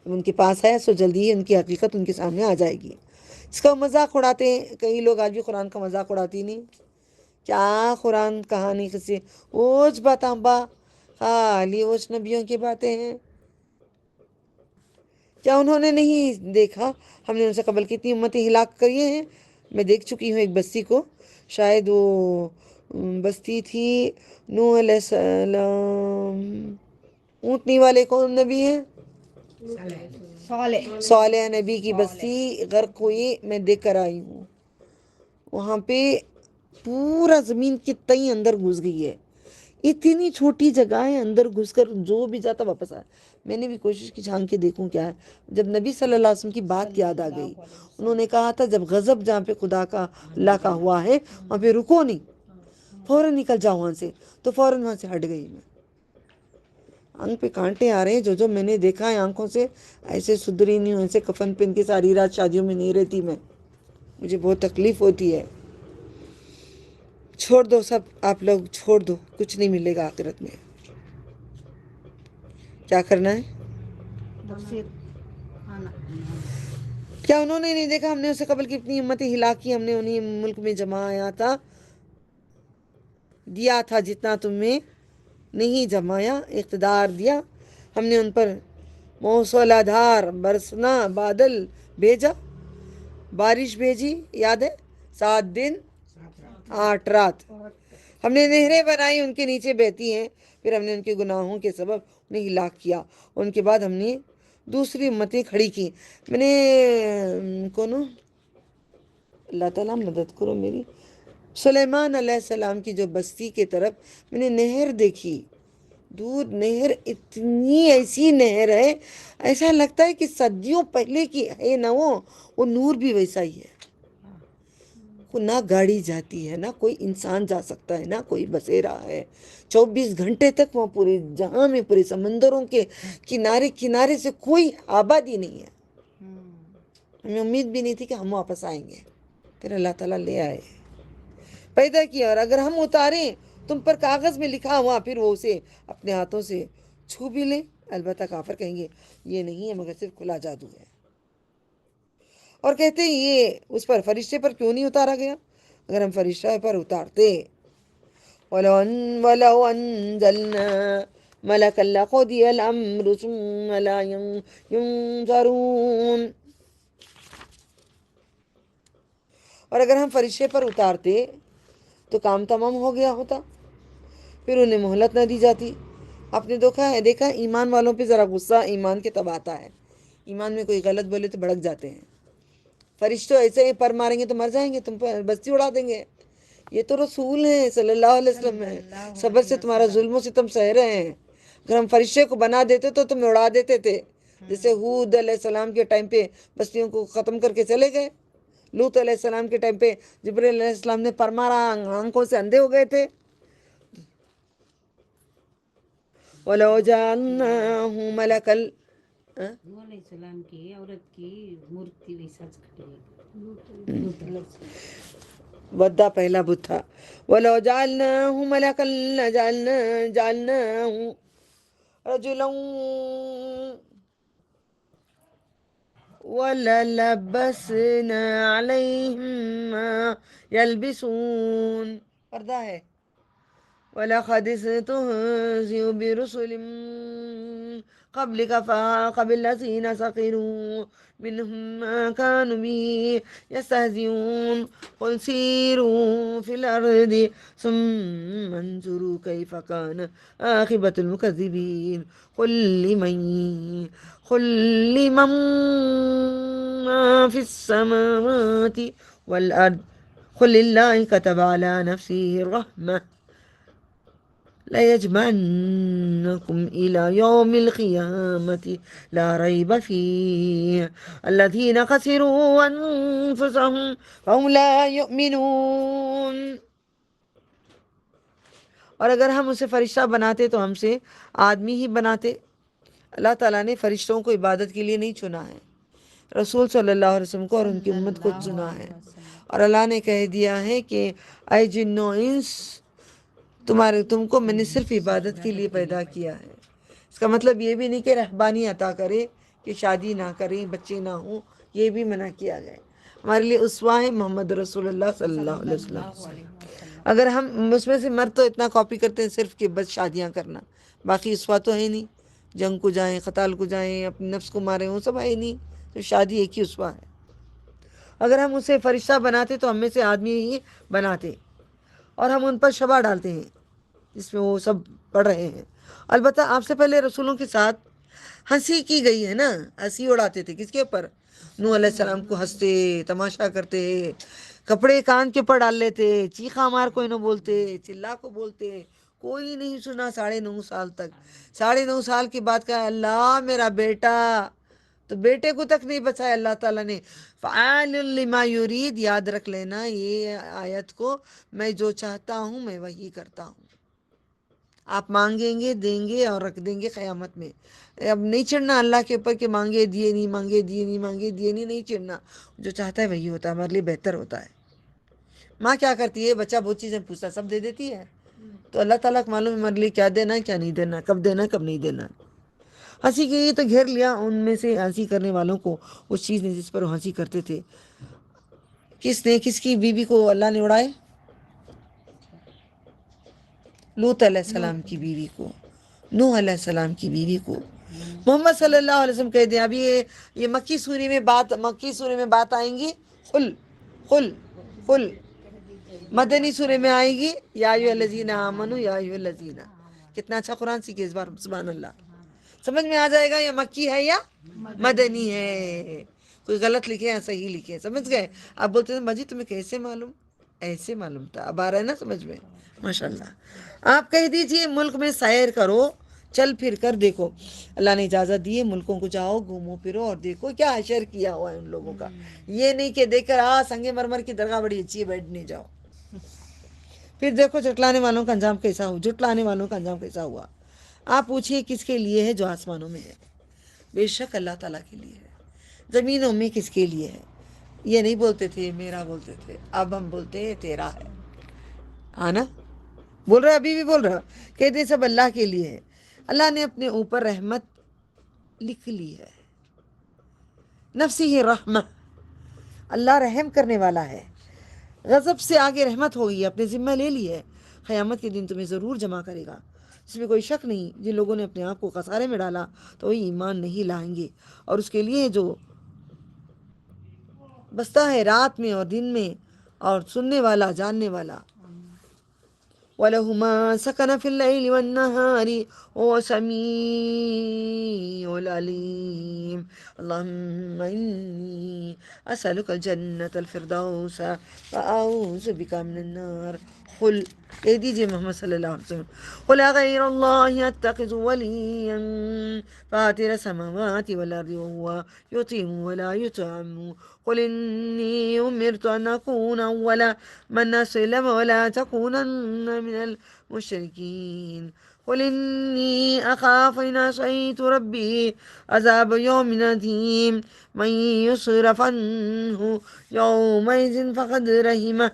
Speaker 2: ان کے پاس ہے سو جلدی ہی ان کی حقیقت ان کے سامنے آ جائے گی۔ اس کا مذاق اڑاتے ہیں کئی لوگ، آج بھی قرآن کا مذاق اڑاتی نہیں، کیا قرآن کہانی کسی اوج باتاں با خالی اوج نبیوں کی باتیں ہیں، کیا انہوں نے نہیں دیکھا ہم نے ان سے قبل کتنی امتیں ہلاک کری ہیں؟ میں دیکھ چکی ہوں ایک بستی کو، شاید وہ بستی تھی نوح علیہ السلام، اونٹنی والے کون نبی ہیں؟ صالح نبی کی بستی غرق ہوئی، میں دیکھ کر آئی ہوں، وہاں پہ پورا زمین کے تئیں اندر گھس گئی ہے، اتنی چھوٹی جگہ ہے، اندر گھس کر جو بھی جاتا واپس آیا۔ میں نے بھی کوشش کی جھانک کے دیکھوں کیا ہے، جب نبی صلی اللہ علیہ وسلم کی بات یاد آ گئی، انہوں نے کہا تھا جب غضب جہاں پہ خدا کا اللہ کا ہوا ہے وہاں پہ رکو نہیں، فوراً نکل جاؤ وہاں سے، تو فوراً وہاں سے ہٹ گئی میں۔ آنکھ پہ کانٹے آ رہے ہیں، جو میں نے دیکھا ہے آنکھوں سے، ایسے سدھری نہیں ہوں، ایسے کفن پہن کے ساری رات شادیوں میں نہیں رہتی میں، مجھے بہت تکلیف ہوتی ہے۔ چھوڑ دو سب، آپ لوگ چھوڑ دو، کچھ نہیں ملے گا آخرت میں۔ کیا کرنا ہے؟ کیا انہوں نے نہیں دیکھا ہم نے اس سے قبل کی اپنی ہمتیں ہلاک کی، ہم نے انہیں ملک میں جمایا تھا، دیا تھا جتنا تمہیں نہیں جمایا، اقتدار دیا ہم نے ان پر، موسلا دھار برسنا بادل بھیجا، بارش بھیجی، یاد ہے، 7 دن 8 رات، ہم نے نہریں بنائی ان کے نیچے بہتی ہیں، پھر ہم نے ان کے گناہوں کے سبب انہیں ہلاک کیا، ان کے بعد ہم نے دوسری امتیں کھڑی کی۔ میں نے اللہ تعالیٰ مدد کرو میری، سلیمان علیہ السلام کی جو بستی کے طرف میں نے نہر دیکھی، دودھ نہر، اتنی ایسی نہر ہے، ایسا لگتا ہے کہ صدیوں پہلے کی ہے نہ وہ نور بھی ویسا ہی ہے، نہ گاڑی جاتی ہے، نہ کوئی انسان جا سکتا ہے، نہ کوئی بسیرا ہے، 24 گھنٹے تک وہاں پورے جہاں میں، پورے سمندروں کے کنارے کنارے سے کوئی آبادی نہیں ہے، ہمیں امید بھی نہیں تھی کہ ہم واپس آئیں گے، پھر اللہ تعالیٰ لے آئے، پیدا کیا، اور اگر ہم اتاریں تم پر کاغذ میں لکھا ہوا، پھر وہ اسے اپنے ہاتھوں سے چھو بھی لیں، البتہ کافر کہیں گے یہ نہیں ہے مگر صرف کھلا جادو ہے۔ اور کہتے ہیں یہ اس پر فرشتے پر کیوں نہیں اتارا گیا؟ اگر ہم فرشتہ پر اتارتے وَلَوْ أَنزَلْنَا مَلَكًا لَقُضِيَ الْأَمْرُ ثُمَّ لَا يُنظَرُونَ، اور اگر ہم فرشتے پر اتارتے تو کام تمام ہو گیا ہوتا، پھر انہیں مہلت نہ دی جاتی۔ آپ نے دیکھا ایمان والوں پہ ذرا غصہ ایمان کے تب آتا ہے، ایمان میں کوئی غلط بولے تو بھڑک جاتے ہیں۔ فرشتوں ایسے پر ماریں گے تو مر جائیں گے، تم پر بستی اڑا دیں گے۔ یہ تو رسول ہیں صلی اللہ علیہ وسلم ہیں، صبر سے تمہارا ظلم و ستم سہ رہے ہیں۔ اگر ہم فرشتے کو بنا دیتے تو تمہیں اڑا دیتے تھے، جیسے ہود علیہ السلام کے ٹائم پہ بستیوں کو ختم کر کے چلے گئے۔ لوط علیہ السلام کے ٹائم پہ جبرائیل علیہ السلام نے پر مارا، آنکھوں سے اندھے ہو گئے تھے۔ وَلَوْ جَعَلْنَاهُ مَلَكًا،
Speaker 4: نوح علیہ السلام کی عورت کی مورتی ویسا
Speaker 2: ودا پہلا بت تھا۔ وَلَوْ جَعَلْنَاهُ مَلَكًا جَعَلْنَاهُ رَجُلًا وَلَلَبَسْنَا عَلَيْهِمْ مَا يَلْبِسُونَ، پردہ ہے۔ وَلَقَدِ اسْتُهْزِئَ بِرُسُلٍ قَبْلِكَ فَحَاقَ بِالَّذِينَ سَخِرُوا مِنْهُمْ مَا كَانُوا بِهِ يَسْتَهْزِئُونَ قُلْ سِيرُوا فِي الْأَرْضِ ثُمَّ انظُرُوا كَيْفَ كَانَ عَاقِبَةُ الْمُكَذِّبِينَ قُلْ لِمَنْ مَا فِي السَّمَاوَاتِ وَالْأَرْضِ قُلِ اللَّهُ كَتَبَ عَلَى نَفْسِهِ الرَّحْمَةَ لَيَجْمَعَنَّكُمْ إِلَى يَوْمِ الْقِيَامَةِ لَا رَيْبَ فِيهِ الَّذِينَ خَسِرُوا أَنفُسَهُمْ فَهُمْ لَا يُؤْمِنُونَ۔ اور اگر ہم اسے فرشتہ بناتے تو ہم سے آدمی ہی بناتے۔ اللہ تعالیٰ نے فرشتوں کو عبادت کے لیے نہیں چنا ہے، رسول صلی اللہ علیہ وسلم کو اور ان کی امت کو چنا ہے۔ اور اللہ نے کہہ دیا ہے کہ اے جن و انس، تم کو میں نے صرف عبادت کے لیے پیدا کیا ہے۔ اس کا مطلب یہ بھی نہیں کہ رہبانی عطا کرے کہ شادی نہ کریں، بچے نہ ہوں، یہ بھی منع کیا گیا ہے۔ ہمارے لیے اسوہ ہے محمد رسول اللہ صلی اللہ علیہ وسلم۔ اگر ہم اس میں سے مرد تو اتنا کاپی کرتے ہیں صرف کہ بس شادیاں کرنا، باقی اسوہ تو ہے نہیں، جنگ کو جائیں، قتال کو جائیں، اپنے نفس کو ماریں، وہ سب ہے نہیں، تو شادی ایک ہی اسوہ ہے۔ اگر ہم اسے فرشتہ بناتے تو ہم میں سے آدمی ہی بناتے، اور ہم ان پر شبہ ڈالتے ہیں جس میں وہ سب پڑھ رہے ہیں۔ البتہ آپ سے پہلے رسولوں کے ساتھ ہنسی کی گئی ہے نا، ہنسی اڑاتے تھے، کس کے اوپر؟ نوح علیہ السلام کو ہنستے، تماشا کرتے، کپڑے کان کے پر ڈال لیتے، چیخا مار کوئی نہ بولتے، چلا کو بولتے، کوئی نہیں سنا 9.5 سال تک۔ 9.5 سال کی بات کہا اللہ میرا بیٹا، تو بیٹے کو تک نہیں بچایا اللہ تعالیٰ نے۔ فعال لما یرید، یاد رکھ لینا یہ آیت کو، میں جو چاہتا ہوں میں وہی کرتا ہوں۔ آپ مانگیں گے دیں گے اور رکھ دیں گے قیامت میں۔ اب نہیں چڑھنا اللہ کے اوپر کہ مانگے دیے نہیں، مانگے دیے نہیں، مانگے دیے نہیں چڑھنا۔ جو چاہتا ہے وہی ہوتا ہے، ہمارے لیے بہتر ہوتا ہے۔ ماں کیا کرتی ہے؟ بچہ بہت چیزیں پوچھتا سب دے دیتی ہے، تو اللہ تعالیٰ کو معلوم ہے ہمارے لیے کیا دینا ہے کیا نہیں دینا، کب دینا کب نہیں دینا۔ ہنسی کی تو گھیر لیا ان میں سے ہنسی کرنے والوں کو اس چیز نے جس پر وہ ہنسی کرتے تھے۔ کس نے کس کی بیوی کو اللہ نے اڑائے؟ لوط علیہ السلام کی بیوی کو، نوح علیہ السلام کی بیوی کو۔ محمد صلی اللہ علیہ وسلم کہہ دیں ابھی یہ مکی سوری میں بات آئیں گی، خل خل خل، مدنی سورے میں آئے گی یا ایھا الذین آمنوا یا ایھا الذین۔ کتنا اچھا قرآن سیکھے اس بار، سبحان اللہ۔ سمجھ میں آ جائے گا یہ مکی ہے یا مدنی ہے، کوئی غلط لکھے یا صحیح لکھے، سمجھ گئے؟ آپ بولتے ہیں باجی تمہیں کیسے معلوم؟ ایسے معلوم تھا، اب آ رہا ہے نا سمجھ میں، ماشاءاللہ۔ آپ کہہ دیجئے ملک میں سیر کرو، چل پھر کر دیکھو، اللہ نے اجازت دی ہے، ملکوں کو جاؤ گھومو پھرو اور دیکھو کیا حشر کیا ہوا ہے ان لوگوں کا۔ یہ نہیں کہ دیکھ کر سنگ مرمر کی درگاہ بڑی اچھی ہے بیٹھنے جاؤ، پھر دیکھو جھٹلانے والوں کا انجام کیسا ہوا، جھٹلانے والوں کا انجام کیسا ہوا۔ آپ پوچھئے کس کے لیے ہے جو آسمانوں میں ہے؟ بے شک اللہ تعالیٰ کے لیے ہے۔ زمینوں میں کس کے لیے ہے؟ یہ نہیں بولتے تھے میرا، بولتے تھے، اب ہم بولتے ہیں تیرا ہے، ہاں نا؟ بول رہا ابھی بھی بول رہا، کہتے ہیں سب اللہ کے لیے ہے۔ اللہ نے اپنے اوپر رحمت لکھ لی ہے، نفسی ہی رحمہ، اللہ رحم کرنے والا ہے. غضب سے آگے رحمت ہوگی، اپنے ذمہ لے لی ہے. قیامت کے دن تمہیں ضرور جمع کرے گا، اس میں کوئی شک نہیں. جن لوگوں نے اپنے آپ کو خسارے میں ڈالا تو وہی ایمان نہیں لائیں گے. اور اس کے لیے جو بستا ہے رات میں اور دن میں، اور سننے والا جاننے والا. وَلَهُ مَا سَكَنَ فِي اللَّيْلِ وَالنَّهَارِ وَهُوَ السَّمِيعُ الْعَلِيمُ. اللهم إني أسألك الجنة الفردوس وأعوذ بك من النار. قل کہہ دیجیے محمد صلی اللہ علیہ وسلم، قل غیر اللہ اتخذ ولیا فاطر السماوات والارض وهو يطعم ولا يطعم. قل انی امرت ان اکون اول من اسلم ولا تکونن من المشرکین. قل انی اخاف ان عصیت ربی عذاب یوم عظیم. من یصرف عنه یومئذ فقد رحمه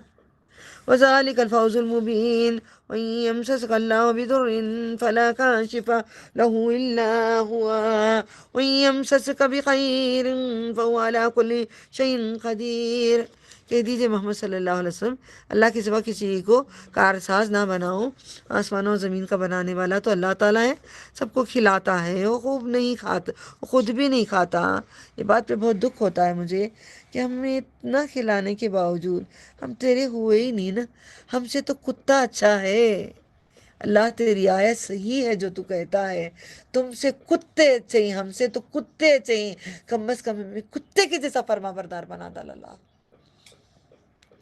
Speaker 2: وذلك الفوز المبين. وإن يمسسك الله بضر فلا كاشف له إلا هو وإن يمسسك بخير فهو على كل شيء قدير. کہہ دیجیے محمد صلی اللہ علیہ وسلم، اللہ کے سوا کسی کو کارساز نہ بناؤ. آسمانوں و زمین کا بنانے والا تو اللہ تعالیٰ ہے، سب کو کھلاتا ہے، وہ خوب نہیں کھاتا، وہ خود بھی نہیں کھاتا. یہ بات پہ بہت دکھ ہوتا ہے مجھے کہ ہمیں اتنا کھلانے کے باوجود ہم تیرے ہوئے ہی نہیں نا. ہم سے تو کتا اچھا ہے. اللہ تیری آیت صحیح ہے جو تو کہتا ہے تم سے کتے چاہیے، ہم سے تو کتے چاہیے. کم از کم ہمیں کتے کے جیسا فرما بردار بنا دا اللہ،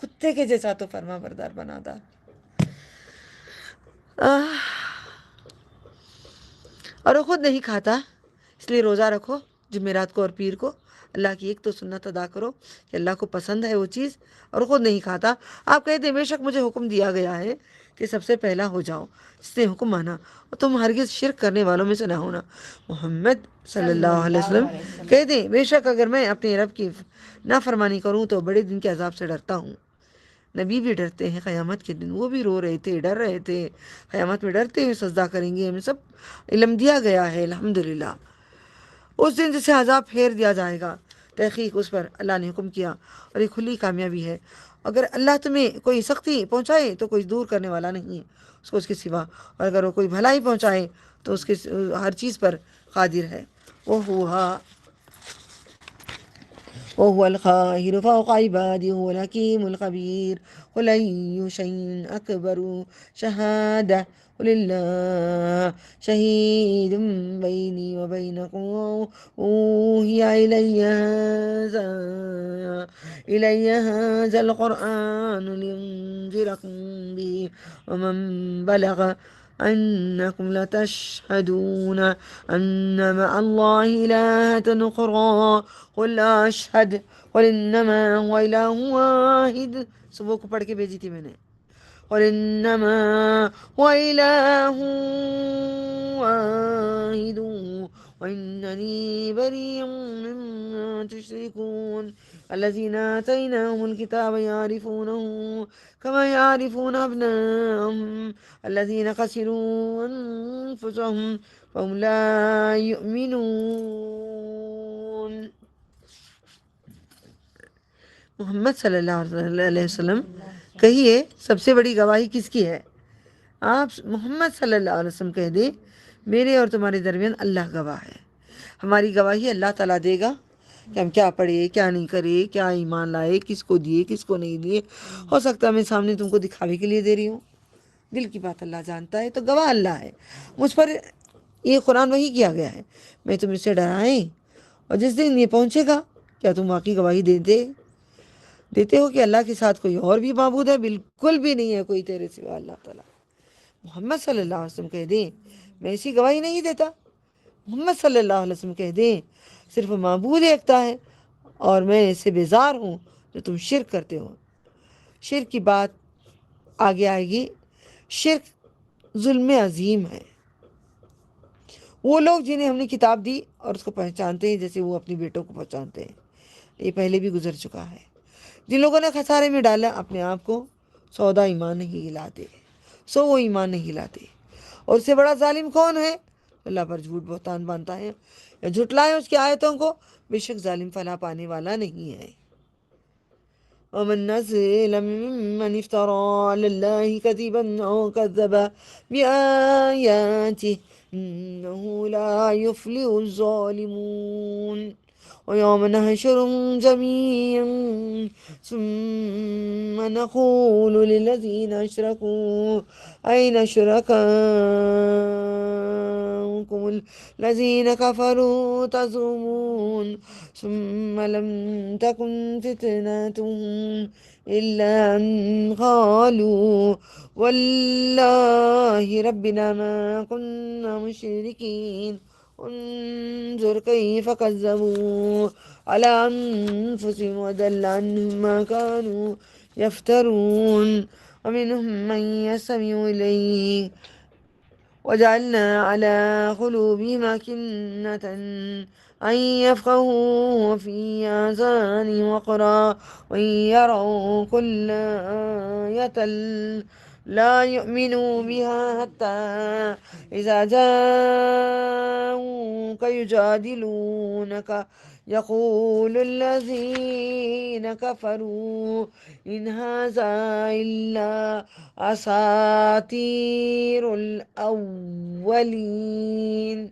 Speaker 2: کتے کے جیسا تو فرما بردار بنا دا. اور وہ خود نہیں کھاتا، اس لیے روزہ رکھو جمعرات کو اور پیر کو. اللہ کی ایک تو سنت ادا کرو کہ اللہ کو پسند ہے وہ چیز، اور خود نہیں کھاتا. آپ کہتے ہیں بے شک مجھے حکم دیا گیا ہے کہ سب سے پہلا ہو جاؤ، اس نے حکم مانا، اور تم ہرگز شرک کرنے والوں میں سے نہ ہونا. محمد صلی اللہ علیہ وسلم کہہ دیں بے شک اگر میں اپنے رب کی نافرمانی کروں تو بڑے دن کے عذاب سے ڈرتا ہوں. نبی بھی ڈرتے ہیں قیامت کے دن، وہ بھی رو رہے تھے، ڈر رہے تھے. قیامت میں ڈرتے ہوئے سجدہ کریں گے، ہمیں سب علم دیا گیا ہے الحمدللہ. اس دن جسے عذاب پھیر دیا جائے گا، تحقیق اس پر اللہ نے حکم کیا، اور یہ کھلی کامیابی ہے. اگر اللہ تمہیں کوئی سختی پہنچائے تو کوئی دور کرنے والا نہیں ہے اس کو اس کے سوا، اور اگر وہ کوئی بھلائی پہنچائے تو اس کے ہر چیز پر قادر ہے. وهو القاهر فوق عباده وهو الحكيم الخبير. قل أي شيء أكبر شهادة قل الله شهيد بيني وبينكم أوحي إلي هذا القرآن لينذركم به ومن بلغ أنكم لتشهدون أن مع الله إلهة أخرى قل لا أشهد قل إنما هو إله واحد. صبح کو پڑھ کے بھیجی تھی میں نے. قل إنما هو إله واحد وإنني بريء مما تشركون. الذين آتيناهم الكتاب يعرفونه كما يعرفون أبناءهم الذين خسروا أنفسهم فهم لا يؤمنون. محمد صلی اللہ علیہ وسلم کہیے سب سے بڑی گواہی کس کی ہے؟ آپ محمد صلی اللہ علیہ وسلم کہہ دیں میرے اور تمہارے درمیان اللہ گواہ ہے. ہماری گواہی اللہ تعالیٰ دے گا کہ ہم کیا پڑھے، کیا نہیں کرے، کیا ایمان لائے، کس کو دیے، کس کو نہیں دیے. ہو سکتا ہے میں سامنے تم کو دکھاوے کے لیے دے رہی ہوں، دل کی بات اللہ جانتا ہے. تو گواہ اللہ ہے مجھ پر. یہ قرآن وہی کیا گیا ہے میں تم اس سے ڈرائیں، اور جس دن یہ پہنچے گا کیا تم واقعی گواہی دیتے ہو کہ اللہ کے ساتھ کوئی اور بھی معبود ہے؟ بالکل بھی نہیں ہے کوئی تیرے سوا اللہ تعالیٰ. محمد صلی اللہ علیہ وسلم کہہ دیں میں ایسی گواہی نہیں دیتا. محمد صلی اللہ علیہ وسلم کہہ دیں صرف معبود ایکتا ہے اور میں اس سے بیزار ہوں جو تم شرک کرتے ہو. شرک کی بات آگے آئے گی. شرک ظلم عظیم ہے. وہ لوگ جنہیں ہم نے کتاب دی اور اس کو پہچانتے ہیں جیسے وہ اپنی بیٹوں کو پہچانتے ہیں، یہ پہلے بھی گزر چکا ہے. جن لوگوں نے خسارے میں ڈالا اپنے آپ کو، سودا ایمان نہیں لاتے، سو وہ ایمان نہیں لاتے. اور اس سے بڑا ظالم کون ہے؟ اللہ پر جھوٹ بہتان باندھتا ہے یا جھٹلائے اس کی آیتوں کو. بے شک ظالم فلاح پانے والا نہیں ہے. ومن نزل ممن افترى على الله كذبا أو كذب بآياته إنه لا يفلح الظالمون ويوم نحشرهم جميعا ثم نقول للذين أشركوا أين شركاؤكم الذين كفروا تزعمون ثم لم تكن فتنتهم إلا أن قالوا والله ربنا ما كنا مشركين انظر كيف كذبوا على أنفسهم وضل عنهم ما كانوا يفترون ومنهم من يستمع إليك وجعلنا على قلوبهم أكنة أن يفقهوا وفي آذانهم وقرا وإن يروا كل آية لا يؤمنوا بها حتى إذا جاءوك يجادلونك يقول الذين كفروا إن هذا إلا أساطير الأولين.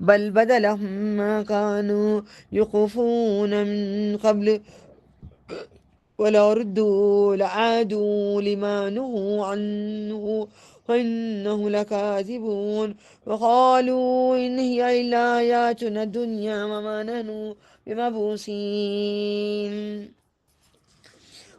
Speaker 2: بل بدا لهم ما كانوا يخفون من قبل ولو ردوا لعادوا لما نهوا عنه وإنهم لكاذبون وقالوا إن هي إلا حياتنا الدنيا وما نحن بمبعوثين.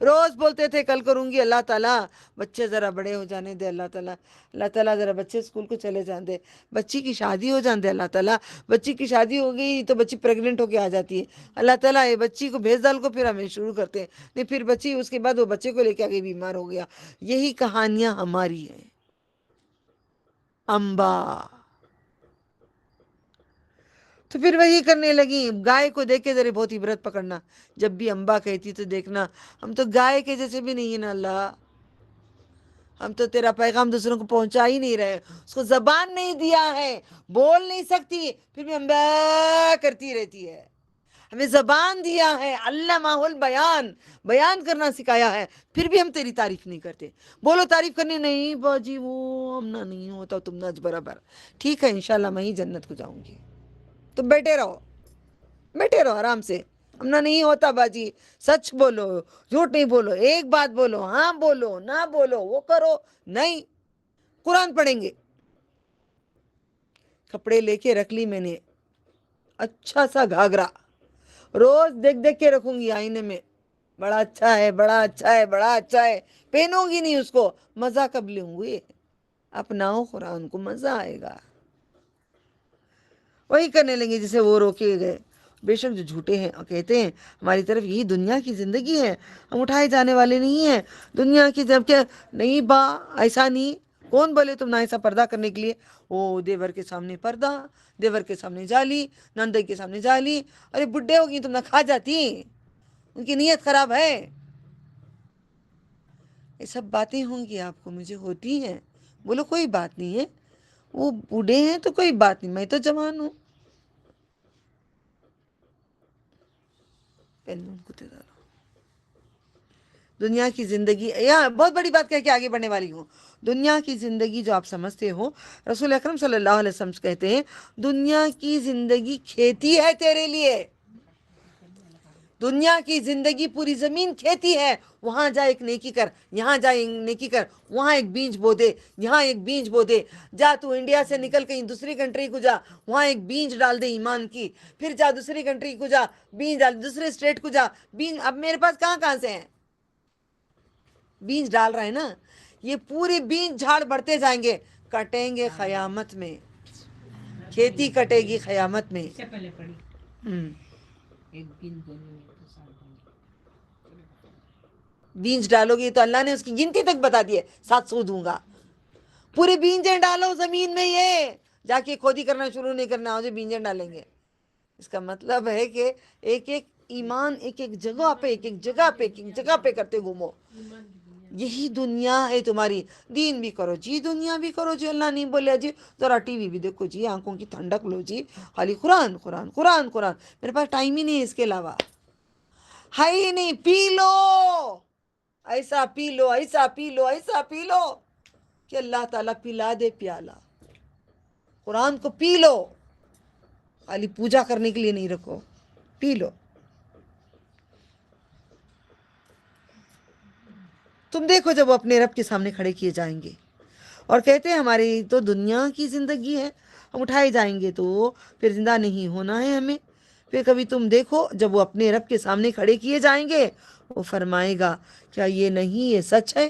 Speaker 2: روز بولتے تھے کل کروں گی، اللہ تعالیٰ بچے ذرا بڑے ہو جانے دے، اللہ تعالیٰ اللہ تعالیٰ ذرا بچے اسکول کو چلے جان دے، بچی کی شادی ہو جان دے، اللہ تعالیٰ بچی کی شادی ہو گئی تو بچی پریگننٹ ہو کے آ جاتی ہے، اللہ تعالیٰ یہ بچی کو بھیج ڈال کو پھر ہمیں شروع کرتے ہیں، نہیں پھر بچی اس کے بعد وہ بچے کو لے کے آگے بیمار ہو گیا. یہی کہانیاں ہماری ہیں. امبا تو پھر وہی کرنے لگی. گائے کو دیکھ کے ذرا بہت عبرت پکڑنا، جب بھی امبا کہتی تو دیکھنا ہم تو گائے کے جیسے بھی نہیں ہیں نا اللہ، ہم تو تیرا پیغام دوسروں کو پہنچا ہی نہیں رہے، اس کو زبان نہیں دیا ہے، بول نہیں سکتی پھر بھی امبا کرتی رہتی ہے. ہمیں زبان دیا ہے، علمہ البیان، بیان کرنا سکھایا ہے، پھر بھی ہم تیری تعریف نہیں کرتے. بولو تعریف کرنی نہیں باجی وہ ہمنا نہیں ہوتا تم ناچ برابر. ٹھیک ہے انشاءاللہ میں ہی جنت کو جاؤں گی، تم بیٹھے رہو آرام سے. ہمنا نہیں ہوتا باجی، سچ بولو، جھوٹ نہیں بولو، ایک بات بولو، ہاں بولو نہ بولو، وہ کرو نہیں. قرآن پڑھیں گے. کپڑے لے کے رکھ لی میں نے، اچھا سا گھاگرا، روز دیکھ دیکھ کے رکھوں گی آئینے میں، بڑا اچھا ہے بڑا اچھا ہے بڑا اچھا ہے. پہنوں گی نہیں اس کو، مزہ کب لوں گی؟ اپناؤ قرآن کو، مزہ آئے گا. وہی کرنے لگے جسے وہ روکے گئے. بے شک جو جھوٹے ہیں اور کہتے ہیں ہماری طرف یہی دنیا کی زندگی ہے، ہم اٹھائے جانے والے نہیں ہیں دنیا کی. جب کہ نہیں با، ایسا نہیں. کون بولے تم نہ ایسا پردہ کرنے کے لیے؟ او دیور کے سامنے پردہ، دیور کے سامنے جالی، نندے کے سامنے جالی. ارے بڈھے ہوگی تم نہ کھا جاتی، ان کی نیت خراب ہے. یہ سب باتیں ہوں گی آپ کو، مجھے ہوتی ہیں. بولو کوئی بات نہیں ہے، وہ بوڑھے ہیں تو کوئی بات نہیں، میں تو جوان ہوں. دنیا کی زندگی، یا بہت بڑی بات کہہ کے آگے بڑھنے والی ہوں. دنیا کی زندگی جو آپ سمجھتے ہو، رسول اکرم صلی اللہ علیہ وسلم کہتے ہیں دنیا کی زندگی کھیتی ہے تیرے لیے. دنیا کی زندگی پوری زمین کھیتی ہے. وہاں جا ایک نیکی کر، یہاں جا ایک نیکی کر، وہاں ایک بیج بو دے، یہاں ایک بیج بو دے. جا تو انڈیا سے نکل کہیں دوسری کنٹری کو جا، وہاں ایک بیج ڈال دے ایمان کی. پھر جا دوسری کنٹری کو جا، بیج ڈال، دوسرے اسٹیٹ کو جا بیج. اب میرے پاس کہاں سے ہیں بیج ڈال رہے ہیں نا. یہ پورے بیج جھاڑ بڑھتے جائیں گے، کٹیں گے قیامت میں. کھیتی کٹے گی قیامت میں.
Speaker 4: سے پہلے پڑھی ایک دن بولے تو سال بولے.
Speaker 2: بیج ڈالو گی تو اللہ نے اس کی گنتی تک بتا دی ہے، 700 دوں گا. پورے بیجیں ڈالو زمین میں، یہ جا کے کھودی کرنا شروع نہیں کرنا، آج بیجیں ڈالیں گے. اس کا مطلب ہے کہ ایک ایک ایمان ایک ایک جگہ پہ ایک ایک جگہ پہ ایک ایک جگہ پہ کرتے گھومو. یہی دنیا ہے تمہاری. دین بھی کرو جی، دنیا بھی کرو جی. اللہ نہیں بولے جی ذرا ٹی وی بھی دیکھو جی، آنکھوں کی ٹھنڈک لو جی، خالی قرآن قرآن قرآن قرآن. میرے پاس ٹائم ہی نہیں ہے اس کے علاوہ، ہے ہی نہیں. پی لو، ایسا پی لو ایسا پی لو ایسا پی لو کہ اللہ تعالیٰ پلا دے پیالہ. قرآن کو پی لو، خالی پوجا کرنے کے لیے نہیں رکھو، پی لو. تم دیکھو جب وہ اپنے رب کے سامنے کھڑے کیے جائیں گے اور کہتے ہیں ہماری تو دنیا کی زندگی ہے، ہم اٹھائے جائیں گے تو پھر زندہ نہیں ہونا ہے ہمیں. پھر کبھی تم دیکھو جب وہ اپنے رب کے سامنے کھڑے کیے جائیں گے، وہ فرمائے گا کیا یہ نہیں، یہ سچ ہے؟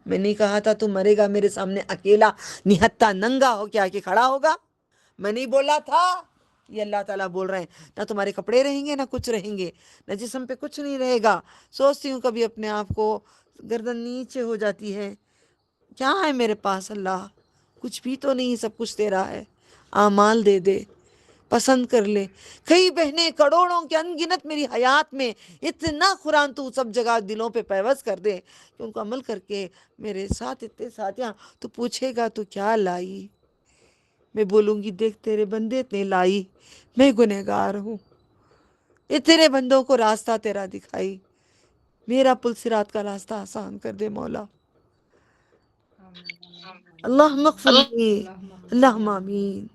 Speaker 2: میں نے کہا تھا تو مرے گا میرے سامنے اکیلا نہتا ننگا ہو کے آ کے کھڑا ہوگا. میں نہیں بولا تھا. یہ اللہ تعالیٰ بول رہے ہیں، نہ تمہارے کپڑے رہیں گے نہ کچھ رہیں گے، نہ جسم پہ کچھ نہیں رہے گا. سوچتی ہوں کبھی اپنے آپ کو، گردن نیچے ہو جاتی ہے. کیا ہے میرے پاس اللہ؟ کچھ بھی تو نہیں، سب کچھ تیرا ہے. اعمال دے دے، پسند کر لے. کئی بہنیں کروڑوں کے انگنت میری حیات میں اتنا قرآن تو سب جگہ دلوں پہ پیوست کر دے کہ ان کو عمل کر کے میرے ساتھ اتنے ساتھیاں. تو پوچھے گا تو کیا لائی؟ میں بولوں گی دیکھ تیرے بندے اتنے لائی، میں گنہگار ہوں. یہ تیرے بندوں کو راستہ تیرا دکھائی، میرا پل صراط کا راستہ آسان کر دے مولا. اللہم اغفر لی، اللہم آمین.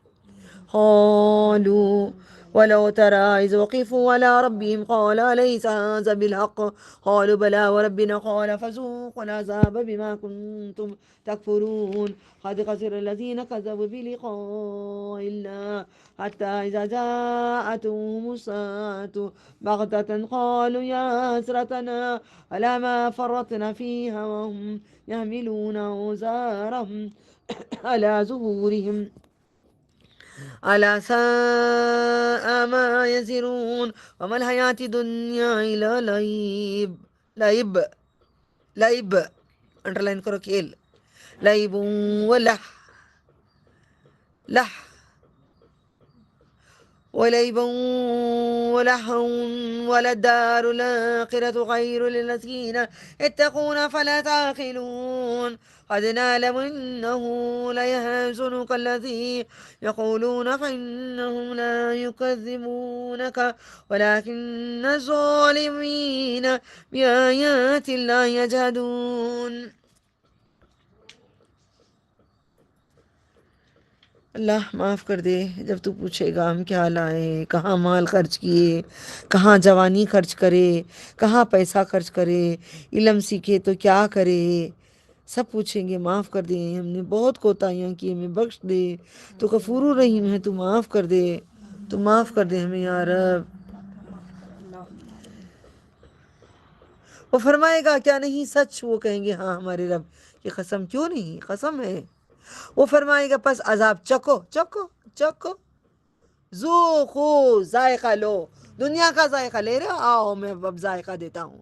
Speaker 2: قالوا ولو ترى إذ وقفوا على ربهم قال أليس هذا بالحق قالوا بلى وربنا قال فذوقوا العذاب بما كنتم تكفرون قد خسر الذين كذبوا بلقاء الله حتى إذا جاءتهم الساعة بغتة قالوا يا حسرتنا على ما فرطنا فيها وهم يحملون أوزارهم على ظهورهم ألا ساء ما يزرون وما الحياة الدنيا إلا لعب انڈرلائن کرو کھیل لعب ولعب ولهو وللدار الآخرة خير للذين يتقون فلا تعقلون قد نعلم إنه ليحزنك الذي يقولون فإنهم لا يكذبونك ولكن الظالمين بآيات الله يجحدون. اللہ معاف کر دے جب تو پوچھے گا ہم کیا لائیں، کہاں مال خرچ کیے، کہاں جوانی خرچ کرے، کہاں پیسہ خرچ کرے، علم سیکھے تو کیا کرے، سب پوچھیں گے. معاف کر دے، ہم نے بہت کوتاہیاں کی، ہمیں بخش دے، تو غفور الرحیم ہے، تو معاف کر دے، تو معاف کر دے ہمیں یا رب. وہ فرمائے گا کیا نہیں سچ؟ وہ کہیں گے ہاں ہمارے رب کی قسم، کیوں نہیں، قسم ہے. وہ فرمائے گا پس عذاب چکو چکو چکو، ذوقو ذائقہ لو، دنیا کا ذائقہ لے رہے ہو، آؤ میں اب ذائقہ دیتا ہوں.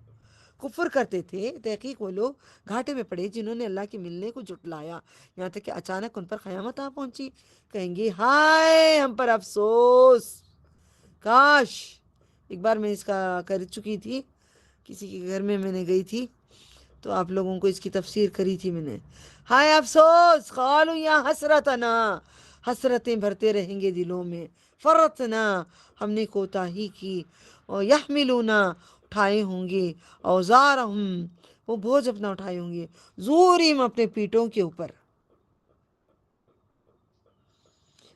Speaker 2: کفر کرتے تھے، تحقیق وہ لوگ گھاٹے میں پڑے جنہوں نے اللہ کے ملنے کو جھٹلایا، یہاں تک کہ اچانک ان پر قیامت آ پہنچی. کہیں گے ہائے ہم پر افسوس، کاش. ایک بار میں اس کا کر چکی تھی، کسی کے گھر میں نے گئی تھی تو آپ لوگوں کو اس کی تفسیر کری تھی میں نے. ہائے افسوس، قالوا یا حسرتنا، حسرتیں بھرتے رہیں گے دلوں میں. فرطنا، ہم نے کوتاہی کی. اور یحملونا، اٹھائے ہوں گے. اوزارہم، وہ بوجھ اپنا اٹھائے ہوں گے. زوریم، اپنے پیٹوں کے اوپر.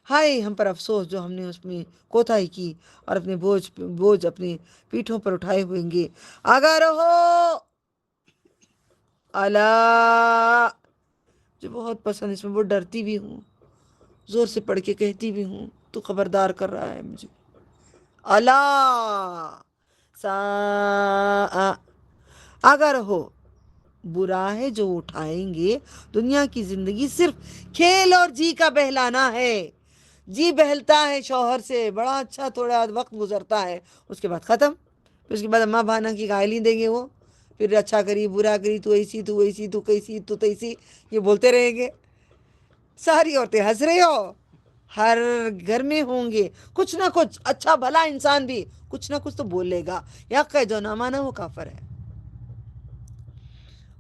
Speaker 2: ہائے ہم پر افسوس جو ہم نے اس میں کوتاہی کی اور اپنے بوجھ اپنے پیٹھوں پر اٹھائے ہوئیں گے. اگر ہو اللہ، جو بہت پسند، اس میں وہ ڈرتی بھی ہوں، زور سے پڑھ کے کہتی بھی ہوں، تو خبردار کر رہا ہے مجھے. اللہ سا، اگر ہو، برا ہے جو اٹھائیں گے. دنیا کی زندگی صرف کھیل اور جی کا بہلانا ہے. جی بہلتا ہے شوہر سے، بڑا اچھا تھوڑا وقت گزرتا ہے، اس کے بعد ختم. پھر اس کے بعد اماں بھانا کی گائلیں دیں گے وہ، پھر اچھا کری برا کری، تو ایسی تو ویسی تو کیسی تو تیسی، یہ بولتے رہیں گے. ساری عورتیں ہنس رہی ہو، ہر گھر میں ہوں گے کچھ نہ کچھ اچھا بھلا انسان بھی کچھ نہ کچھ تو بول لے گا. یا کہ جو نہ مانا وہ کافر ہے.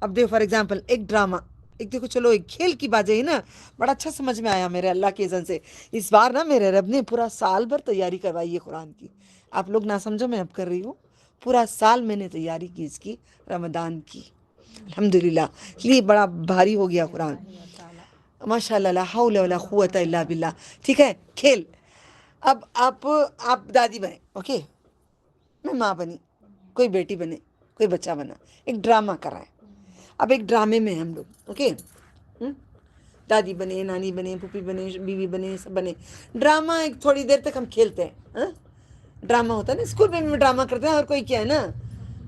Speaker 2: اب دیکھو فار ایگزامپل ایک ڈرامہ، ایک دیکھو چلو ایک کھیل کی بات ہے نا، بڑا اچھا سمجھ میں آیا میرے اللہ کے اذن سے. اس بار نا میرے رب نے پورا سال بھر تیاری کروائی ہے قرآن کی. آپ لوگ نہ سمجھو میں اب کر رہی ہوں، پورا سال میں نے تیاری کی اس کی، رمضان کی. الحمدللہ یہ بڑا بھاری ہو گیا قرآن، ماشاء اللہ، لا حول ولا قوت الا باللہ. ٹھیک ہے، کھیل. اب آپ دادی بنے، اوکے، میں ماں بنی، کوئی بیٹی بنے، کوئی بچہ بنا، ایک ڈرامہ کر رہا ہے. اب ایک ڈرامے میں ہم لوگ، اوکے، دادی بنے، نانی بنے، پھوپھی بنے، بیوی بنے، سب بنے. ڈرامہ ایک تھوڑی دیر تک ہم کھیلتے ہیں. ڈرامہ ہوتا ہے نا، اسکول میں بھی ڈرامہ کرتے ہیں، اور کوئی کیا ہے نا،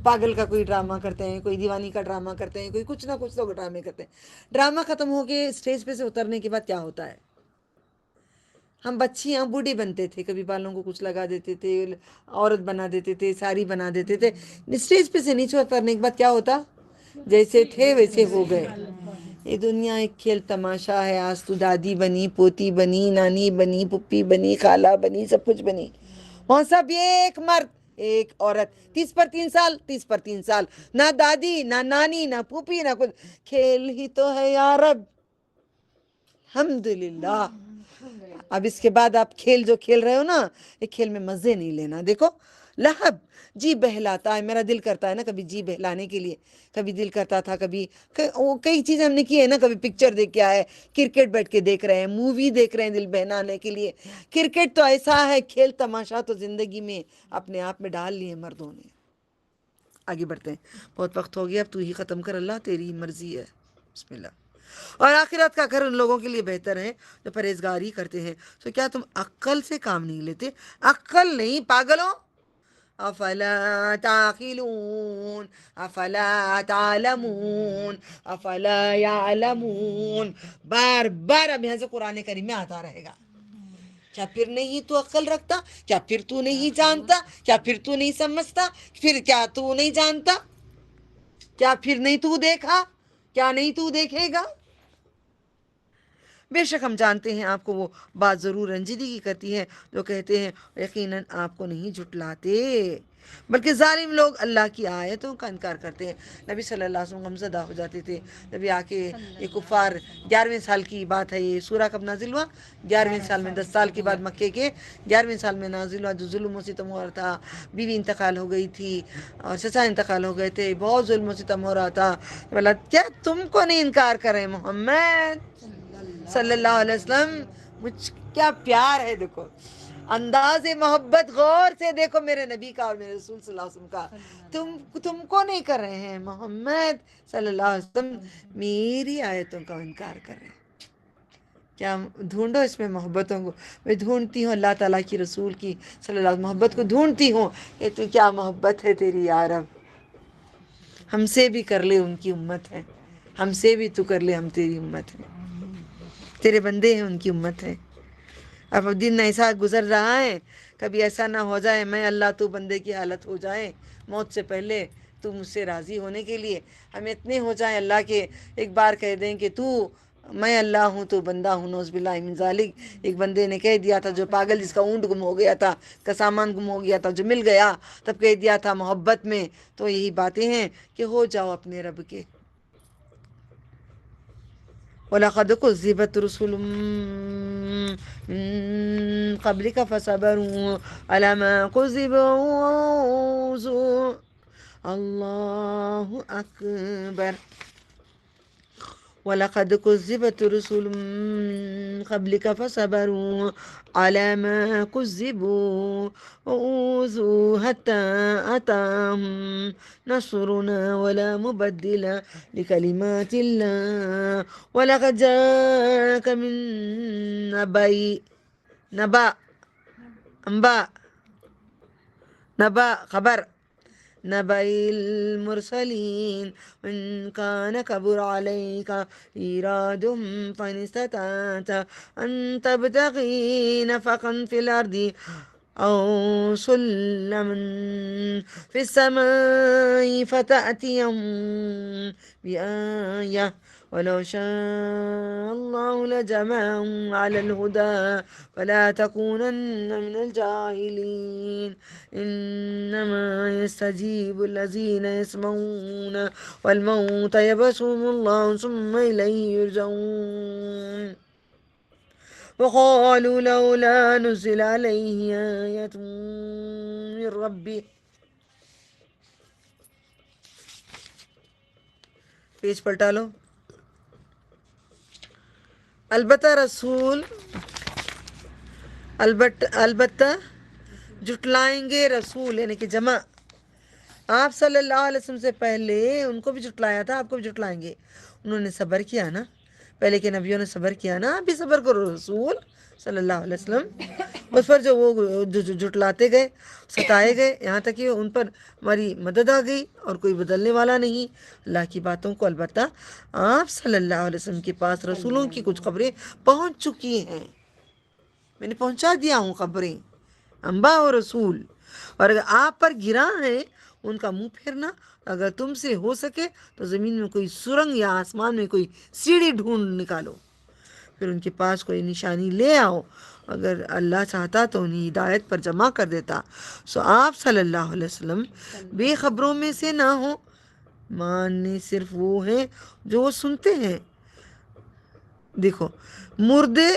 Speaker 2: پاگل کا کوئی ڈرامہ کرتے ہیں، کوئی دیوانی کا ڈرامہ کرتے ہیں، کوئی کچھ نہ کچھ تو ڈرامے کرتے ہیں. ڈرامہ ختم ہو کے اسٹیج پہ سے اترنے کے بعد کیا ہوتا ہے، ہم بچیاں بوڑھے بنتے تھے، کبھی بالوں کو کچھ لگا دیتے تھے، عورت بنا دیتے تھے، ساری بنا دیتے تھے. اسٹیج پہ سے نیچے اترنے کے بعد کیا ہوتا، جیسے تھے ویسے ہو گئے. یہ دنیا ایک کھیل تماشا ہے. آج تو دادی بنی، پوتی بنی، نانی بنی، پھپھی بنی، خالہ بنی، سب کچھ بنی. وہاں سب ایک مرد ایک عورت، 30 پر 3 سال، 30 پر 3 سال، نہ دادی نہ نانی نہ پھوپھی نہ کچھ. کھیل ہی تو ہے یا رب، الحمدللہ. اب اس کے بعد آپ کھیل جو کھیل رہے ہو نا، یہ کھیل میں مزے نہیں لینا. دیکھو لہب جی بہلاتا ہے، میرا دل کرتا ہے نا کبھی جی بہلانے کے لیے، کبھی دل کرتا تھا، کبھی کئی چیزیں ہم نے کی ہے نا، کبھی پکچر دیکھ کے آئے، کرکٹ بیٹھ کے دیکھ رہے ہیں، مووی دیکھ رہے ہیں دل بہلانے کے لیے۔ کرکٹ تو ایسا ہے کھیل تماشا تو زندگی میں اپنے آپ میں ڈال لیے مردوں نے۔ آگے بڑھتے ہیں، بہت وقت ہو گیا، اب تو ہی ختم کر اللہ، تیری مرضی ہے، بسم اللہ۔ اور آخرت کا گھر ان لوگوں کے لیے بہتر ہے جو پرہیزگاری کرتے ہیں۔ تو کیا تم عقل سے کام نہیں لیتے؟ عقل نہیں پاگلوں، افلا تعقلون افلا تعلمون افلا یعلمون، بار بار اب یہاں سے قرآن کریم میں آتا رہے گا۔ کیا پھر نہیں تو عقل رکھتا؟ کیا پھر تو نہیں جانتا؟ کیا پھر تو نہیں سمجھتا؟ پھر کیا تو نہیں جانتا؟ کیا پھر نہیں تو دیکھا؟ کیا نہیں تو دیکھے گا؟ بے شک ہم جانتے ہیں آپ کو وہ بات ضرور رنجیدگی کرتی ہے جو کہتے ہیں، یقیناً آپ کو نہیں جھٹلاتے، بلکہ ظالم لوگ اللہ کی آیتوں کا انکار کرتے ہیں۔ نبی صلی اللہ علیہ وسلم غمزدہ ہو جاتے تھے جب آ کے یہ کفار، 11ویں سال کی بات ہے، یہ سورہ کب نازل ہوا؟ 11ویں سال میں، 10 سال کے بعد مکے کے 11ویں سال میں نازل ہوا، جو ظلم و ستم ہو رہا تھا، بیوی انتقال ہو گئی تھی اور چچا انتقال ہو گئے تھے، بہت ظلم و ستم ہو رہا تھا۔ بولا کیا تم کو نہیں انکار کرے محمد صلی اللہ علیہ وسلم؟ مجھ کیا پیار ہے، دیکھو انداز محبت، غور سے دیکھو میرے نبی کا اور میرے رسول صلی اللہ علیہ وسلم کا۔ تم کو نہیں کر رہے ہیں محمد صلی اللہ علیہ وسلم، میری آیتوں کا انکار کر رہے ہیں۔ کیا ڈھونڈو اس میں محبتوں کو، میں ڈھونڈتی ہوں اللہ تعالیٰ کی، رسول کی صلی اللہ علیہ وسلم محبت کو ڈھونڈتی ہوں کہ تو کیا محبت ہے تیری یا رب، ہم سے بھی کر لے، ان کی امت ہے، ہم سے بھی تو کر لے، ہم تیری امت ہے، تیرے بندے ہیں، ان کی امت ہے۔ اب دن ایسا گزر رہا ہے، کبھی ایسا نہ ہو جائے میں اللہ تو بندے کی حالت ہو جائے موت سے پہلے، تو مجھ سے راضی ہونے کے لیے ہم اتنے ہو جائیں اللہ کے، ایک بار کہہ دیں کہ تو میں اللہ ہوں تو بندہ ہوں، نعوذ باللہ من ذالک۔ ایک بندے نے کہہ دیا تھا، جو پاگل جس کا اونٹ گم ہو گیا تھا، کا سامان گم ہو گیا تھا، جو مل گیا تب کہہ دیا تھا محبت میں، تو یہی باتیں ہیں کہ ہو جاؤ اپنے رب کے۔ وَلَقَدْ كُذِّبَتْ رُسُلٌ مِّن قَبْلِكَ فَصَبَرُوا عَلَىٰ مَا كُذِّبُوا وَأُوذُوا اللہ اکبر۔ وَلَقَدْ كُذِّبَتْ رُسُلٌ مِّن قَبْلِكَ فَصَبَرُوا عَلَىٰ مَا كُذِّبُوا وَأُوذُوا حَتَّىٰ أَتَاهُمْ نَصْرُنَا وَلَا مُبَدِّلَ لِكَلِمَاتِ اللَّهِ وَلَقَدْ جَاءَكَ مِن نبأ خبر نبأ المرسلين إن كان كبر عليك إيرادهم فإن استطعت أن تبتغي نفقا في الأرض أو سلما في السماء فتأتيهم بآية ولو شاء الله لجمعهم على الهدى فلا تكونن من الجاهلين إنما يستجيب الذين يسمعون والموت يبعثهم الله ثم إليه يرجعون وقالوا لولا نزل عليه آية من ربه۔ پیج پلٹا لو۔ البتہ رسول، البتہ جھٹلائیں گے رسول، یعنی کہ جمع، آپ صلی اللہ علیہ وسلم سے پہلے ان کو بھی جھٹلایا تھا، آپ کو بھی جھٹلائیں گے۔ انہوں نے صبر کیا نا، پہلے کے نبیوں نے صبر کیا نا، آپ بھی صبر کرو رسول صلی اللہ علیہ وسلم۔ اس پر جو وہ جھٹلاتے گئے، ستائے گئے، یہاں تک کہ ان پر ہماری مدد آ گئی اور کوئی بدلنے والا نہیں اللہ کی باتوں کو۔ البتہ آپ صلی اللہ علیہ وسلم کے پاس رسولوں کی کچھ خبریں پہنچ چکی ہیں، میں نے پہنچا دیا ہوں خبریں، انباء و رسول، اور اگر آپ پر گرا ہے ان کا منہ پھیرنا، اگر تم سے ہو سکے تو زمین میں کوئی سرنگ یا آسمان میں کوئی سیڑھی ڈھونڈ نکالو، پھر ان کے پاس کوئی نشانی لے آؤ، اگر اللہ چاہتا تو انہیں ہدایت پر جمع کر دیتا۔ سو آپ صلی اللہ علیہ وسلم بے خبروں میں سے نہ ہو، ماننے صرف وہ ہیں جو وہ سنتے ہیں۔ دیکھو مردے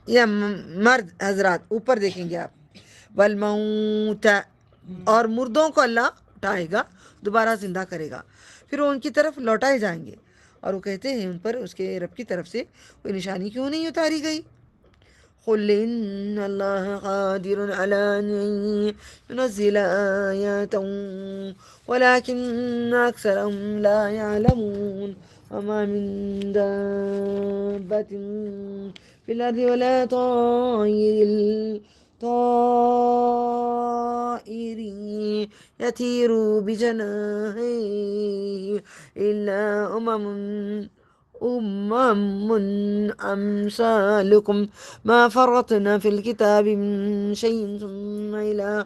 Speaker 2: یا مرد حضرات، اوپر دیکھیں گے آپ، والموت اور مردوں کو اللہ اٹھائے گا، دوبارہ زندہ کرے گا، پھر وہ ان کی طرف لوٹائے جائیں گے، اور وہ کہتے ہیں ان پر اس کے رب کی طرف سے کوئی نشانی کیوں نہیں اتاری گئی؟ قل إن الله قادر على أن ينزل آيات ولكن أكثرهم لا يعلمون وما من دابة في الأرض ولا طائر يطير بجناحيه إلا أمم أمثالكم ما فرطنا في الكتاب من شيء ثم إلى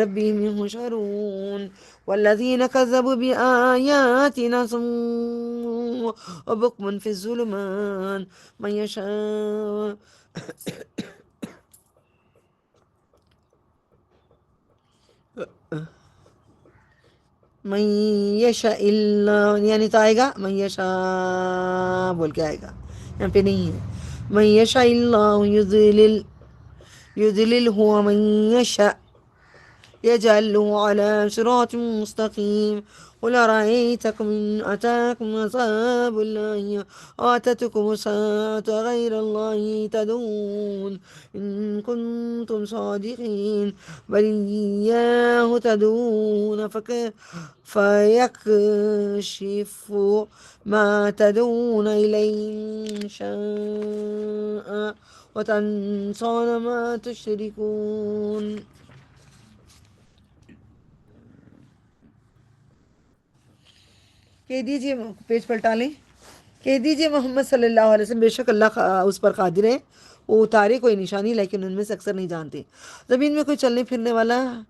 Speaker 2: ربهم يحشرون والذين كذبوا بآياتنا صم وبكم في الظلمات من يشاء من یشاء اللہ، یعنی تو آئے گا من یشاء بول کے آئے گا، یہاں پہ نہیں ہے من یشاء اللہ یضللہ ومن یشاء یجعلہ علی صراط مستقیم قل أرأيتكم إن أتاكم عذاب الله وأتتكم الساعة غير الله تدعون إن كنتم صادقين بل إياه تدعون فيكشف ما تدعون إليه إن شاء وتنسون ما تشركون. کہہ دیجئے، پیج پلٹا لیں، کہہ دیجئے محمد صلی اللہ علیہ وسلم بے شک اللہ اس پر قادر ہے، وہ اتارے کوئی نشانی، لیکن ان میں سے اکثر نہیں جانتے. زمین میں کوئی چلنے پھرنے والا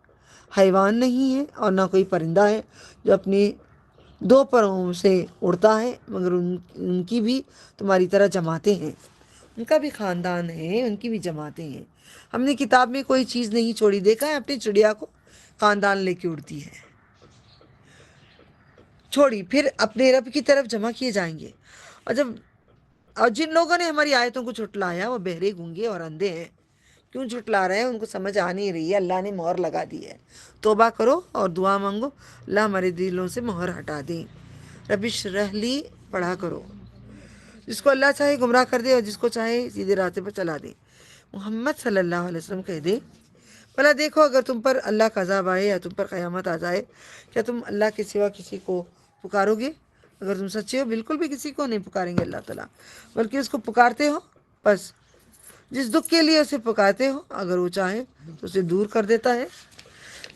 Speaker 2: حیوان نہیں ہے اور نہ کوئی پرندہ ہے جو اپنی دو پروں سے اڑتا ہے، مگر ان کی بھی تمہاری طرح جماعتیں ہیں، ان کا بھی خاندان ہے، ان کی بھی جماعتیں ہیں. ہم نے کتاب میں کوئی چیز نہیں چھوڑی، دیکھا ہے اپنی چڑیا کو خاندان لے کے اڑتی ہے، چھوڑی پھر اپنے رب کی طرف جمع کیے جائیں گے. اور جن لوگوں نے ہماری آیتوں کو جھٹلایا وہ بہرے، گونگے اور اندھے ہیں. کیوں جھٹلا رہے ہیں؟ ان کو سمجھ آ نہیں رہی ہے، اللہ نے مہر لگا دی ہے. توبہ کرو اور دعا مانگو، اللہ ہمارے دلوں سے مہر ہٹا دیں. رب اشرح لی پڑھا کرو، جس کو اللہ چاہے گمراہ کر دے اور جس کو چاہے سیدھے راستے پر چلا دے. محمد صلی اللہ علیہ وسلم کہہ دے، بھلا دیکھو اگر تم پر اللہ کا عذاب آئے یا تم پر قیامت آ جائے، کیا تم اللہ کے سوا کسی کو پکارو گے؟ اگر تم سچے ہو بالکل بھی کسی کو نہیں پکاریں گے اللہ تعالیٰ، بلکہ اس کو پکارتے ہو، بس جس دکھ کے لیے اسے پکارتے ہو اگر وہ چاہے تو اسے دور کر دیتا ہے.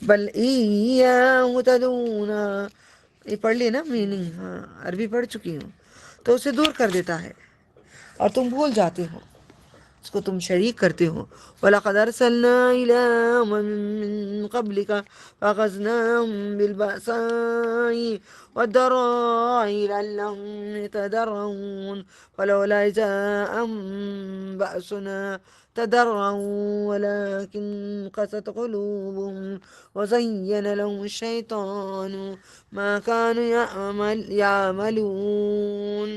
Speaker 2: بل ایاہ تدعون، یہ پڑھ لی نا میننگ، ہاں عربی پڑھ چکی ہوں، تو اسے دور کر دیتا ہے اور تم بھول جاتے ہو، اس کو تم شریک کرتے ہو. وَلَقَدْ أَرْسَلْنَا إِلَىٰ مِن قَبْلِكَ فَأَخَذْنَاهُم بِالْبَأْسَاءِ وَالضَّرَّاءِ لَعَلَّهُمْ يَتَضَرَّعُونَ فَلَوْلَا إِذْ جَاءَهُم بَأْسُنَا تَضَرَّعُوا وَلَٰكِن قَسَتْ قُلُوبُهُمْ وَزَيَّنَ لَهُمُ الشَّيْطَانُ مَا كَانُوا يَعْمَلُونَ.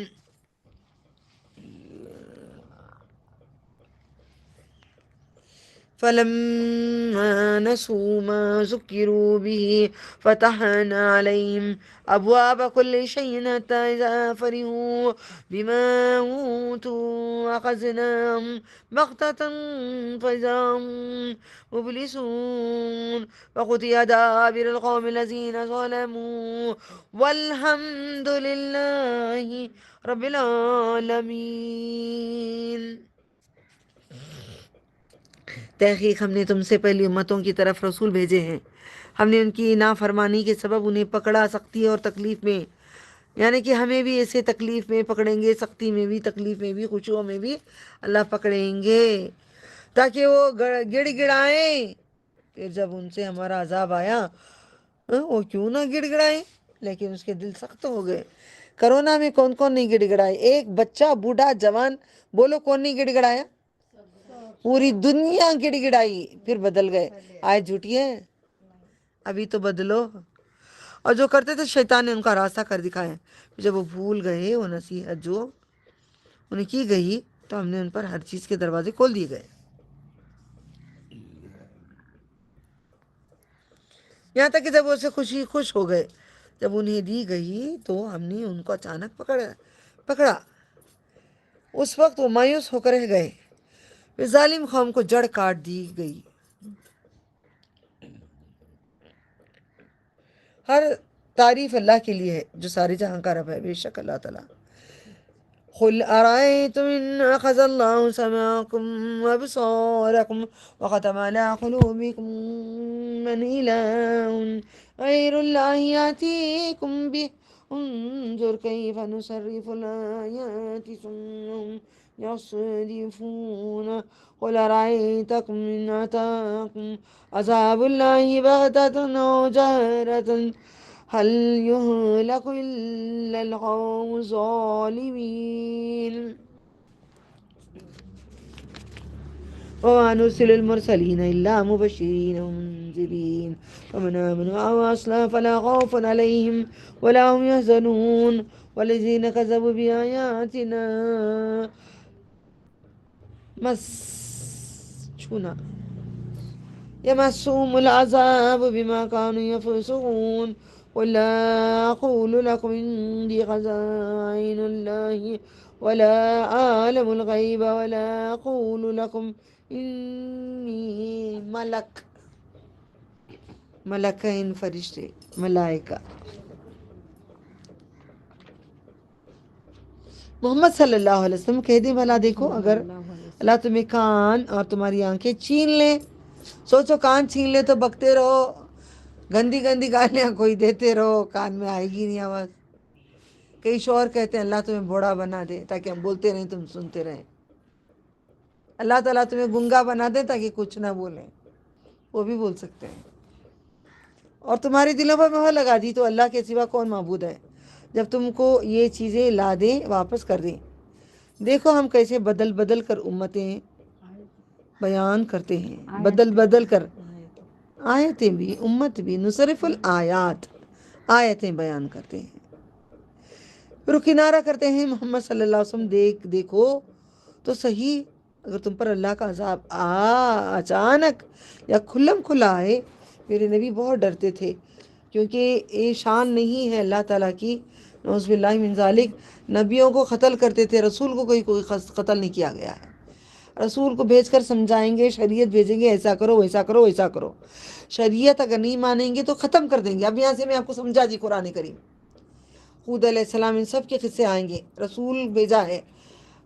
Speaker 2: فلما نسوا ما ذكروا به فتحنا عليهم أبواب كل شيء حتى إذا فرحوا بما أوتوا أخذناهم بغتة فإذا هم مبلسون وقضي دابر القوم الذين ظلموا والحمد لله رب العالمين. تحقیق ہم نے تم سے پہلی امتوں کی طرف رسول بھیجے ہیں، ہم نے ان کی نافرمانی کے سبب انہیں پکڑا سختی اور تکلیف میں، یعنی کہ ہمیں بھی ایسے تکلیف میں پکڑیں گے، سختی میں بھی، تکلیف میں بھی، خوشیوں میں بھی اللہ پکڑیں گے تاکہ وہ گڑ گڑائیں. پھر جب ان سے ہمارا عذاب آیا وہ کیوں نہ گڑ گڑائیں، لیکن اس کے دل سخت ہو گئے. کرونا میں کون کون نہیں گڑ گڑائے؟ ایک بچہ، بوڑھا، جوان، بولو کون نہیں گڑ گڑایا؟ پوری دنیا گڑ گڑائی، پھر بدل گئے. آئے جھوٹی ہے، ابھی تو بدلو. اور جو کرتے تھے شیطان نے ان کا راستہ کر دکھایا. جب وہ بھول گئے وہ نصیحت جو انہیں کی گئی تو ہم نے ان پر ہر چیز کے دروازے کھول دیے گئے. یہاں تک کہ جب وہ سے خوش ہو گئے، جب انہیں دی گئی تو ہم نے ان کو اچانک پکڑا، اس وقت وہ مایوس ہو کر رہ گئے، پھر ظالم قوم کو جڑ کاٹ دی گئی۔ ہر تعریف اللہ کے لیے ہے جو سارے جہاں کا رب ہے، بے شک اللہ تعالیٰ۔ قل أرأيتم إن أخذ الله سمعكم وأبصاركم وختم على قلوبكم من إله غير الله يأتيكم به انظر كيف نصرف الآيات ثم هم يصدفون قل أرأيتكم إن أتاكم عذاب الله بغتة أو جهرة هل يهلك إلا القوم الظالمين وما نرسل المرسلين إلا مبشرين ومنذرين ومن آمن وأصلح فلا خوف عليهم ولا هم يحزنون والذين كذبوا بآياتنا يمسهم العذاب بما كانوا يفسقون قل لا أقول لكم عندي خزائن الله ولا أعلم الغيب ولا أقول لكم إني ملک ہے، ان فرشتے ملائکہ۔ محمد صلی اللہ علیہ وسلم کہہ دیں بھلا دیکھو، اگر اللہ تمہیں کان اور تمہاری آنکھیں چھین لے، سوچو کان چھین لے تو بکتے رہو، گندی گندی گالیاں کوئی دیتے رہو، کان میں آئے گی نہیں آواز۔ کئی شوہر کہتے ہیں اللہ تمہیں بوڑھا بنا دے تاکہ ہم بولتے رہیں تم سنتے رہیں۔ اللہ تعالیٰ تمہیں گنگا بنا دے تاکہ کچھ نہ بولیں، وہ بھی بول سکتے ہیں۔ اور تمہارے دلوں پر مہر لگا دی تو اللہ کے سوا کون معبود ہے جب تم کو یہ چیزیں لا دیں، واپس کر دیں۔ دیکھو ہم کیسے بدل بدل کر امتیں بیان کرتے ہیں، بدل کر آیتیں بھی، امت بھی، نصرف الآیات، آیتیں بیان کرتے ہیں۔ پھر کنارہ کرتے ہیں محمد صلی اللہ علیہ وسلم، دیکھو تو صحیح، اگر تم پر اللہ کا عذاب اچانک یا کھلم کھلا آئے۔ میرے نبی بہت ڈرتے تھے کیونکہ یہ شان نہیں ہے اللہ تعالیٰ کی، نعوذ باللہ من ذالک۔ نبیوں کو قتل کرتے تھے، رسول کو کوئی قتل نہیں کیا گیا ہے۔ رسول کو بھیج کر سمجھائیں گے، شریعت بھیجیں گے، ایسا کرو ویسا کرو ویسا کرو۔ شریعت اگر نہیں مانیں گے تو ختم کر دیں گے۔ اب یہاں سے میں آپ کو سمجھا دی قرآن کریم، خود علیہ السلام، ان سب کے قصے آئیں گے۔ رسول بھیجا ہے،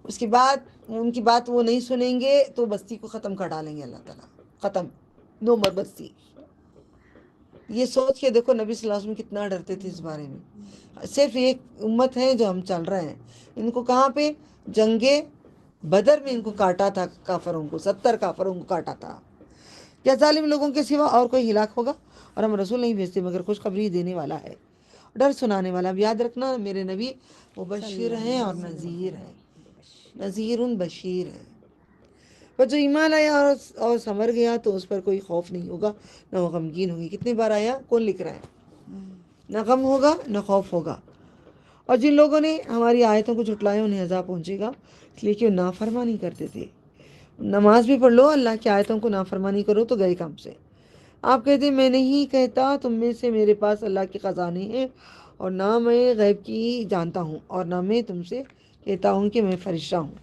Speaker 2: اس کے بعد ان کی بات وہ نہیں سنیں گے تو بستی کو ختم کر ڈالیں گے اللہ تعالیٰ، ختم، نو مر بستی۔ یہ سوچ کے دیکھو نبی صلی اللہ علیہ وسلم کتنا ڈرتے تھے اس بارے میں۔ صرف ایک امت ہے جو ہم چل رہے ہیں، ان کو کہاں پہ؟ جنگ بدر میں ان کو کاٹا تھا، کافروں کو 70 کافروں کو کاٹا تھا۔ کیا ظالم لوگوں کے سوا اور کوئی ہلاک ہوگا؟ اور ہم رسول نہیں بھیجتے مگر خوشخبری دینے والا ہے، ڈر سنانے والا۔ اب یاد رکھنا میرے نبی مبشر ہیں اور نذیر ہیں، نذیر بشیر ہے۔ پر جو ایمان آیا اور سمر گیا تو اس پر کوئی خوف نہیں ہوگا، نہ وہ غمگین ہوگی۔ کتنی بار آیا؟ کون لکھ رہا ہے؟ نہ غم ہوگا نہ خوف ہوگا۔ اور جن لوگوں نے ہماری آیتوں کو جھٹلایا انہیں عذاب پہنچے گا، اس لیے کہ وہ نافرمانی کرتے تھے۔ نماز بھی پڑھ لو، اللہ کی آیتوں کو نافرمانی کرو تو گئے کام سے۔ آپ کہتے ہیں میں نہیں کہتا تم میں سے میرے پاس اللہ کے خزانے ہیں، اور نہ میں غیب کی جانتا ہوں، اور نہ میں تم سے کہتا ہوں کہ میں فرشتہ ہوں۔